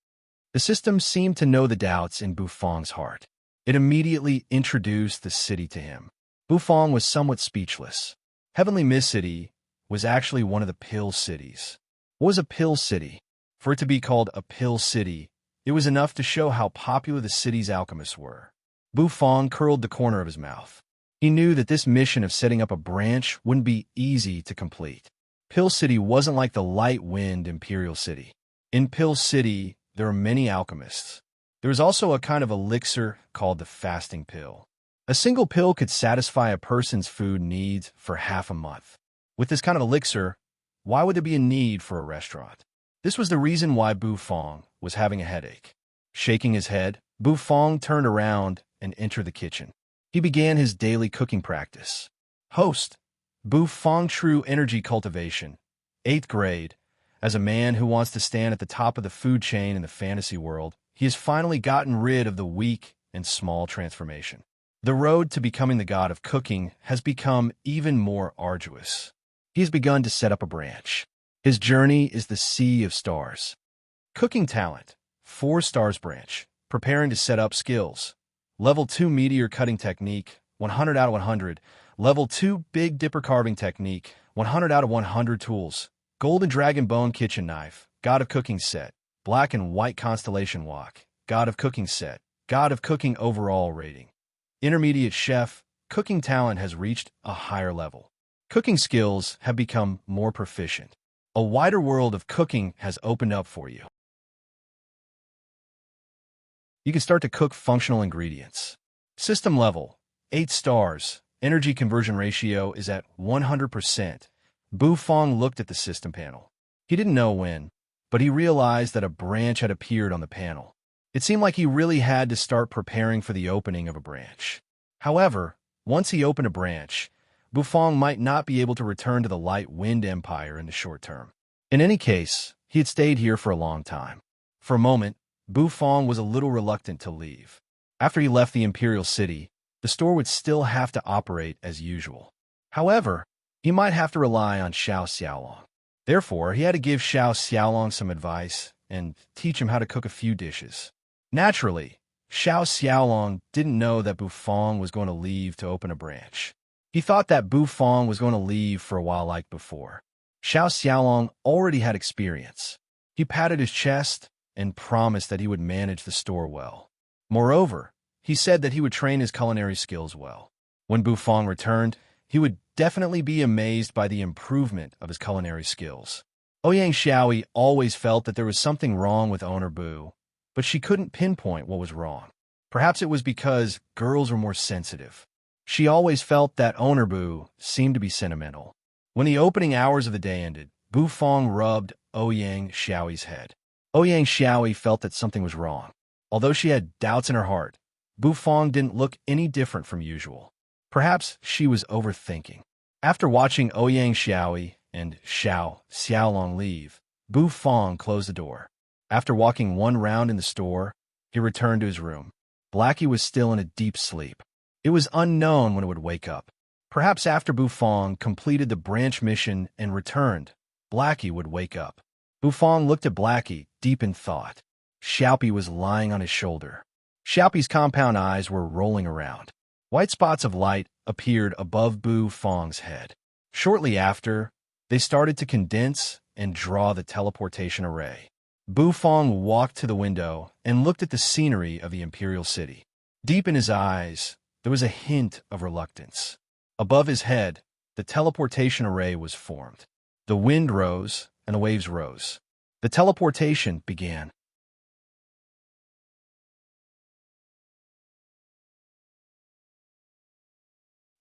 The system seemed to know the doubts in Bufang's heart. It immediately introduced the city to him. Bufang was somewhat speechless. Heavenly Mist City was actually one of the pill cities. What was a pill city? For it to be called a pill city, it was enough to show how popular the city's alchemists were. Bufang curled the corner of his mouth. He knew that this mission of setting up a branch wouldn't be easy to complete. Pill City wasn't like the Light Wind Imperial City. In Pill City, there are many alchemists. There is also a kind of elixir called the fasting pill. A single pill could satisfy a person's food needs for half a month. With this kind of elixir, why would there be a need for a restaurant? This was the reason why Bufang was having a headache. Shaking his head, Bufang turned around and entered the kitchen. He began his daily cooking practice. Host: Bufang True Energy Cultivation, 8th grade. As a man who wants to stand at the top of the food chain in the fantasy world, he has finally gotten rid of the weak and small transformation. The road to becoming the god of cooking has become even more arduous. He has begun to set up a branch. His journey is the sea of stars. Cooking talent: 4 stars branch. Preparing to set up skills. Level 2 meteor cutting technique, 100 out of 100. Level 2 big dipper carving technique, 100 out of 100 tools. Golden dragon bone kitchen knife, god of cooking set. Black and white constellation wok, god of cooking set. God of cooking overall rating. Intermediate chef, cooking talent has reached a higher level. Cooking skills have become more proficient. A wider world of cooking has opened up for you. You can start to cook functional ingredients. System level: 8 stars. Energy conversion ratio is at 100%. Bufang looked at the system panel. He didn't know when, but he realized that a branch had appeared on the panel. It seemed like he really had to start preparing for the opening of a branch. However, Once he opened a branch, Bufong might not be able to return to the Light Wind Empire in the short term. In any case, he had stayed here for a long time. For a moment, Bufong was a little reluctant to leave. After he left the Imperial City, the store would still have to operate as usual. However, he might have to rely on Xiao Xiaolong. Therefore, he had to give Xiao Xiaolong some advice and teach him how to cook a few dishes. Naturally, Xiao Xiaolong didn't know that Bufong was going to leave to open a branch. He thought that Bufong was going to leave for a while like before. Xiao Xiaolong already had experience. He patted his chest and promised that he would manage the store well. Moreover, he said that he would train his culinary skills well. When Bufong returned, he would definitely be amazed by the improvement of his culinary skills. Ouyang Xiaoi always felt that there was something wrong with owner Bu, but she couldn't pinpoint what was wrong. Perhaps it was because girls were more sensitive. She always felt that owner Bu seemed to be sentimental. When the opening hours of the day ended, Bufong rubbed Ouyang Xiaoi's head. Ouyang Xiaoi felt that something was wrong. Although she had doubts in her heart, Bufong didn't look any different from usual. Perhaps she was overthinking. After watching Ouyang Xiaoi and Xiao Xiaolong leave, Bufong closed the door. After walking one round in the store, he returned to his room. Blackie was still in a deep sleep. It was unknown when it would wake up. Perhaps after Bufong completed the branch mission and returned, Blackie would wake up. Bufong looked at Blackie, deep in thought. Xiaopi was lying on his shoulder. Xiaopi's compound eyes were rolling around. White spots of light appeared above Bufong's head. Shortly after, they started to condense and draw the teleportation array. Bufong walked to the window and looked at the scenery of the Imperial City. Deep in his eyes, there was a hint of reluctance. Above his head, the teleportation array was formed. The wind rose and the waves rose. The teleportation began.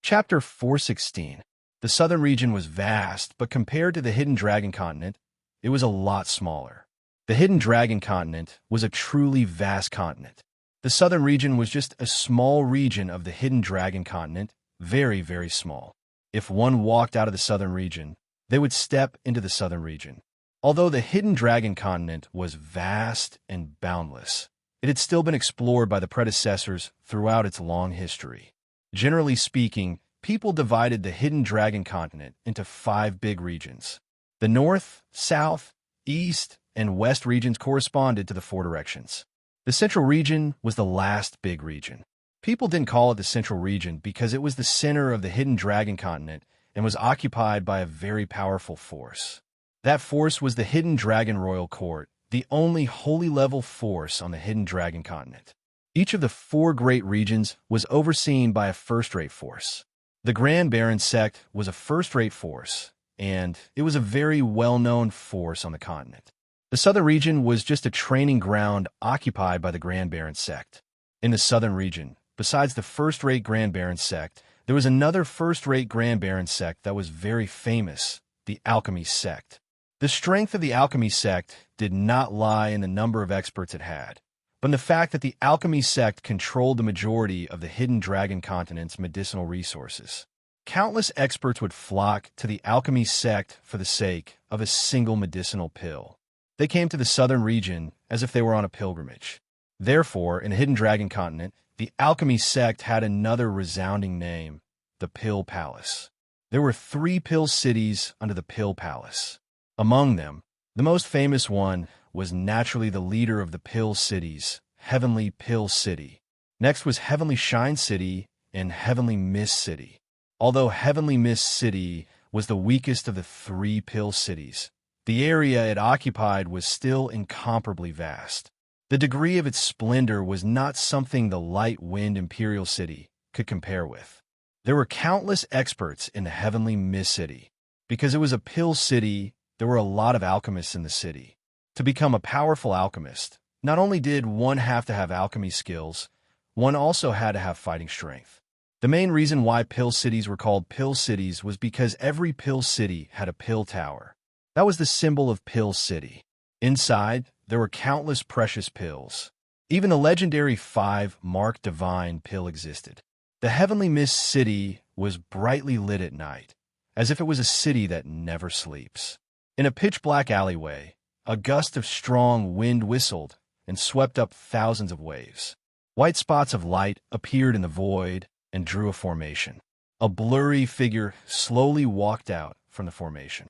Chapter 416. The southern region was vast, but compared to the Hidden Dragon continent, it was a lot smaller. The Hidden Dragon continent was a truly vast continent. The southern region was just a small region of the Hidden Dragon continent, very, very small. If one walked out of the southern region, they would step into the southern region. Although the Hidden Dragon continent was vast and boundless, it had still been explored by the predecessors throughout its long history. Generally speaking, people divided the Hidden Dragon continent into 5 big regions. The north, south, east, and west regions corresponded to the 4 directions. The central region was the last big region. People didn't call it the central region because it was the center of the Hidden Dragon continent and was occupied by a very powerful force. That force was the Hidden Dragon Royal Court, the only holy level force on the Hidden Dragon continent. Each of the 4 great regions was overseen by a first-rate force. The Grand Baron sect was a first-rate force, and it was a very well-known force on the continent. The southern region was just a training ground occupied by the Grand Baron sect. In the southern region, besides the first-rate Grand Baron sect, there was another first-rate Grand Baron sect that was very famous, the Alchemy sect. The strength of the Alchemy sect did not lie in the number of experts it had, but in the fact that the Alchemy sect controlled the majority of the Hidden Dragon continent's medicinal resources. Countless experts would flock to the Alchemy sect for the sake of a single medicinal pill. They came to the southern region as if they were on a pilgrimage. Therefore, in the Hidden Dragon continent, the Alchemy sect had another resounding name, the Pill Palace. There were 3 pill cities under the Pill Palace. Among them, the most famous one was naturally the leader of the Pill Cities, Heavenly Pill City. Next was Heavenly Shine City and Heavenly Mist City. Although Heavenly Mist City was the weakest of the 3 pill cities, the area it occupied was still incomparably vast. The degree of its splendor was not something the Light Wind Imperial City could compare with. There were countless experts in the Heavenly Mist City. Because it was a pill city, there were a lot of alchemists in the city. To become a powerful alchemist, not only did one have to have alchemy skills, one also had to have fighting strength. The main reason why pill cities were called pill cities was because every pill city had a pill tower. That was the symbol of Pill City. Inside, there were countless precious pills. Even the legendary 5 Mark Divine pill existed. The heavenly mist city was brightly lit at night, as if it was a city that never sleeps. In a pitch-black alleyway, a gust of strong wind whistled and swept up thousands of waves. White spots of light appeared in the void and drew a formation. A blurry figure slowly walked out from the formation.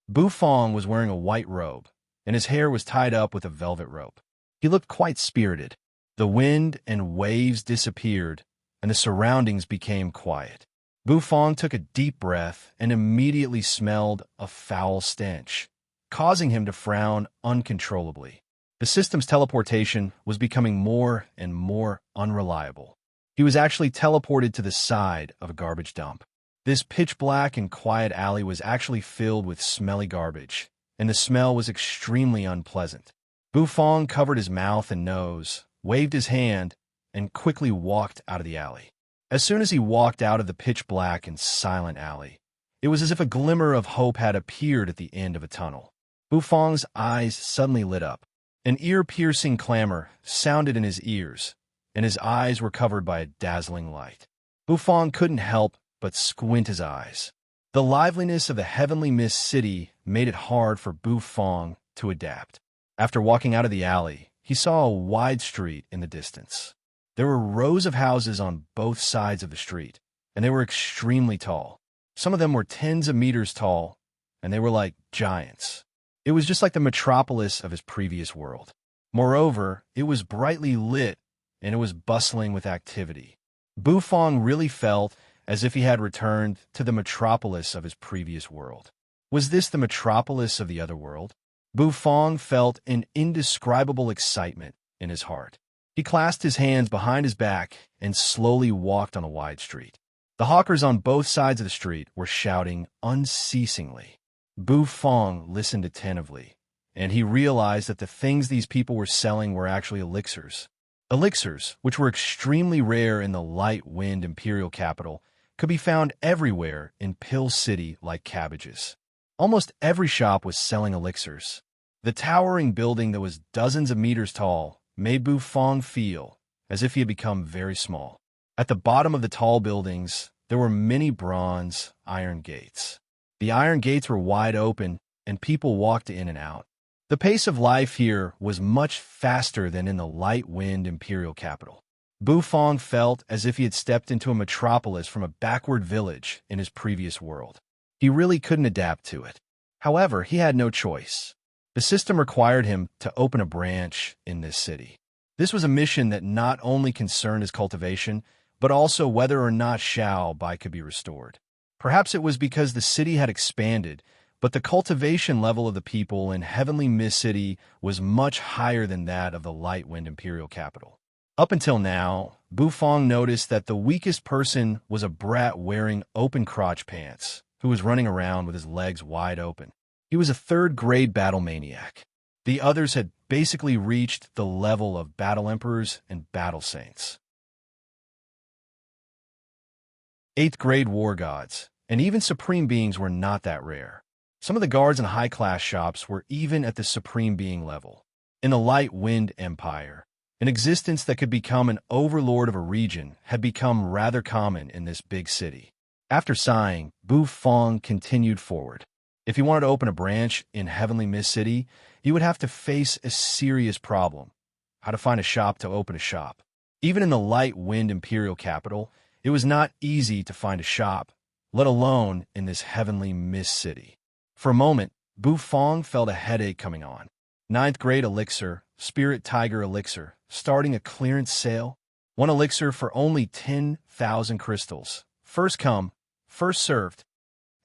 Bufong was wearing a white robe, and his hair was tied up with a velvet rope. He looked quite spirited. The wind and waves disappeared, and the surroundings became quiet. Bufong took a deep breath and immediately smelled a foul stench, causing him to frown uncontrollably. The system's teleportation was becoming more and more unreliable. He was actually teleported to the side of a garbage dump. This pitch-black and quiet alley was actually filled with smelly garbage, and the smell was extremely unpleasant. Bufong covered his mouth and nose, waved his hand, and quickly walked out of the alley. As soon as he walked out of the pitch-black and silent alley, it was as if a glimmer of hope had appeared at the end of a tunnel. Bufong's eyes suddenly lit up. An ear-piercing clamor sounded in his ears, and his eyes were covered by a dazzling light. Bufong couldn't help but squint his eyes. The liveliness of the heavenly mist city made it hard for Bufong to adapt. After walking out of the alley, he saw a wide street in the distance. There were rows of houses on both sides of the street, and they were extremely tall. Some of them were tens of meters tall, and they were like giants. It was just like the metropolis of his previous world. Moreover, it was brightly lit, and it was bustling with activity. Bufong really felt as if he had returned to the metropolis of his previous world. Was this the metropolis of the other world? Bufong felt an indescribable excitement in his heart. He clasped his hands behind his back and slowly walked on a wide street. The hawkers on both sides of the street were shouting unceasingly. Bufong listened attentively, and he realized that the things these people were selling were actually elixirs. Elixirs, which were extremely rare in the light wind imperial capital, could be found everywhere in Pill City like cabbages. Almost every shop was selling elixirs. The towering building that was dozens of meters tall made Bufong feel as if he had become very small. At the bottom of the tall buildings, there were many bronze iron gates. The iron gates were wide open, and people walked in and out. The pace of life here was much faster than in the light wind imperial capital. Bufong felt as if he had stepped into a metropolis from a backward village in his previous world. He really couldn't adapt to it. However, he had no choice. The system required him to open a branch in this city. This was a mission that not only concerned his cultivation, but also whether or not Xiao Bai could be restored. Perhaps it was because the city had expanded, but the cultivation level of the people in Heavenly Mist City was much higher than that of the Light Wind Imperial Capital. Up until now, Bufong noticed that the weakest person was a brat wearing open crotch pants, who was running around with his legs wide open. He was a third-grade battle maniac. The others had basically reached the level of battle emperors and battle saints. 8th-grade war gods, and even supreme beings were not that rare. Some of the guards in high-class shops were even at the supreme being level. In the Light Wind Empire, an existence that could become an overlord of a region had become rather common in this big city. After sighing, Bufong continued forward. If he wanted to open a branch in Heavenly Mist City, he would have to face a serious problem: how to find a shop to open a shop. Even in the Light Wind Imperial Capital, it was not easy to find a shop, let alone in this Heavenly Mist City. For a moment, Bufong felt a headache coming on. 9th-grade elixir, Spirit Tiger elixir, starting a clearance sale. 1 elixir for only 10,000 crystals. First come, first served.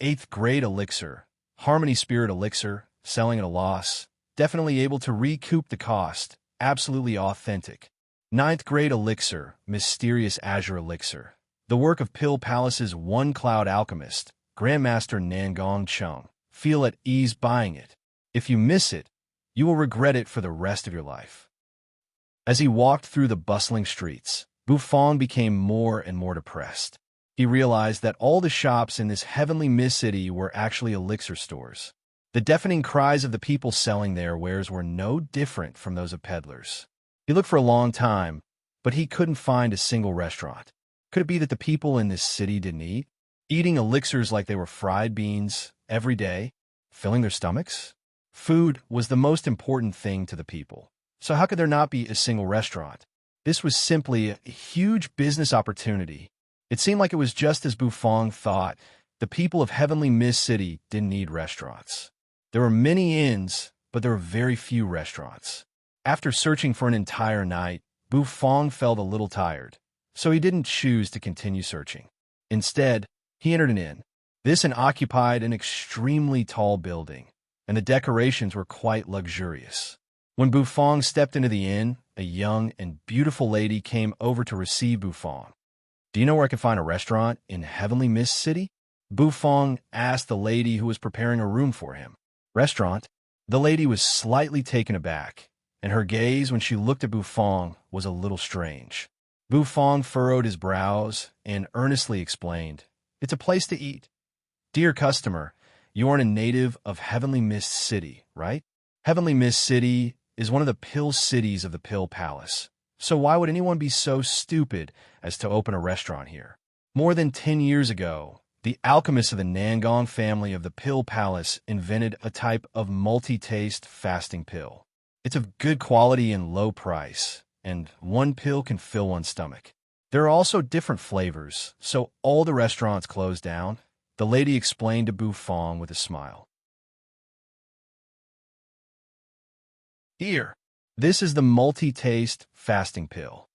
8th-grade elixir, Harmony Spirit elixir, selling at a loss. Definitely able to recoup the cost. Absolutely authentic. 9th-grade elixir, Mysterious Azure elixir. The work of Pill Palace's One Cloud Alchemist, Grandmaster Nangong Chung. Feel at ease buying it. If you miss it, you will regret it for the rest of your life. As he walked through the bustling streets, Bufong became more and more depressed. He realized that all the shops in this Heavenly Mist City were actually elixir stores. The deafening cries of the people selling their wares were no different from those of peddlers. He looked for a long time, but he couldn't find a single restaurant. Could it be that the people in this city didn't eat? Eating elixirs like they were fried beans every day, filling their stomachs? Food was the most important thing to the people. So how could there not be a single restaurant? This was simply a huge business opportunity. It seemed like it was just as Bufong thought. The people of Heavenly Mist City didn't need restaurants. There were many inns, but there were very few restaurants. After searching for an entire night, Bufong felt a little tired, so he didn't choose to continue searching. Instead, he entered an inn. This inn occupied an extremely tall building, and the decorations were quite luxurious. When Bufong stepped into the inn, a young and beautiful lady came over to receive Bufong. "Do you know where I can find a restaurant in Heavenly Mist City?" Bufong asked the lady who was preparing a room for him. "Restaurant?" The lady was slightly taken aback, and her gaze when she looked at Bufong was a little strange. Bufong furrowed his brows and earnestly explained, "It's a place to eat. Dear customer, you are a native of Heavenly Mist City, right? Heavenly Mist City is one of the pill cities of the Pill Palace. So why would anyone be so stupid as to open a restaurant here? More than 10 years ago, the alchemists of the Nangong family of the Pill Palace invented a type of multi-taste fasting pill. It's of good quality and low price, and one pill can fill one's stomach. There are also different flavors, so all the restaurants closed down," the lady explained to Bufong with a smile. "Here, this is the multi-taste fasting pill."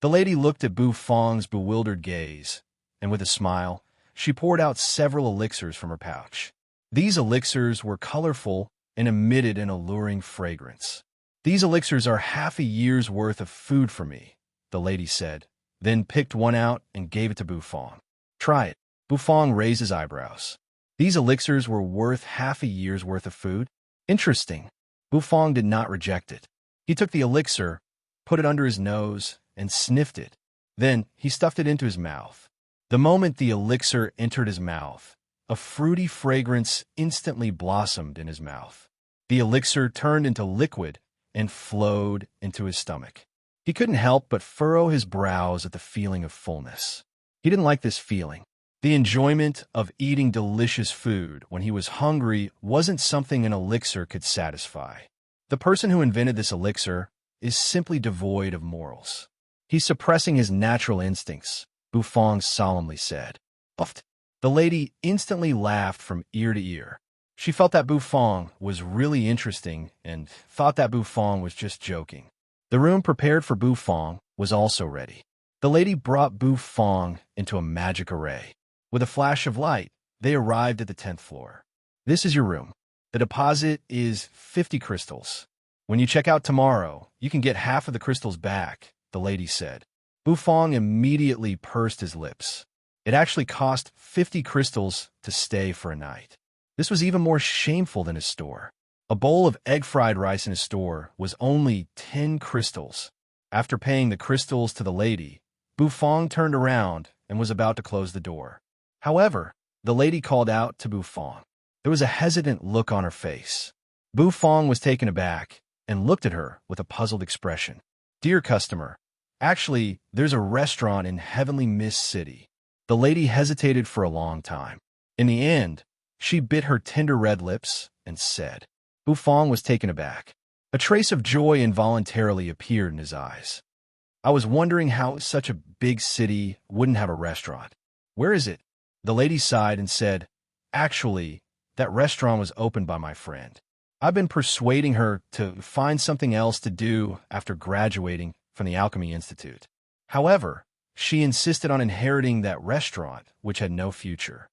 The lady looked at Bufong's bewildered gaze, and with a smile, she poured out several elixirs from her pouch. These elixirs were colorful and emitted an alluring fragrance. "These elixirs are half a year's worth of food for me," the lady said, then picked one out and gave it to Bufong. "Try it." Bufong raised his eyebrows. These elixirs were worth half a year's worth of food? Interesting. Bufong did not reject it. He took the elixir, put it under his nose, and sniffed it. Then he stuffed it into his mouth. The moment the elixir entered his mouth, a fruity fragrance instantly blossomed in his mouth. The elixir turned into liquid and flowed into his stomach. He couldn't help but furrow his brows at the feeling of fullness. He didn't like this feeling. The enjoyment of eating delicious food when he was hungry wasn't something an elixir could satisfy. The person who invented this elixir is simply devoid of morals. He's suppressing his natural instincts, Bufong solemnly said. Puffed. The lady instantly laughed from ear to ear. She felt that Bufong was really interesting and thought that Bufong was just joking. The room prepared for Bufong was also ready. The lady brought Bufong into a magic array. With a flash of light, they arrived at the 10th floor. "This is your room. The deposit is 50 crystals. When you check out tomorrow, you can get half of the crystals back," the lady said. Bufong immediately pursed his lips. It actually cost 50 crystals to stay for a night. This was even more shameful than his store. A bowl of egg-fried rice in his store was only 10 crystals. After paying the crystals to the lady, Bufong turned around and was about to close the door. However, the lady called out to Bufong. There was a hesitant look on her face. Bufong was taken aback and looked at her with a puzzled expression. "Dear customer, actually, there's a restaurant in Heavenly Mist City." The lady hesitated for a long time. In the end, she bit her tender red lips and said. Bufong was taken aback. A trace of joy involuntarily appeared in his eyes. "I was wondering how such a big city wouldn't have a restaurant. Where is it?" The lady sighed and said, "Actually, that restaurant was opened by my friend. I've been persuading her to find something else to do after graduating from the Alchemy Institute. However, she insisted on inheriting that restaurant, which had no future."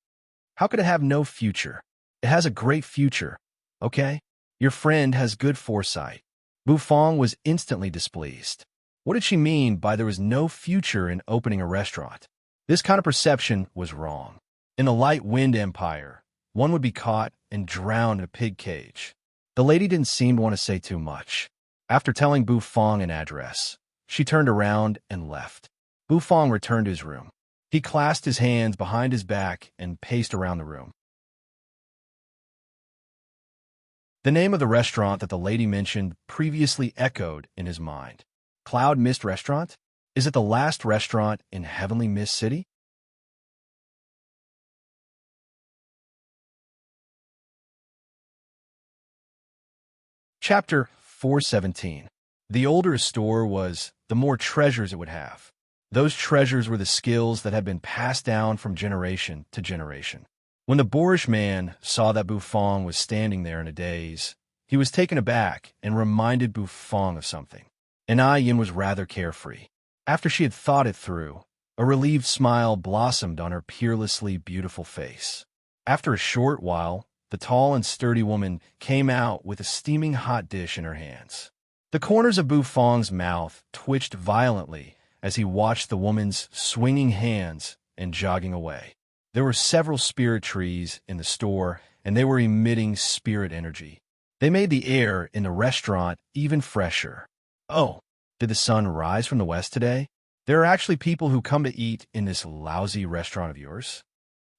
"How could it have no future? It has a great future, okay? Your friend has good foresight." Bufong was instantly displeased. What did she mean by there was no future in opening a restaurant? This kind of perception was wrong. In the Light Wind Empire, one would be caught and drowned in a pig cage. The lady didn't seem to want to say too much. After telling Bufong an address, she turned around and left. Bufong returned to his room. He clasped his hands behind his back and paced around the room. The name of the restaurant that the lady mentioned previously echoed in his mind. Cloud Mist Restaurant? Is it the last restaurant in Heavenly Mist City? Chapter 417. The older a store was, the more treasures it would have. Those treasures were the skills that had been passed down from generation to generation. When the boorish man saw that Bufong was standing there in a daze, he was taken aback and reminded Bufong of something. And Yin was rather carefree. After she had thought it through, a relieved smile blossomed on her peerlessly beautiful face. After a short while, the tall and sturdy woman came out with a steaming hot dish in her hands. The corners of Bufong's mouth twitched violently as he watched the woman's swinging hands and jogging away. There were several spirit trees in the store, and they were emitting spirit energy. They made the air in the restaurant even fresher. Oh, did the sun rise from the west today? There are actually people who come to eat in this lousy restaurant of yours?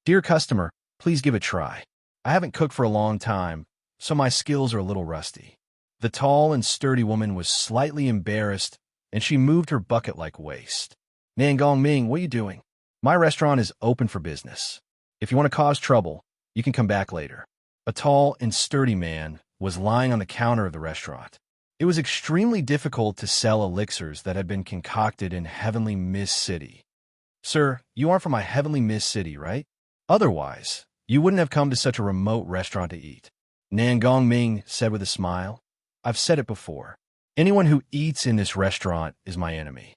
Dear customer, please give it a try. I haven't cooked for a long time, so my skills are a little rusty. The tall and sturdy woman was slightly embarrassed, and she moved her bucket-like waist. Nangong Ming, what are you doing? My restaurant is open for business. If you want to cause trouble, you can come back later. A tall and sturdy man was lying on the counter of the restaurant. It was extremely difficult to sell elixirs that had been concocted in Heavenly Mist City. Sir, you aren't from my Heavenly Mist City, right? Otherwise, you wouldn't have come to such a remote restaurant to eat. Nangong Ming said with a smile. I've said it before. Anyone who eats in this restaurant is my enemy.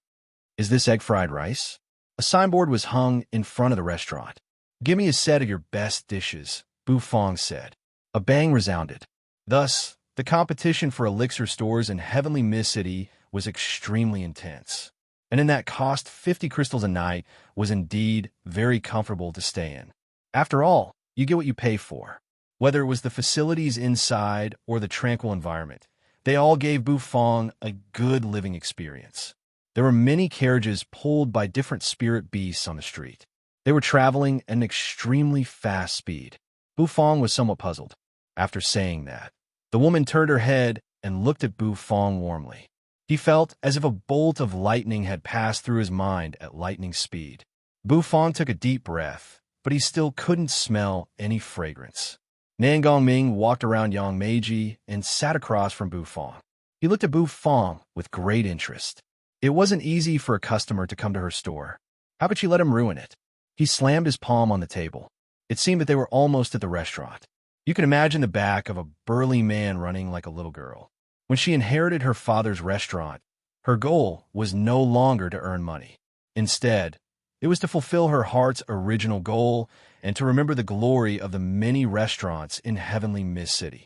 Is this egg fried rice? A signboard was hung in front of the restaurant. Give me a set of your best dishes, Bufong said. A bang resounded. Thus, the competition for elixir stores in Heavenly Mist City was extremely intense. And in that cost 50 crystals a night was indeed very comfortable to stay in. After all, you get what you pay for. Whether it was the facilities inside or the tranquil environment, they all gave Bufong a good living experience. There were many carriages pulled by different spirit beasts on the street. They were traveling at an extremely fast speed. Bufong was somewhat puzzled. After saying that, the woman turned her head and looked at Bufong warmly. He felt as if a bolt of lightning had passed through his mind at lightning speed. Bufong took a deep breath, but he still couldn't smell any fragrance. Nangong Ming walked around Yang Meiji and sat across from Bufong. He looked at Bufong with great interest. It wasn't easy for a customer to come to her store. How could she let him ruin it? He slammed his palm on the table. It seemed that they were almost at the restaurant. You can imagine the back of a burly man running like a little girl. When she inherited her father's restaurant, her goal was no longer to earn money. Instead, it was to fulfill her heart's original goal and to remember the glory of the many restaurants in Heavenly Mist City.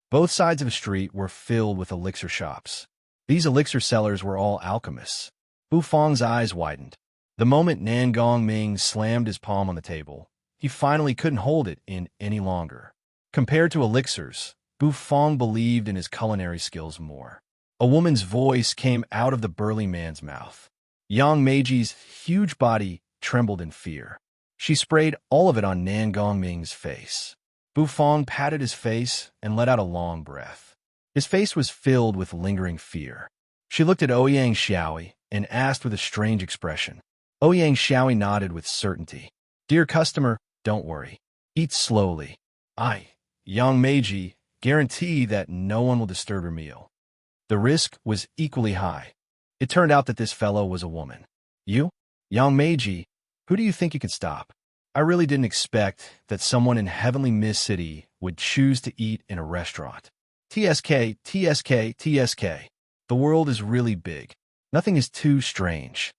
Both sides of the street were filled with elixir shops. These elixir sellers were all alchemists. Bufong's eyes widened. The moment Nangong Ming slammed his palm on the table, he finally couldn't hold it in any longer. Compared to elixirs, Bufong believed in his culinary skills more. A woman's voice came out of the burly man's mouth. Yang Meiji's huge body trembled in fear. She sprayed all of it on Nangong Ming's face. Bufong patted his face and let out a long breath. His face was filled with lingering fear. She looked at Ouyang Xiaoi and asked with a strange expression. Ouyang Xiaoi nodded with certainty. Dear customer, don't worry. Eat slowly. I, Yang Meiji, guarantee that no one will disturb your meal. The risk was equally high. It turned out that this fellow was a woman. You? Yang Meiji, who do you think you could stop? I really didn't expect that someone in Heavenly Mist City would choose to eat in a restaurant. TSK, TSK, TSK. The world is really big. Nothing is too strange.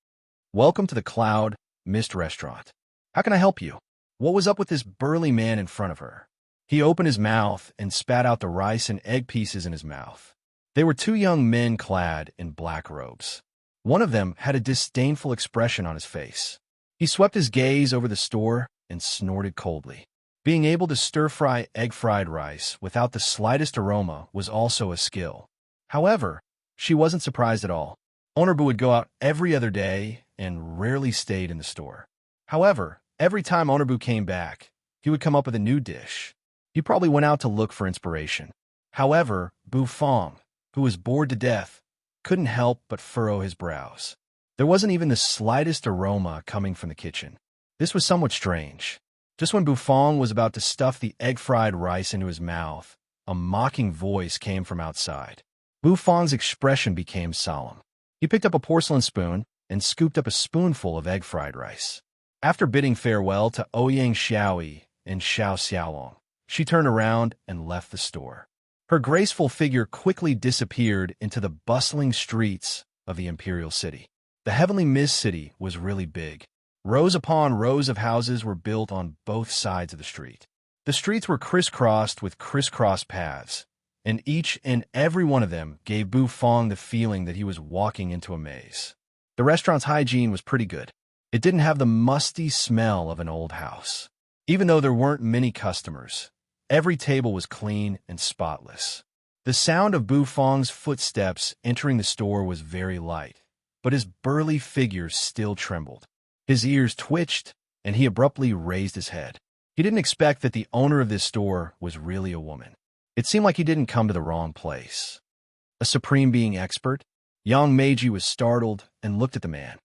Welcome to the Cloud Mist Restaurant. How can I help you? What was up with this burly man in front of her? He opened his mouth and spat out the rice and egg pieces in his mouth. They were two young men clad in black robes. One of them had a disdainful expression on his face. He swept his gaze over the store and snorted coldly. Being able to stir-fry egg-fried rice without the slightest aroma was also a skill. However, she wasn't surprised at all. Honorbu would go out every other day and rarely stayed in the store. However, every time Honorbu came back, he would come up with a new dish. He probably went out to look for inspiration. However, Bufong, who was bored to death, couldn't help but furrow his brows. There wasn't even the slightest aroma coming from the kitchen. This was somewhat strange. Just when Bufong was about to stuff the egg-fried rice into his mouth, a mocking voice came from outside. Bufong's expression became solemn. He picked up a porcelain spoon and scooped up a spoonful of egg-fried rice. After bidding farewell to Ouyang Xiaoyi and Xiao Xiaolong, she turned around and left the store. Her graceful figure quickly disappeared into the bustling streets of the imperial city. The heavenly mist city was really big. Rows upon rows of houses were built on both sides of the street. The streets were crisscrossed with crisscross paths, and each and every one of them gave Bufong the feeling that he was walking into a maze. The restaurant's hygiene was pretty good. It didn't have the musty smell of an old house. Even though there weren't many customers, every table was clean and spotless. The sound of Bufong's footsteps entering the store was very light, but his burly figure still trembled. His ears twitched, and he abruptly raised his head. He didn't expect that the owner of this store was really a woman. It seemed like he didn't come to the wrong place. A supreme being expert? Yang Meiji was startled and looked at the man.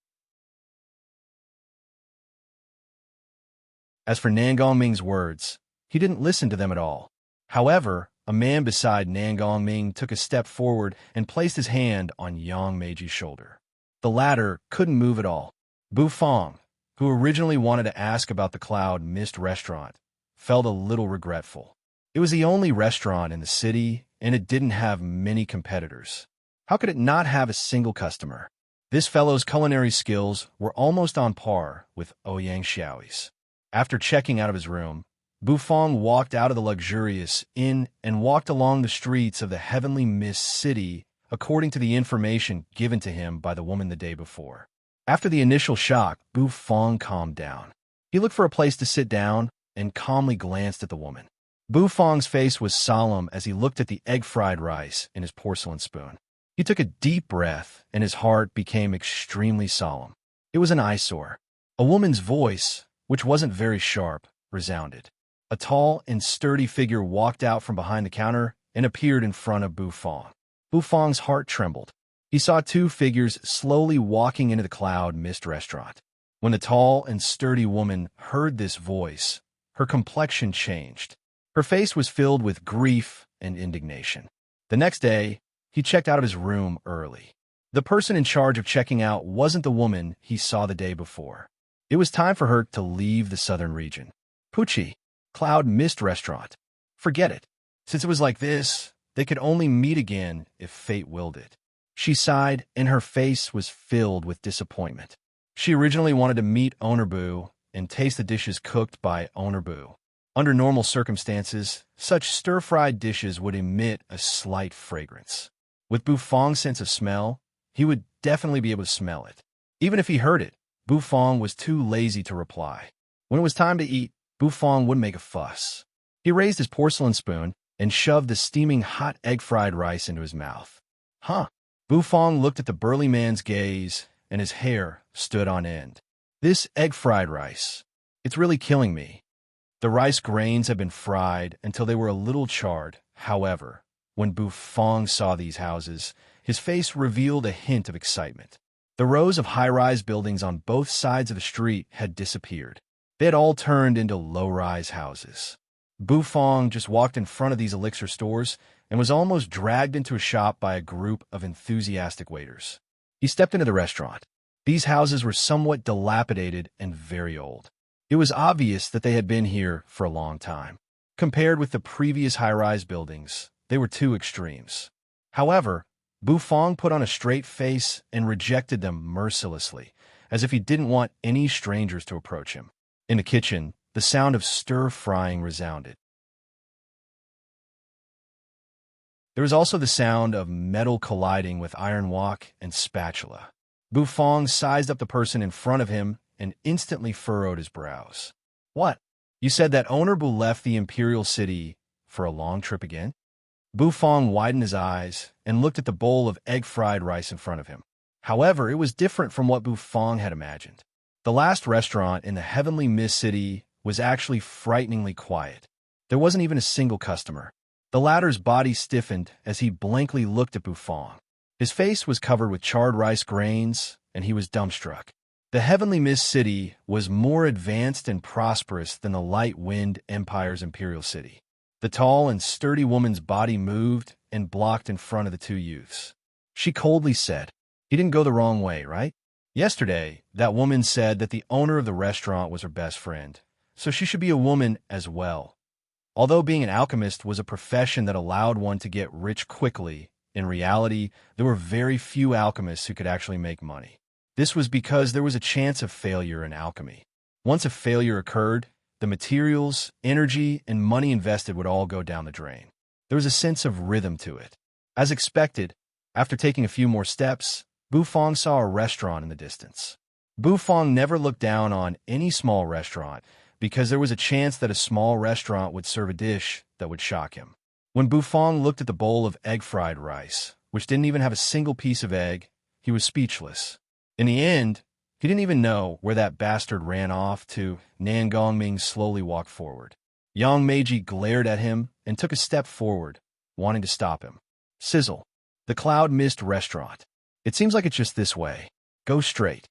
As for Nangongming's words, he didn't listen to them at all. However, a man beside Nangongming took a step forward and placed his hand on Yang Meiji's shoulder. The latter couldn't move at all. Bufong, who originally wanted to ask about the Cloud Mist restaurant, felt a little regretful. It was the only restaurant in the city, and it didn't have many competitors. How could it not have a single customer? This fellow's culinary skills were almost on par with Ouyang Xiaoyi's. After checking out of his room, Bufong walked out of the luxurious inn and walked along the streets of the heavenly mist city according to the information given to him by the woman the day before. After the initial shock, Bufong calmed down. He looked for a place to sit down and calmly glanced at the woman. Bufong's face was solemn as he looked at the egg-fried rice in his porcelain spoon. He took a deep breath, and his heart became extremely solemn. It was an eyesore. A woman's voice, which wasn't very sharp, resounded. A tall and sturdy figure walked out from behind the counter and appeared in front of Bufong. Bufong's heart trembled. He saw two figures slowly walking into the Cloud Mist restaurant. When the tall and sturdy woman heard this voice, her complexion changed. Her face was filled with grief and indignation. The next day, he checked out of his room early. The person in charge of checking out wasn't the woman he saw the day before. It was time for her to leave the southern region. Pucci, Cloud Mist restaurant. Forget it. Since it was like this, they could only meet again if fate willed it. She sighed, and her face was filled with disappointment. She originally wanted to meet Owner Bu and taste the dishes cooked by Owner Bu. Under normal circumstances, such stir-fried dishes would emit a slight fragrance. With Bufong's sense of smell, he would definitely be able to smell it. Even if he heard it, Bufong was too lazy to reply. When it was time to eat, Bufong wouldn't make a fuss. He raised his porcelain spoon and shoved the steaming hot egg-fried rice into his mouth. Huh. Bufong looked at the burly man's gaze, and his hair stood on end. This egg-fried rice, it's really killing me. The rice grains had been fried until they were a little charred. However, when Bufong saw these houses, his face revealed a hint of excitement. The rows of high-rise buildings on both sides of the street had disappeared. They had all turned into low-rise houses. Bufong just walked in front of these elixir stores and was almost dragged into a shop by a group of enthusiastic waiters. He stepped into the restaurant. These houses were somewhat dilapidated and very old. It was obvious that they had been here for a long time. Compared with the previous high-rise buildings, they were two extremes. However, Bufong put on a straight face and rejected them mercilessly, as if he didn't want any strangers to approach him. In the kitchen, the sound of stir-frying resounded. There was also the sound of metal colliding with iron wok and spatula. Bufong sized up the person in front of him and instantly furrowed his brows. What? You said that Owner Bu left the Imperial City for a long trip again? Bufong widened his eyes and looked at the bowl of egg-fried rice in front of him. However, it was different from what Bufong had imagined. The last restaurant in the heavenly mist city was actually frighteningly quiet. There wasn't even a single customer. The latter's body stiffened as he blankly looked at Bufong. His face was covered with charred rice grains, and he was dumbstruck. The heavenly mist city was more advanced and prosperous than the light-wind empire's imperial city. The tall and sturdy woman's body moved and blocked in front of the two youths. She coldly said, "He didn't go the wrong way, right? Yesterday, that woman said that the owner of the restaurant was her best friend, so she should be a woman as well." Although being an alchemist was a profession that allowed one to get rich quickly, in reality, there were very few alchemists who could actually make money. This was because there was a chance of failure in alchemy. Once a failure occurred, the materials, energy, and money invested would all go down the drain. There was a sense of rhythm to it. As expected, after taking a few more steps, Bufong saw a restaurant in the distance. Bufong never looked down on any small restaurant because there was a chance that a small restaurant would serve a dish that would shock him. When Bufong looked at the bowl of egg-fried rice, which didn't even have a single piece of egg, he was speechless. In the end, he didn't even know where that bastard ran off to. Nan Gongming slowly walked forward. Yang Meiji glared at him and took a step forward, wanting to stop him. Sizzle. The Cloud Mist Restaurant. It seems like it's just this way. Go straight.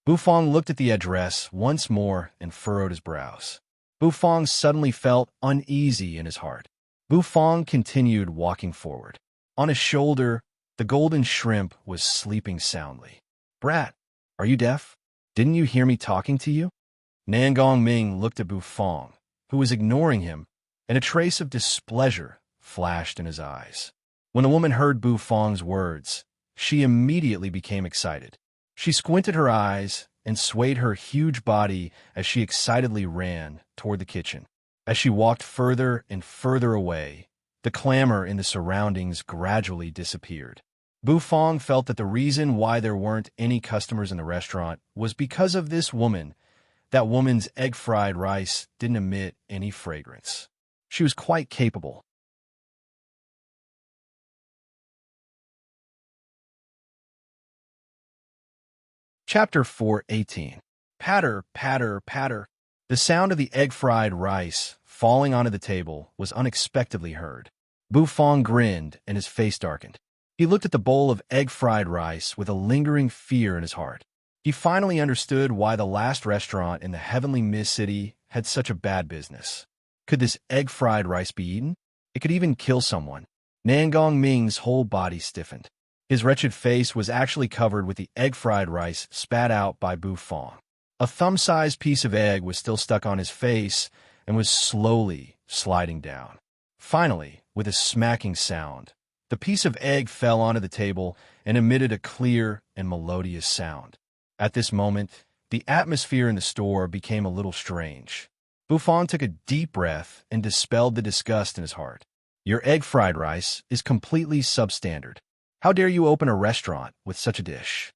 Bufong looked at the address once more and furrowed his brows. Bufong suddenly felt uneasy in his heart. Bufong continued walking forward. On his shoulder, the golden shrimp was sleeping soundly. "Brat, are you deaf? Didn't you hear me talking to you?" Nan Gongming looked at Bufong, who was ignoring him, and a trace of displeasure flashed in his eyes. When the woman heard Bufong's words, she immediately became excited. She squinted her eyes and swayed her huge body as she excitedly ran toward the kitchen. As she walked further and further away, the clamor in the surroundings gradually disappeared. Bufong felt that the reason why there weren't any customers in the restaurant was because of this woman. That woman's egg-fried rice didn't emit any fragrance. She was quite capable. Chapter 4:18. Patter, patter, patter. The sound of the egg-fried rice falling onto the table was unexpectedly heard. Bufong grinned and his face darkened. He looked at the bowl of egg-fried rice with a lingering fear in his heart. He finally understood why the last restaurant in the heavenly mist city had such a bad business. Could this egg-fried rice be eaten? It could even kill someone. Nan Gongming's whole body stiffened. His wretched face was actually covered with the egg-fried rice spat out by Bufong. A thumb-sized piece of egg was still stuck on his face and was slowly sliding down. Finally, with a smacking sound, the piece of egg fell onto the table and emitted a clear and melodious sound. At this moment, the atmosphere in the store became a little strange. Bufong took a deep breath and dispelled the disgust in his heart. "Your egg-fried rice is completely substandard. How dare you open a restaurant with such a dish?"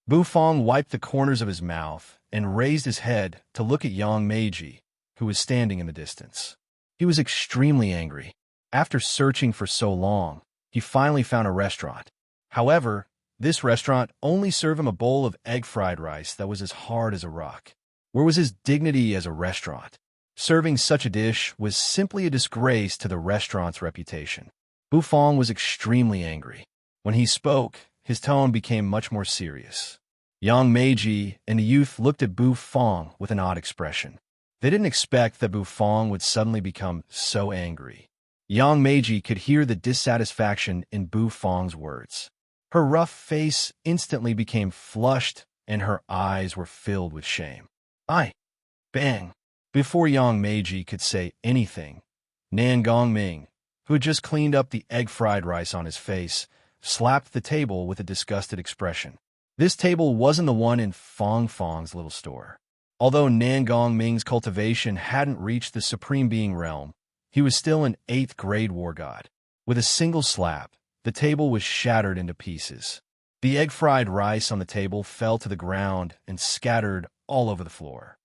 Bufong wiped the corners of his mouth and raised his head to look at Yang Meiji, who was standing in the distance. He was extremely angry. After searching for so long, he finally found a restaurant. However, this restaurant only served him a bowl of egg-fried rice that was as hard as a rock. Where was his dignity as a restaurant? Serving such a dish was simply a disgrace to the restaurant's reputation. Bufong was extremely angry. When he spoke, his tone became much more serious. Yang Meiji and the youth looked at Bufong with an odd expression. They didn't expect that Bufong would suddenly become so angry. Yang Meiji could hear the dissatisfaction in Bufong's words. Her rough face instantly became flushed, and her eyes were filled with shame. Bang! Before Yang Meiji could say anything, Nan Gongming, who had just cleaned up the egg-fried rice on his face, slapped the table with a disgusted expression. This table wasn't the one in Fong Fong's little store. Although Nan Gongming's cultivation hadn't reached the Supreme Being realm, he was still an 8th grade war god. With a single slap, the table was shattered into pieces. The egg-fried rice on the table fell to the ground and scattered all over the floor.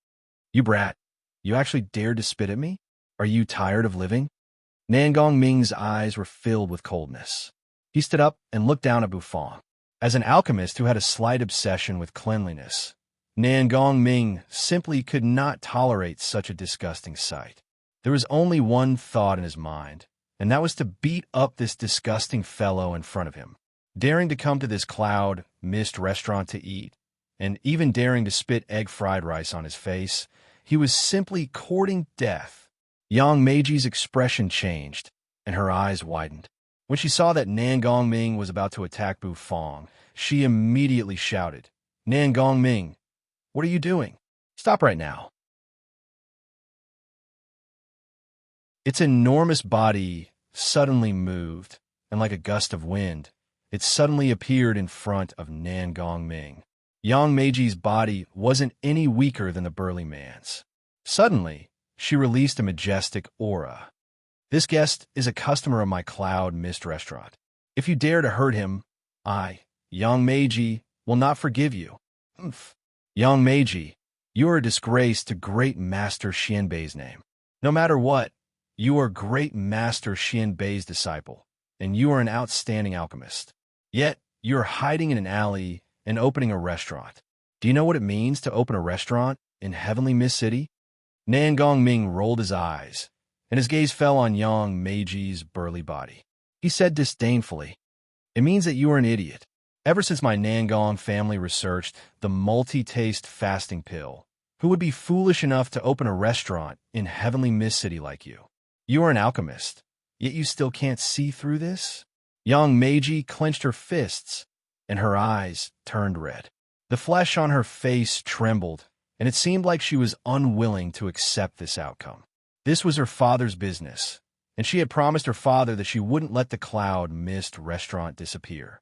"You brat, you actually dared to spit at me? Are you tired of living?" Nan Gongming's eyes were filled with coldness. He stood up and looked down at Bufong. As an alchemist who had a slight obsession with cleanliness, Nan Gongming simply could not tolerate such a disgusting sight. There was only one thought in his mind, and that was to beat up this disgusting fellow in front of him. Daring to come to this cloud mist restaurant to eat, and even daring to spit egg fried rice on his face, he was simply courting death. Yang Meiji's expression changed, and her eyes widened. When she saw that Nan Gongming was about to attack Bu Fong, she immediately shouted, "Nan Gongming, what are you doing? Stop right now." Its enormous body suddenly moved, and like a gust of wind, it suddenly appeared in front of Nan Gongming. Yang Meiji's body wasn't any weaker than the burly man's. Suddenly, she released a majestic aura. "This guest is a customer of my Cloud Mist restaurant. If you dare to hurt him, I, Yang Meiji, will not forgive you." "Humph. Yang Meiji, you are a disgrace to Great Master Xianbei's name. No matter what, you are Great Master Xianbei's disciple, and you are an outstanding alchemist. Yet, you are hiding in an alley and opening a restaurant. Do you know what it means to open a restaurant in Heavenly Mist City?" Nan Gongming rolled his eyes, and his gaze fell on Yang Meiji's burly body. He said disdainfully, "It means that you are an idiot. Ever since my Nangong family researched the multi-taste fasting pill, who would be foolish enough to open a restaurant in Heavenly Mist City like you? You are an alchemist, yet you still can't see through this?" Yang Meiji clenched her fists, and her eyes turned red. The flesh on her face trembled, and it seemed like she was unwilling to accept this outcome. This was her father's business, and she had promised her father that she wouldn't let the Cloud Mist restaurant disappear.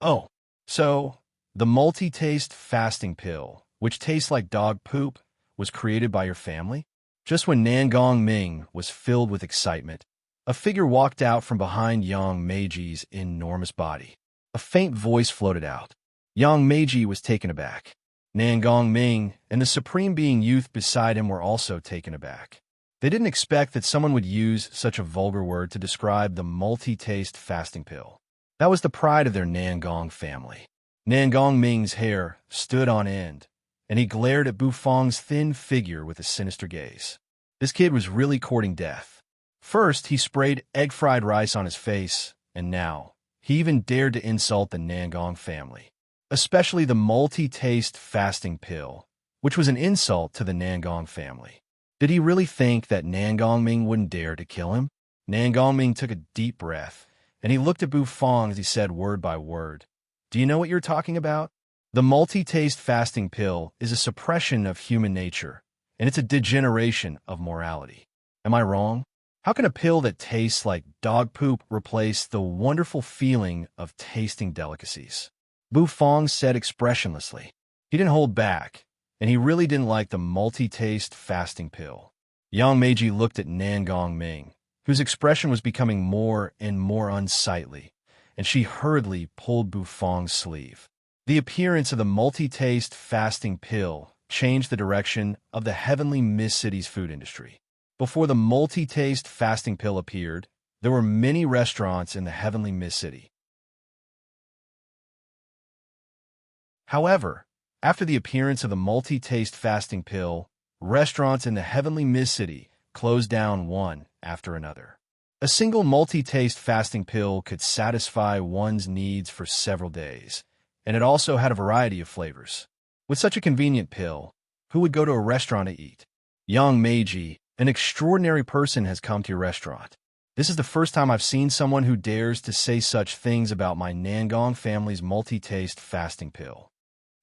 "Oh, so the multi-taste fasting pill, which tastes like dog poop, was created by your family?" Just when Nan Gongming was filled with excitement, a figure walked out from behind Yang Meiji's enormous body. A faint voice floated out. Yang Meiji was taken aback. Nan Gongming and the Supreme Being Youth beside him were also taken aback. They didn't expect that someone would use such a vulgar word to describe the multi-taste fasting pill. That was the pride of their Nangong family. Nan Gongming's hair stood on end, and he glared at Bu Fong's thin figure with a sinister gaze. This kid was really courting death. First, he sprayed egg-fried rice on his face, and now, he even dared to insult the Nangong family, especially the multi-taste fasting pill, which was an insult to the Nangong family. Did he really think that Nan Gongming wouldn't dare to kill him? Nan Gongming took a deep breath, and he looked at Bu Fong as he said word by word, "Do you know what you're talking about? The multi-taste fasting pill is a suppression of human nature, and it's a degeneration of morality. Am I wrong? How can a pill that tastes like dog poop replace the wonderful feeling of tasting delicacies?" Bu Fong said expressionlessly. He didn't hold back, and he really didn't like the multi-taste fasting pill. Yang Meiji looked at Nan Gongming, whose expression was becoming more and more unsightly, and she hurriedly pulled Bu Fong's sleeve. The appearance of the multi-taste fasting pill changed the direction of the Heavenly Mist City's food industry. Before the multi-taste fasting pill appeared, there were many restaurants in the Heavenly Mist City. However, after the appearance of the multi-taste fasting pill, restaurants in the Heavenly Mist City closed down one after another. A single multi-taste fasting pill could satisfy one's needs for several days, and it also had a variety of flavors. With such a convenient pill, who would go to a restaurant to eat? Yang Meiji, an extraordinary person, has come to your restaurant. This is the first time I've seen someone who dares to say such things about my Nangong family's multi-taste fasting pill.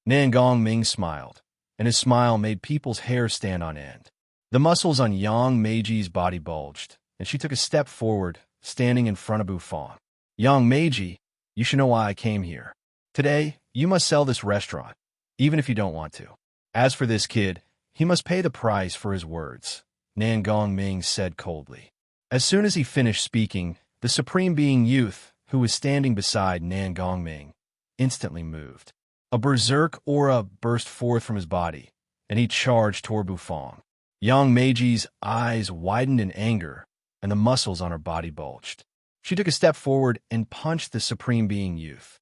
Nan Gongming smiled, and his smile made people's hair stand on end. The muscles on Yang Meiji's body bulged, and she took a step forward, standing in front of Bu Fong. "Yang Meiji, you should know why I came here. Today, you must sell this restaurant, even if you don't want to. As for this kid, he must pay the price for his words," Nan Gongming said coldly. As soon as he finished speaking, the Supreme Being Youth, who was standing beside Nan Gongming, instantly moved. A berserk aura burst forth from his body, and he charged toward Bu Fong. Yang Meiji's eyes widened in anger, and the muscles on her body bulged. She took a step forward and punched the Supreme Being Youth.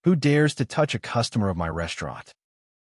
"Who dares to touch a customer of my restaurant?"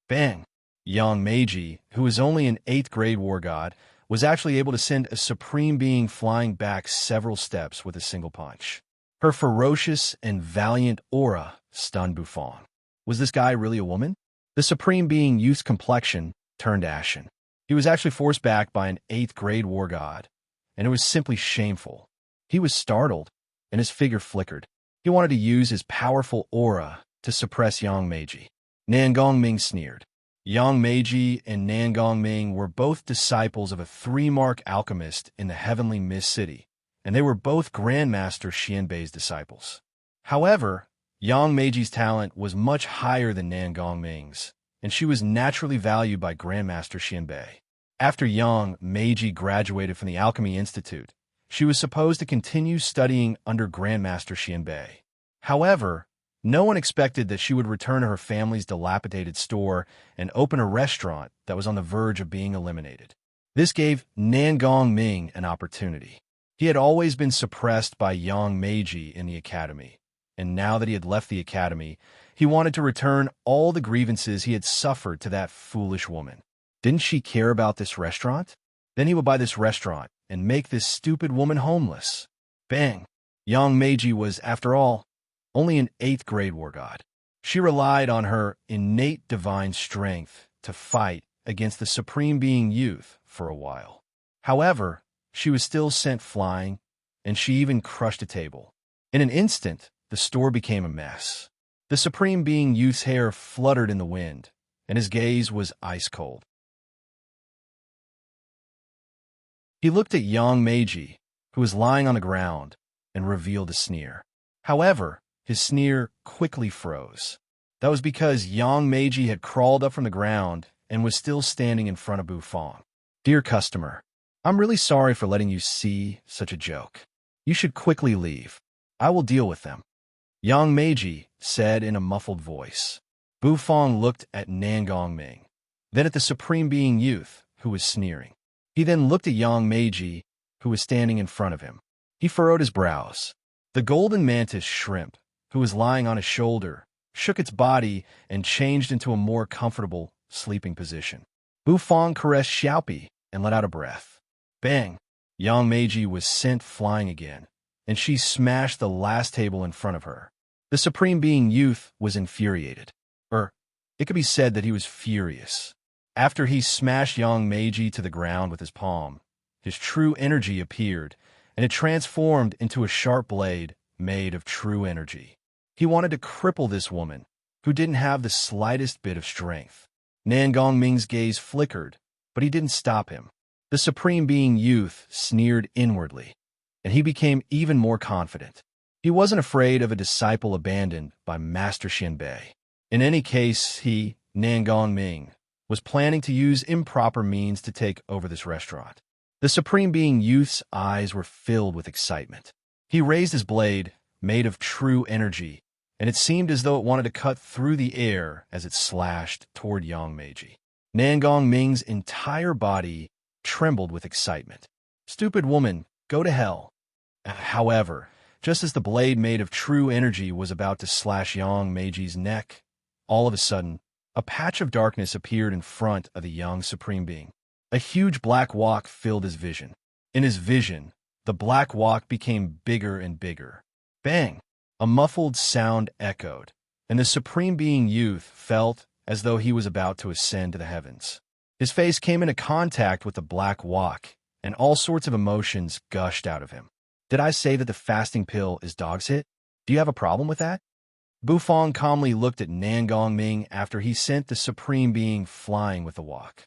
Bang! Yang Meiji, who was only an 8th grade war god, was actually able to send a supreme being flying back several steps with a single punch. Her ferocious and valiant aura stunned Buffon. Was this guy really a woman? The supreme being youth's complexion turned ashen. He was actually forced back by an 8th grade war god, and it was simply shameful. He was startled, and his figure flickered. He wanted to use his powerful aura to suppress Yang Meiji. Nan Gongming sneered. Yang Meiji and Nan Gongming were both disciples of a 3-mark alchemist in the heavenly Mist City, and they were both Grandmaster Xianbei's disciples. However, Yang Meiji's talent was much higher than Nan Gongming's, and she was naturally valued by Grandmaster Xianbei. After Yang Meiji graduated from the Alchemy Institute, she was supposed to continue studying under Grandmaster Xianbei. However, no one expected that she would return to her family's dilapidated store and open a restaurant that was on the verge of being eliminated. This gave Nan Gongming an opportunity. He had always been suppressed by Yang Meiji in the academy, and now that he had left the academy, he wanted to return all the grievances he had suffered to that foolish woman. Didn't she care about this restaurant? Then he would buy this restaurant and make this stupid woman homeless. Bang! Yang Meiji was, after all, only an 8th grade war god. She relied on her innate divine strength to fight against the supreme being youth for a while. However, she was still sent flying, and she even crushed a table. In an instant, the store became a mess. The supreme being youth's hair fluttered in the wind, and his gaze was ice cold. He looked at Yang Meiji, who was lying on the ground, and revealed a sneer. However, his sneer quickly froze. That was because Yang Meiji had crawled up from the ground and was still standing in front of Buffon. Dear customer, I'm really sorry for letting you see such a joke. You should quickly leave. I will deal with them. Yang Meiji said in a muffled voice. Buffon looked at Nan Gongming, then at the supreme being youth, who was sneering. He then looked at Yang Meiji, who was standing in front of him. He furrowed his brows. The golden mantis shrimp, who was lying on his shoulder, shook its body and changed into a more comfortable sleeping position. Buffon caressed Xiaopi and let out a breath. Bang! Yang Meiji was sent flying again, and she smashed the last table in front of her. The supreme being youth was infuriated. It could be said that he was furious. After he smashed Yang Meiji to the ground with his palm, his true energy appeared, and it transformed into a sharp blade made of true energy. He wanted to cripple this woman, who didn't have the slightest bit of strength. Nan Gongming's gaze flickered, but he didn't stop him. The supreme being youth sneered inwardly, and he became even more confident. He wasn't afraid of a disciple abandoned by Master Xianbei. In any case, he, Nan Gongming, was planning to use improper means to take over this restaurant. The supreme being youth's eyes were filled with excitement. He raised his blade, made of true energy, and it seemed as though it wanted to cut through the air as it slashed toward Yang Meiji. Nan Gongming's entire body trembled with excitement. Stupid woman, go to hell. However, just as the blade made of true energy was about to slash Yang Meiji's neck, all of a sudden, a patch of darkness appeared in front of the young supreme being. A huge black walk filled his vision. In his vision, the black walk became bigger and bigger. Bang! A muffled sound echoed, and the supreme being youth felt as though he was about to ascend to the heavens. His face came into contact with the black walk, and all sorts of emotions gushed out of him. Did I say that the fasting pill is dog's hit? Do you have a problem with that? Buffon calmly looked at Nan Gongming after he sent the supreme being flying with the walk.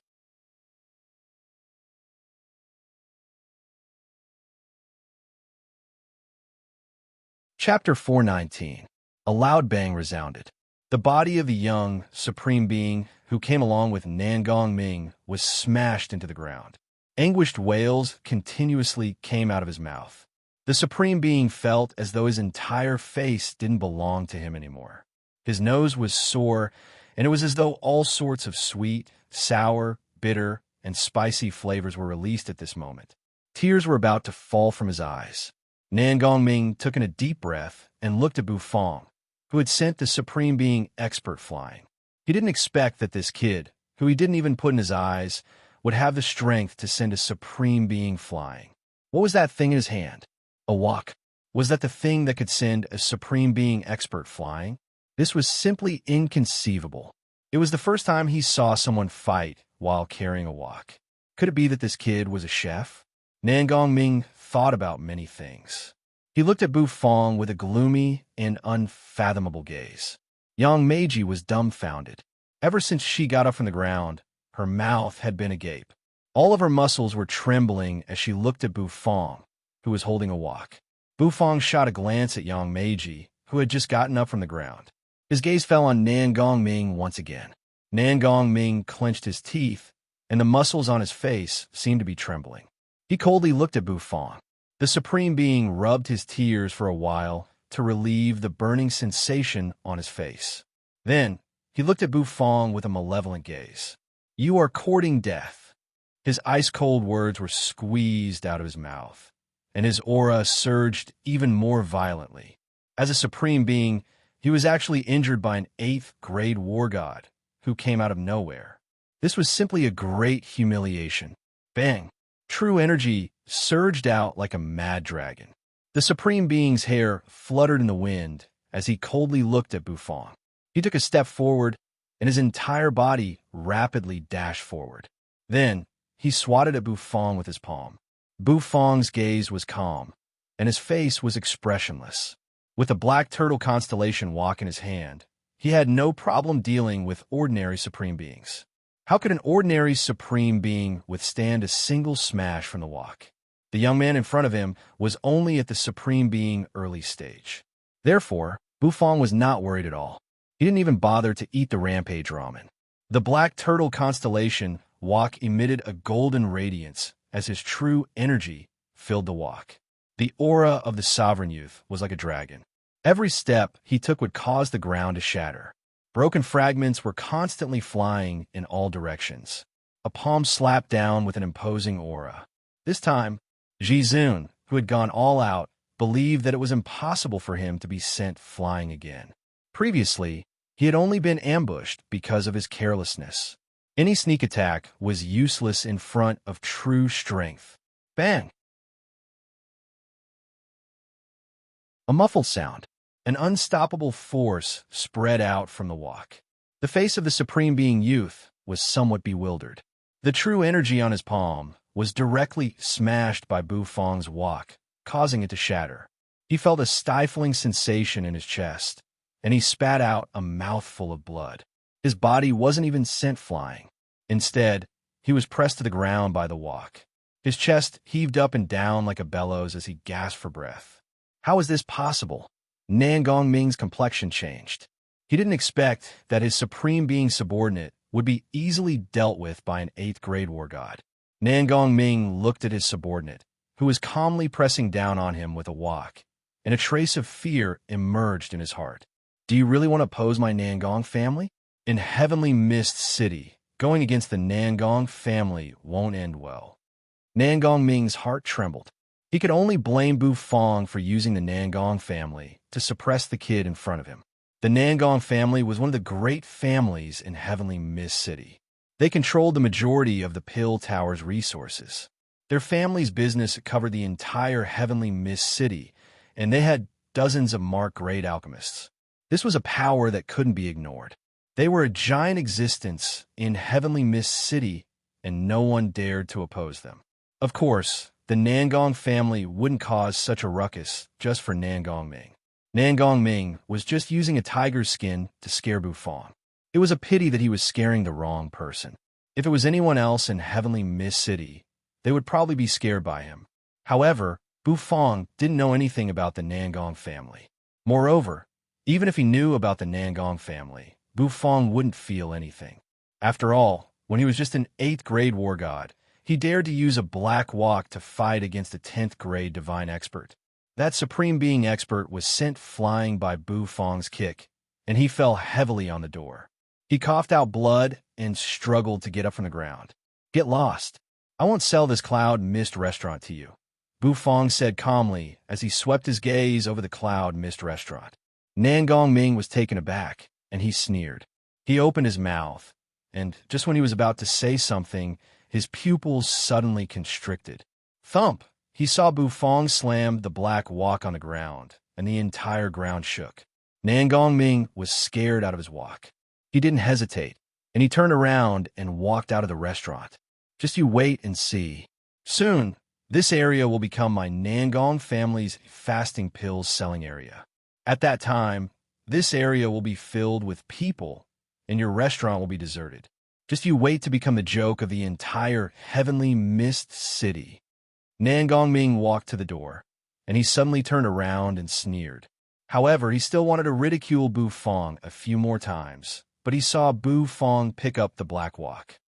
Chapter 419. A loud bang resounded. The body of the young, supreme being who came along with Nan Gongming was smashed into the ground. Anguished wails continuously came out of his mouth. The supreme being felt as though his entire face didn't belong to him anymore. His nose was sore, and it was as though all sorts of sweet, sour, bitter, and spicy flavors were released at this moment. Tears were about to fall from his eyes. Nan Gongming took in a deep breath and looked at Buffon, who had sent the supreme being expert flying. He didn't expect that this kid, who he didn't even put in his eyes, would have the strength to send a supreme being flying. What was that thing in his hand? A wok. Was that the thing that could send a supreme being expert flying? This was simply inconceivable. It was the first time he saw someone fight while carrying a wok. Could it be that this kid was a chef? Nan Gongming thought about many things. He looked at Bu Fong with a gloomy and unfathomable gaze. Yang Meiji was dumbfounded. Ever since she got up from the ground, her mouth had been agape. All of her muscles were trembling as she looked at Bu Fong, who was holding a wok. Bu Fong shot a glance at Yang Meiji, who had just gotten up from the ground. His gaze fell on Nan Gongming once again. Nan Gongming clenched his teeth, and the muscles on his face seemed to be trembling. He coldly looked at Bu Fong. The Supreme Being rubbed his tears for a while to relieve the burning sensation on his face. Then, he looked at Bu Fong with a malevolent gaze. "You are courting death." His ice-cold words were squeezed out of his mouth, and his aura surged even more violently. As a Supreme Being, he was actually injured by an 8th-grade war god who came out of nowhere. This was simply a great humiliation. Bang! True energy surged out like a mad dragon. The Supreme Being's hair fluttered in the wind as he coldly looked at Bu Fong. He took a step forward, and his entire body rapidly dashed forward. Then, he swatted at Bu Fong with his palm. Bu Fong's gaze was calm, and his face was expressionless. With a black turtle constellation wok in his hand, he had no problem dealing with ordinary Supreme Beings. How could an ordinary Supreme Being withstand a single smash from the wok? The young man in front of him was only at the Supreme Being early stage. Therefore, Bu Fong was not worried at all. He didn't even bother to eat the rampage ramen. The black turtle constellation wok emitted a golden radiance as his true energy filled the wok. The aura of the sovereign youth was like a dragon. Every step he took would cause the ground to shatter. Broken fragments were constantly flying in all directions. A palm slapped down with an imposing aura. This time, Ji Zun, who had gone all out, believed that it was impossible for him to be sent flying again. Previously, he had only been ambushed because of his carelessness. Any sneak attack was useless in front of true strength. Bang! A muffled sound. An unstoppable force spread out from the wok. The face of the Supreme Being youth was somewhat bewildered. The true energy on his palm was directly smashed by Bu Fong's wok, causing it to shatter. He felt a stifling sensation in his chest, and he spat out a mouthful of blood. His body wasn't even sent flying. Instead, he was pressed to the ground by the wok. His chest heaved up and down like a bellows as he gasped for breath. How was this possible? Nan Gongming's complexion changed. He didn't expect that his Supreme Being subordinate would be easily dealt with by an 8th-grade war god. Nan Gongming looked at his subordinate, who was calmly pressing down on him with a wok, and a trace of fear emerged in his heart. Do you really want to oppose my Nan Gong family? In Heavenly Mist City, going against the Nan Gong family won't end well. Nan Gongming's heart trembled. He could only blame Bu Fong for using the Nan Gong family to suppress the kid in front of him. The Nan Gong family was one of the great families in Heavenly Mist City. They controlled the majority of the Pill Tower's resources. Their family's business covered the entire Heavenly Mist City, and they had dozens of mark-grade alchemists. This was a power that couldn't be ignored. They were a giant existence in Heavenly Mist City, and no one dared to oppose them. Of course, the Nan Gong family wouldn't cause such a ruckus just for Nan Gongming. Nan Gongming was just using a tiger's skin to scare Bu Fong. It was a pity that he was scaring the wrong person. If it was anyone else in Heavenly Mist City, they would probably be scared by him. However, Bu Fong didn't know anything about the Nan Gong family. Moreover, even if he knew about the Nan Gong family, Bu Fong wouldn't feel anything. After all, when he was just an 8th-grade war god, he dared to use a black wok to fight against a 10th-grade divine expert. That Supreme Being expert was sent flying by Bu Fong's kick, and he fell heavily on the door. He coughed out blood and struggled to get up from the ground. Get lost. I won't sell this Cloud Mist restaurant to you, Bu Fong said calmly as he swept his gaze over the Cloud Mist restaurant. Nan Gongming was taken aback, and he sneered. He opened his mouth, and just when he was about to say something, his pupils suddenly constricted. Thump! He saw Bufong slam the black wok on the ground, and the entire ground shook. Nangong Ming was scared out of his wok. He didn't hesitate, and he turned around and walked out of the restaurant. Just you wait and see. Soon, this area will become my Nangong family's fasting pills selling area. At that time, this area will be filled with people, and your restaurant will be deserted. Just you wait to become the joke of the entire heavenly mist city. Nangong Ming walked to the door, and he suddenly turned around and sneered. However, he still wanted to ridicule Bufong a few more times, but he saw Bufong pick up the black wok.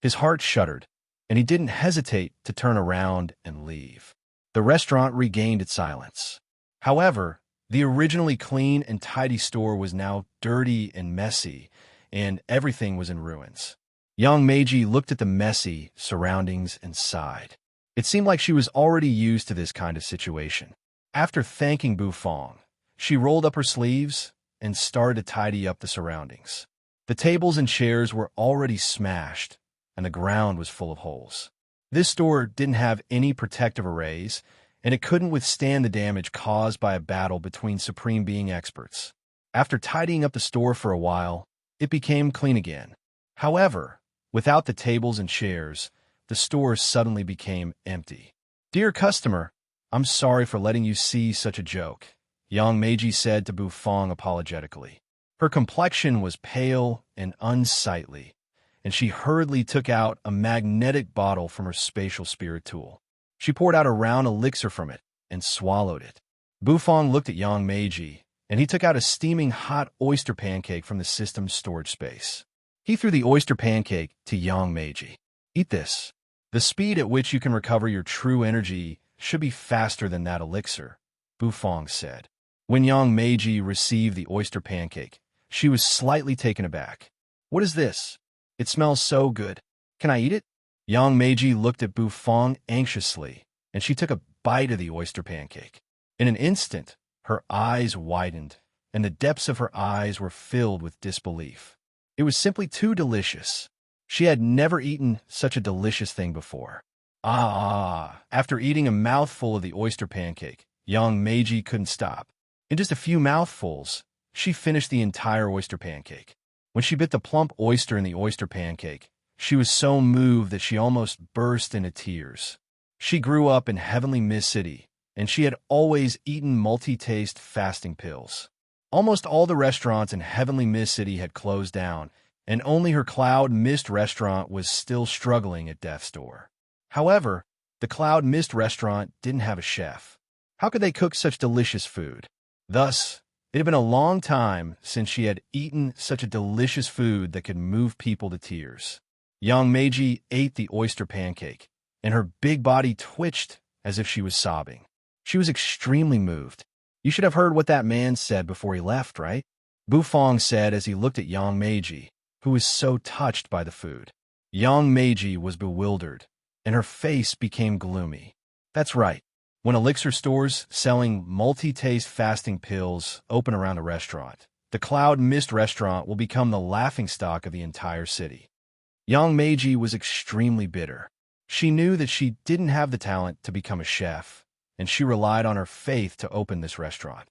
His heart shuddered, and he didn't hesitate to turn around and leave. The restaurant regained its silence. However, the originally clean and tidy store was now dirty and messy, and everything was in ruins. Young Meiji looked at the messy surroundings and sighed. It seemed like she was already used to this kind of situation. After thanking Bufong, she rolled up her sleeves and started to tidy up the surroundings. The tables and chairs were already smashed, and the ground was full of holes. This store didn't have any protective arrays, and it couldn't withstand the damage caused by a battle between Supreme Being experts. After tidying up the store for a while, it became clean again. However, without the tables and chairs, the store suddenly became empty. "Dear customer, I'm sorry for letting you see such a joke," Yang Meiji said to Bufong apologetically. Her complexion was pale and unsightly, and she hurriedly took out a magnetic bottle from her spatial spirit tool. She poured out a round elixir from it and swallowed it. Bufong looked at Yang Meiji, and he took out a steaming hot oyster pancake from the system's storage space. He threw the oyster pancake to Yang Meiji. "Eat this. The speed at which you can recover your true energy should be faster than that elixir," Bufong said. When Yang Meiji received the oyster pancake, she was slightly taken aback. "What is this? It smells so good. Can I eat it?" Yang Meiji looked at Bufong anxiously, and she took a bite of the oyster pancake. In an instant, her eyes widened, and the depths of her eyes were filled with disbelief. It was simply too delicious. She had never eaten such a delicious thing before. After eating a mouthful of the oyster pancake, Yang Meiji couldn't stop. In just a few mouthfuls, she finished the entire oyster pancake. When she bit the plump oyster in the oyster pancake, she was so moved that she almost burst into tears. She grew up in Heavenly Mist City, and she had always eaten multi-taste fasting pills. Almost all the restaurants in Heavenly Mist City had closed down, and only her Cloud Mist restaurant was still struggling at death's door. However, the Cloud Mist restaurant didn't have a chef. How could they cook such delicious food? Thus, it had been a long time since she had eaten such a delicious food that could move people to tears. Yang Meiji ate the oyster pancake, and her big body twitched as if she was sobbing. She was extremely moved. "You should have heard what that man said before he left, right?" Bufong said as he looked at Yang Meiji, who was so touched by the food. Yang Meiji was bewildered, and her face became gloomy. "That's right. When elixir stores selling multi-taste fasting pills open around the restaurant, the Cloud Mist restaurant will become the laughingstock of the entire city." Yang Meiji was extremely bitter. She knew that she didn't have the talent to become a chef, and she relied on her faith to open this restaurant.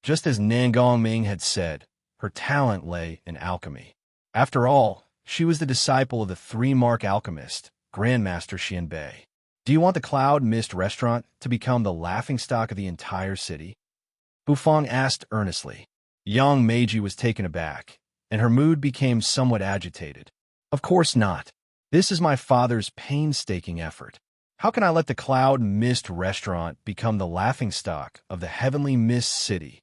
Just as Nangong Ming had said, her talent lay in alchemy. After all, she was the disciple of the three-mark alchemist, Grandmaster Xianbei. "Do you want the Cloud Mist restaurant to become the laughingstock of the entire city?" Bufong asked earnestly. Yang Meiji was taken aback, and her mood became somewhat agitated. "Of course not. This is my father's painstaking effort. How can I let the Cloud Mist restaurant become the laughingstock of the Heavenly Mist City?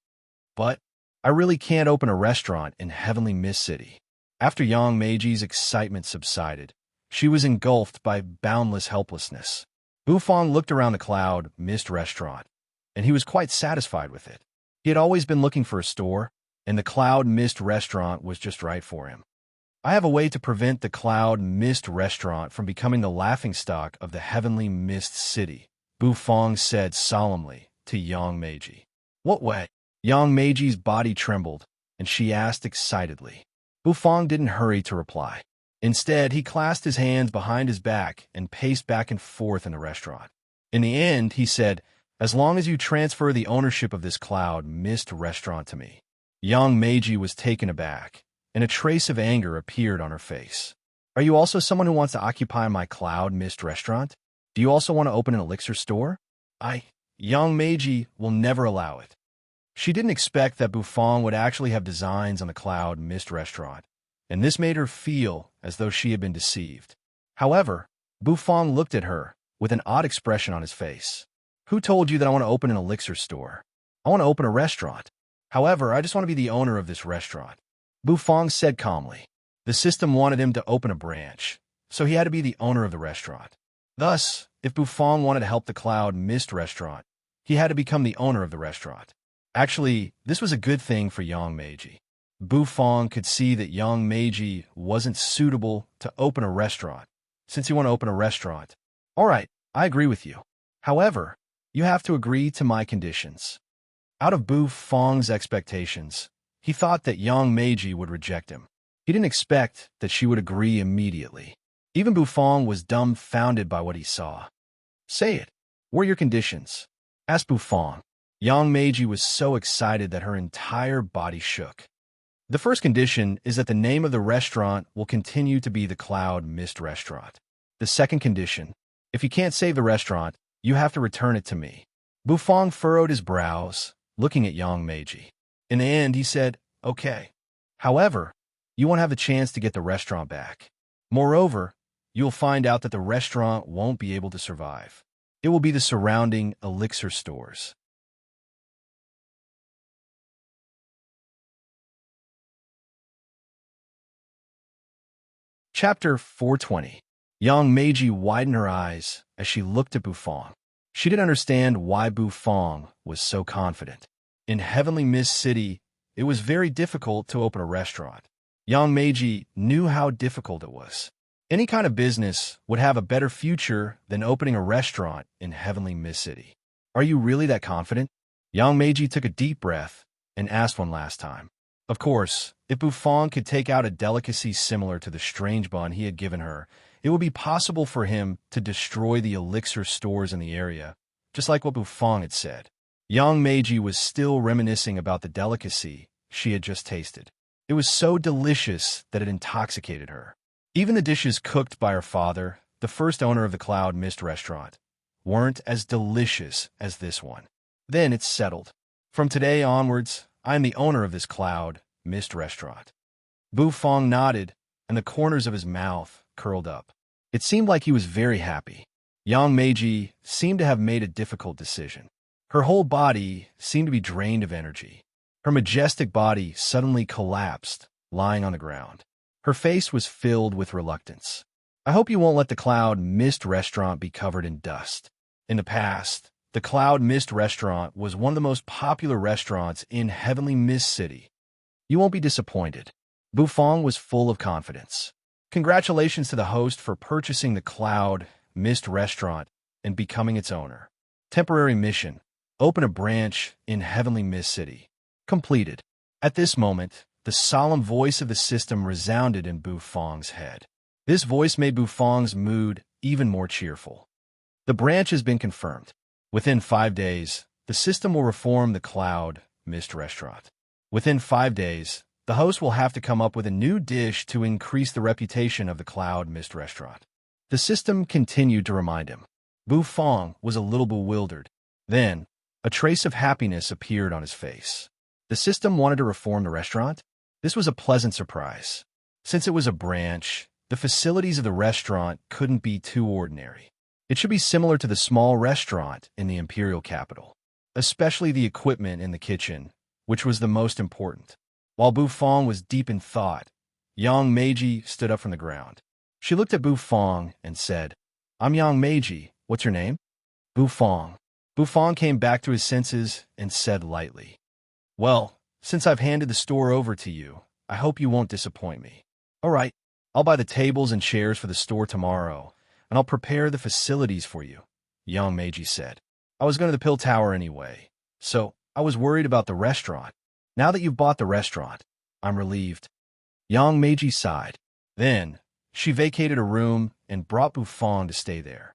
But I really can't open a restaurant in Heavenly Mist City." After Yang Meiji's excitement subsided, she was engulfed by boundless helplessness. Bufong looked around the Cloud Mist restaurant, and he was quite satisfied with it. He had always been looking for a store, and the Cloud Mist restaurant was just right for him. "I have a way to prevent the Cloud Mist restaurant from becoming the laughingstock of the Heavenly Mist City," Bufong said solemnly to Yang Meiji. "What way?" Yang Meiji's body trembled, and she asked excitedly. Bufang didn't hurry to reply. Instead, he clasped his hands behind his back and paced back and forth in the restaurant. In the end, he said, "As long as you transfer the ownership of this cloud mist restaurant to me." Yang Meiji was taken aback, and a trace of anger appeared on her face. "Are you also someone who wants to occupy my cloud mist restaurant? Do you also want to open an elixir store?" Yang Meiji will never allow it. She didn't expect that Bufang would actually have designs on the cloud mist restaurant, and this made her feel as though she had been deceived. However, Bufang looked at her with an odd expression on his face. "Who told you that I want to open an elixir store? I want to open a restaurant. However, I just want to be the owner of this restaurant," Bufang said calmly. The system wanted him to open a branch, so he had to be the owner of the restaurant. Thus, if Bufang wanted to help the cloud mist restaurant, he had to become the owner of the restaurant. Actually, this was a good thing for Yang Meiji. Bufang could see that Yang Meiji wasn't suitable to open a restaurant. Since you want to open a restaurant, all right, I agree with you. However, you have to agree to my conditions. Out of Bufang's expectations, he thought that Yang Meiji would reject him. He didn't expect that she would agree immediately. Even Bufang was dumbfounded by what he saw. "Say it. What are your conditions?" asked Bufang. Yang Meiji was so excited that her entire body shook. "The first condition is that the name of the restaurant will continue to be the Cloud Mist Restaurant. The second condition, if you can't save the restaurant, you have to return it to me." Bufang furrowed his brows, looking at Yang Meiji. In the end, he said, "Okay. However, you won't have the chance to get the restaurant back. Moreover, you'll find out that the restaurant won't be able to survive. It will be the surrounding elixir stores." Chapter 420. Yang Meiji widened her eyes as she looked at Bufang. She didn't understand why Bufang was so confident. In Heavenly Mist City, it was very difficult to open a restaurant. Yang Meiji knew how difficult it was. Any kind of business would have a better future than opening a restaurant in Heavenly Mist City. "Are you really that confident?" Yang Meiji took a deep breath and asked one last time. Of course, if Bufang could take out a delicacy similar to the strange bun he had given her, it would be possible for him to destroy the elixir stores in the area, just like what Bufang had said. Yang Meiji was still reminiscing about the delicacy she had just tasted. It was so delicious that it intoxicated her. Even the dishes cooked by her father, the first owner of the Cloud Mist restaurant, weren't as delicious as this one. Then it's settled. From today onwards, I am the owner of this Cloud Mist restaurant. Bufang nodded, and the corners of his mouth curled up. It seemed like he was very happy. Yang Meiji seemed to have made a difficult decision. Her whole body seemed to be drained of energy. Her majestic body suddenly collapsed, lying on the ground. Her face was filled with reluctance. "I hope you won't let the Cloud Mist restaurant be covered in dust." In the past, the Cloud Mist restaurant was one of the most popular restaurants in Heavenly Mist City. "You won't be disappointed." Bufang was full of confidence. "Congratulations to the host for purchasing the Cloud Mist restaurant and becoming its owner. Temporary mission: open a branch in Heavenly Mist City. Completed." At this moment, the solemn voice of the system resounded in Bufang's head. This voice made Bufang's mood even more cheerful. "The branch has been confirmed. Within 5 days, the system will reform the Cloud Mist restaurant. Within 5 days, the host will have to come up with a new dish to increase the reputation of the Cloud Mist restaurant." The system continued to remind him. Bufang was a little bewildered. Then, a trace of happiness appeared on his face. The system wanted to reform the restaurant? This was a pleasant surprise. Since it was a branch, the facilities of the restaurant couldn't be too ordinary. It should be similar to the small restaurant in the imperial capital, especially the equipment in the kitchen, which was the most important. While Bufang was deep in thought, Yang Meiji stood up from the ground. She looked at Bufang and said, "I'm Yang Meiji. What's your name?" "Bufang." Bufang came back to his senses and said lightly, "Well, since I've handed the store over to you, I hope you won't disappoint me." "All right, I'll buy the tables and chairs for the store tomorrow, and I'll prepare the facilities for you," Yang Meiji said. "I was going to the Pill Tower anyway, so I I was worried about the restaurant. Now that you've bought the restaurant, I'm relieved. Yang Meiji sighed. Then, she vacated a room and brought Bufong to stay there.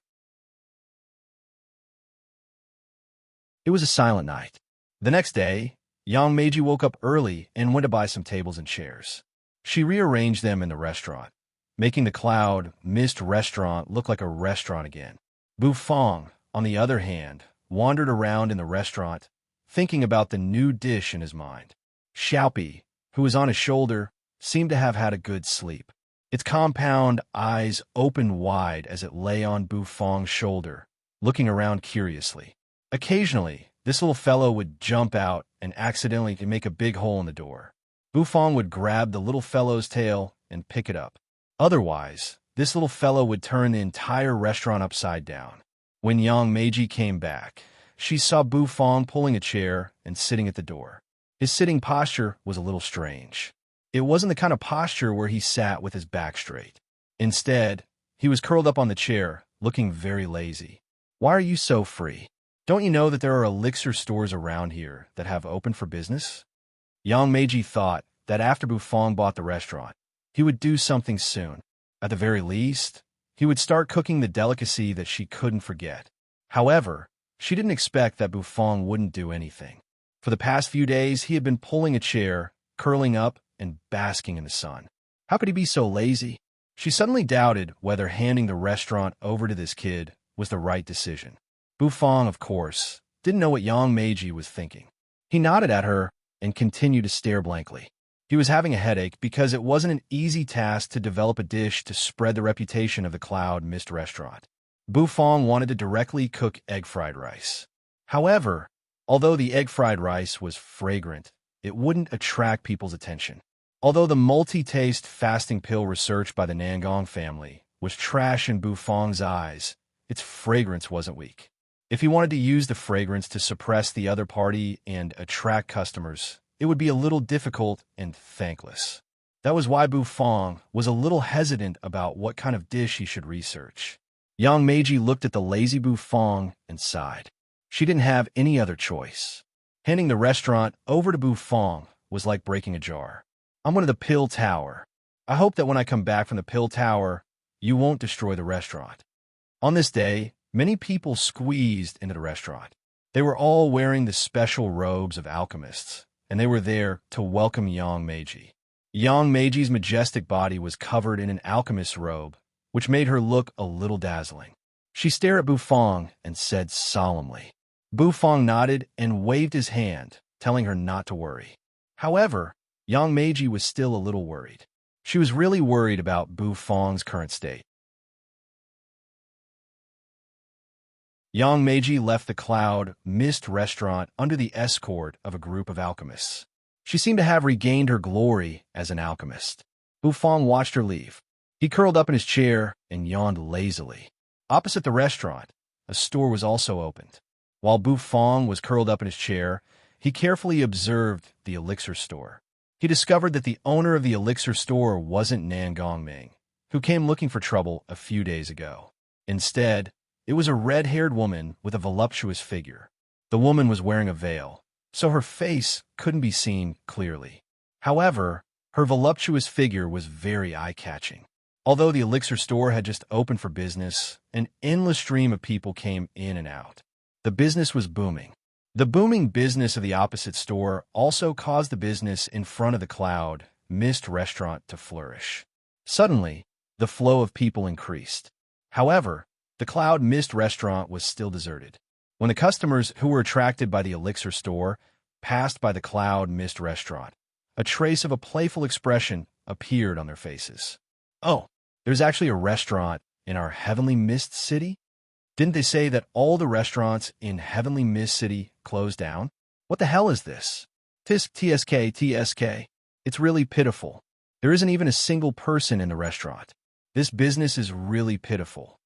It was a silent night. The next day, Yang Meiji woke up early and went to buy some tables and chairs. She rearranged them in the restaurant, making the Cloud Mist restaurant look like a restaurant again. Bufong, on the other hand, wandered around in the restaurant, thinking about the new dish in his mind. Xiaopi, who was on his shoulder, seemed to have had a good sleep. Its compound eyes opened wide as it lay on Bufong's shoulder, looking around curiously. Occasionally, this little fellow would jump out and accidentally make a big hole in the door. Bufong would grab the little fellow's tail and pick it up. Otherwise, this little fellow would turn the entire restaurant upside down. When Yang Meiji came back, she saw Bufong pulling a chair and sitting at the door. His sitting posture was a little strange. It wasn't the kind of posture where he sat with his back straight. Instead, he was curled up on the chair, looking very lazy. Why are you so free? Don't you know that there are elixir stores around here that have opened for business? Yang Meiji thought that after Bufong bought the restaurant, he would do something soon. At the very least, he would start cooking the delicacy that she couldn't forget. However, she didn't expect that Bufong wouldn't do anything. For the past few days, he had been pulling a chair, curling up, and basking in the sun. How could he be so lazy? She suddenly doubted whether handing the restaurant over to this kid was the right decision. Bufong, of course, didn't know what Yang Meiji was thinking. He nodded at her and continued to stare blankly. He was having a headache because it wasn't an easy task to develop a dish to spread the reputation of the Cloud Mist restaurant. Bufong wanted to directly cook egg fried rice. However, although the egg fried rice was fragrant, it wouldn't attract people's attention. Although the multi-taste fasting pill research by the Nangong family was trash in Bufong's eyes, its fragrance wasn't weak. If he wanted to use the fragrance to suppress the other party and attract customers, it would be a little difficult and thankless. That was why Bufong was a little hesitant about what kind of dish he should research. Yang Meiji looked at the lazy Bufong and sighed. She didn't have any other choice. Handing the restaurant over to Bufong was like breaking a jar. I'm going to the Pill Tower. I hope that when I come back from the Pill Tower, you won't destroy the restaurant. On this day, many people squeezed into the restaurant. They were all wearing the special robes of alchemists, and they were there to welcome Yang Meiji. Yang Meiji's majestic body was covered in an alchemist's robe, which made her look a little dazzling. She stared at Bufong and said solemnly. Bufong nodded and waved his hand, telling her not to worry. However, Yang Meiji was still a little worried. She was really worried about Bufong's current state. Yang Meiji left the Cloud Mist restaurant under the escort of a group of alchemists. She seemed to have regained her glory as an alchemist. Bufong watched her leave. He curled up in his chair and yawned lazily. Opposite the restaurant, a store was also opened. While Bufong was curled up in his chair, he carefully observed the elixir store. He discovered that the owner of the elixir store wasn't Nangong Ming, who came looking for trouble a few days ago. Instead, it was a red-haired woman with a voluptuous figure. The woman was wearing a veil, so her face couldn't be seen clearly. However, her voluptuous figure was very eye-catching. Although the elixir store had just opened for business, an endless stream of people came in and out. The business was booming. The booming business of the opposite store also caused the business in front of the Cloud Mist restaurant to flourish. Suddenly, the flow of people increased. However, the Cloud Mist restaurant was still deserted. When the customers who were attracted by the elixir store passed by the Cloud Mist restaurant, a trace of a playful expression appeared on their faces. Oh, there's actually a restaurant in our Heavenly Mist City? Didn't they say that all the restaurants in Heavenly Mist City closed down? What the hell is this? Tisk TSK. It's really pitiful. There isn't even a single person in the restaurant. This business is really pitiful.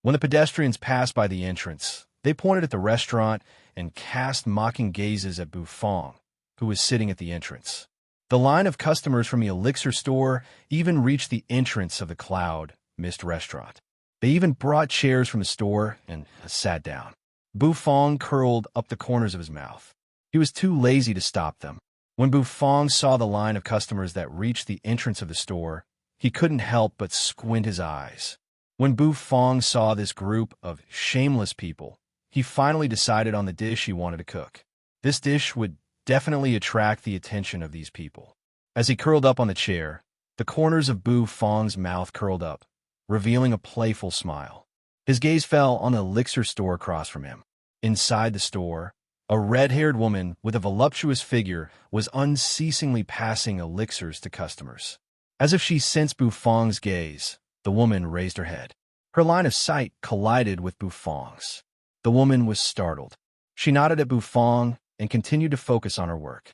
When the pedestrians passed by the entrance, they pointed at the restaurant and cast mocking gazes at Bufong, who was sitting at the entrance. The line of customers from the elixir store even reached the entrance of the Cloud Mist restaurant. They even brought chairs from the store and sat down. Bufong curled up the corners of his mouth. He was too lazy to stop them. When Bufong saw the line of customers that reached the entrance of the store, he couldn't help but squint his eyes. When Bufong saw this group of shameless people, he finally decided on the dish he wanted to cook. This dish would definitely attract the attention of these people. As he curled up on the chair, the corners of Bufong's mouth curled up, revealing a playful smile. His gaze fell on the elixir store across from him. Inside the store, a red-haired woman with a voluptuous figure was unceasingly passing elixirs to customers. As if she sensed Bufong's gaze, the woman raised her head. Her line of sight collided with Bufong's. The woman was startled. She nodded at Bufong and continued to focus on her work.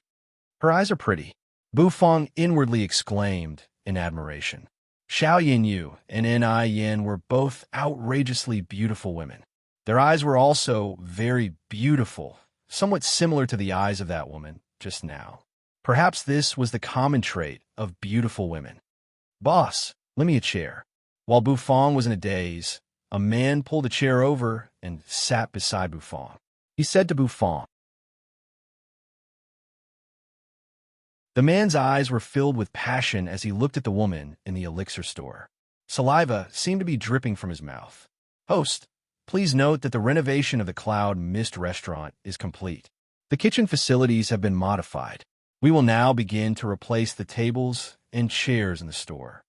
Her eyes are pretty, Bufong inwardly exclaimed in admiration. Xiao Yinyu and Ni Yin were both outrageously beautiful women. Their eyes were also very beautiful, somewhat similar to the eyes of that woman just now. Perhaps this was the common trait of beautiful women. Boss, lend me a chair. While Bufong was in a daze, a man pulled a chair over and sat beside Bufong. He said to Bufong. The man's eyes were filled with passion as he looked at the woman in the elixir store. Saliva seemed to be dripping from his mouth. Host, please note that the renovation of the Cloud Mist restaurant is complete. The kitchen facilities have been modified. We will now begin to replace the tables and chairs in the store.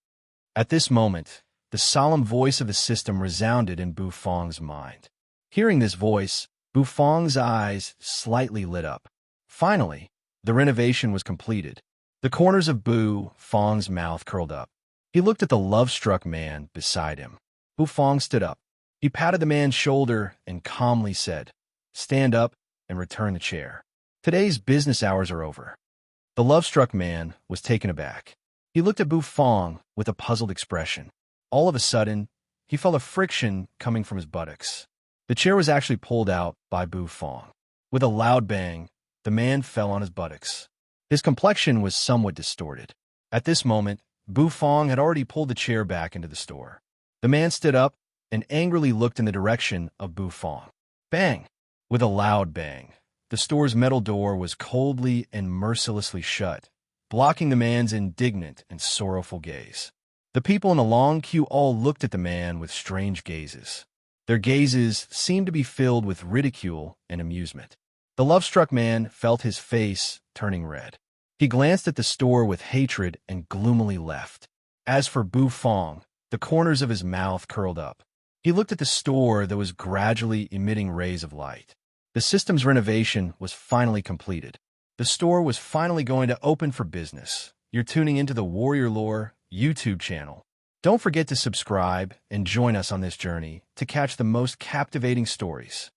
At this moment, the solemn voice of the system resounded in Bufong's mind. Hearing this voice, Bufong's eyes slightly lit up. Finally, the renovation was completed. The corners of Bufong's mouth curled up. He looked at the love-struck man beside him. Bufong stood up. He patted the man's shoulder and calmly said, Stand up and return the chair. Today's business hours are over. The love-struck man was taken aback. He looked at Bufong with a puzzled expression. All of a sudden, he felt a friction coming from his buttocks. The chair was actually pulled out by Bufong. With a loud bang, the man fell on his buttocks. His complexion was somewhat distorted. At this moment, Bufong had already pulled the chair back into the store. The man stood up and angrily looked in the direction of Bufong. Bang! With a loud bang, the store's metal door was coldly and mercilessly shut, blocking the man's indignant and sorrowful gaze. The people in the long queue all looked at the man with strange gazes. Their gazes seemed to be filled with ridicule and amusement. The love-struck man felt his face turning red. He glanced at the store with hatred and gloomily left. As for Bufong, the corners of his mouth curled up. He looked at the store that was gradually emitting rays of light. The system's renovation was finally completed. The store was finally going to open for business. You're tuning into the Warrior Lore YouTube channel. Don't forget to subscribe and join us on this journey to catch the most captivating stories.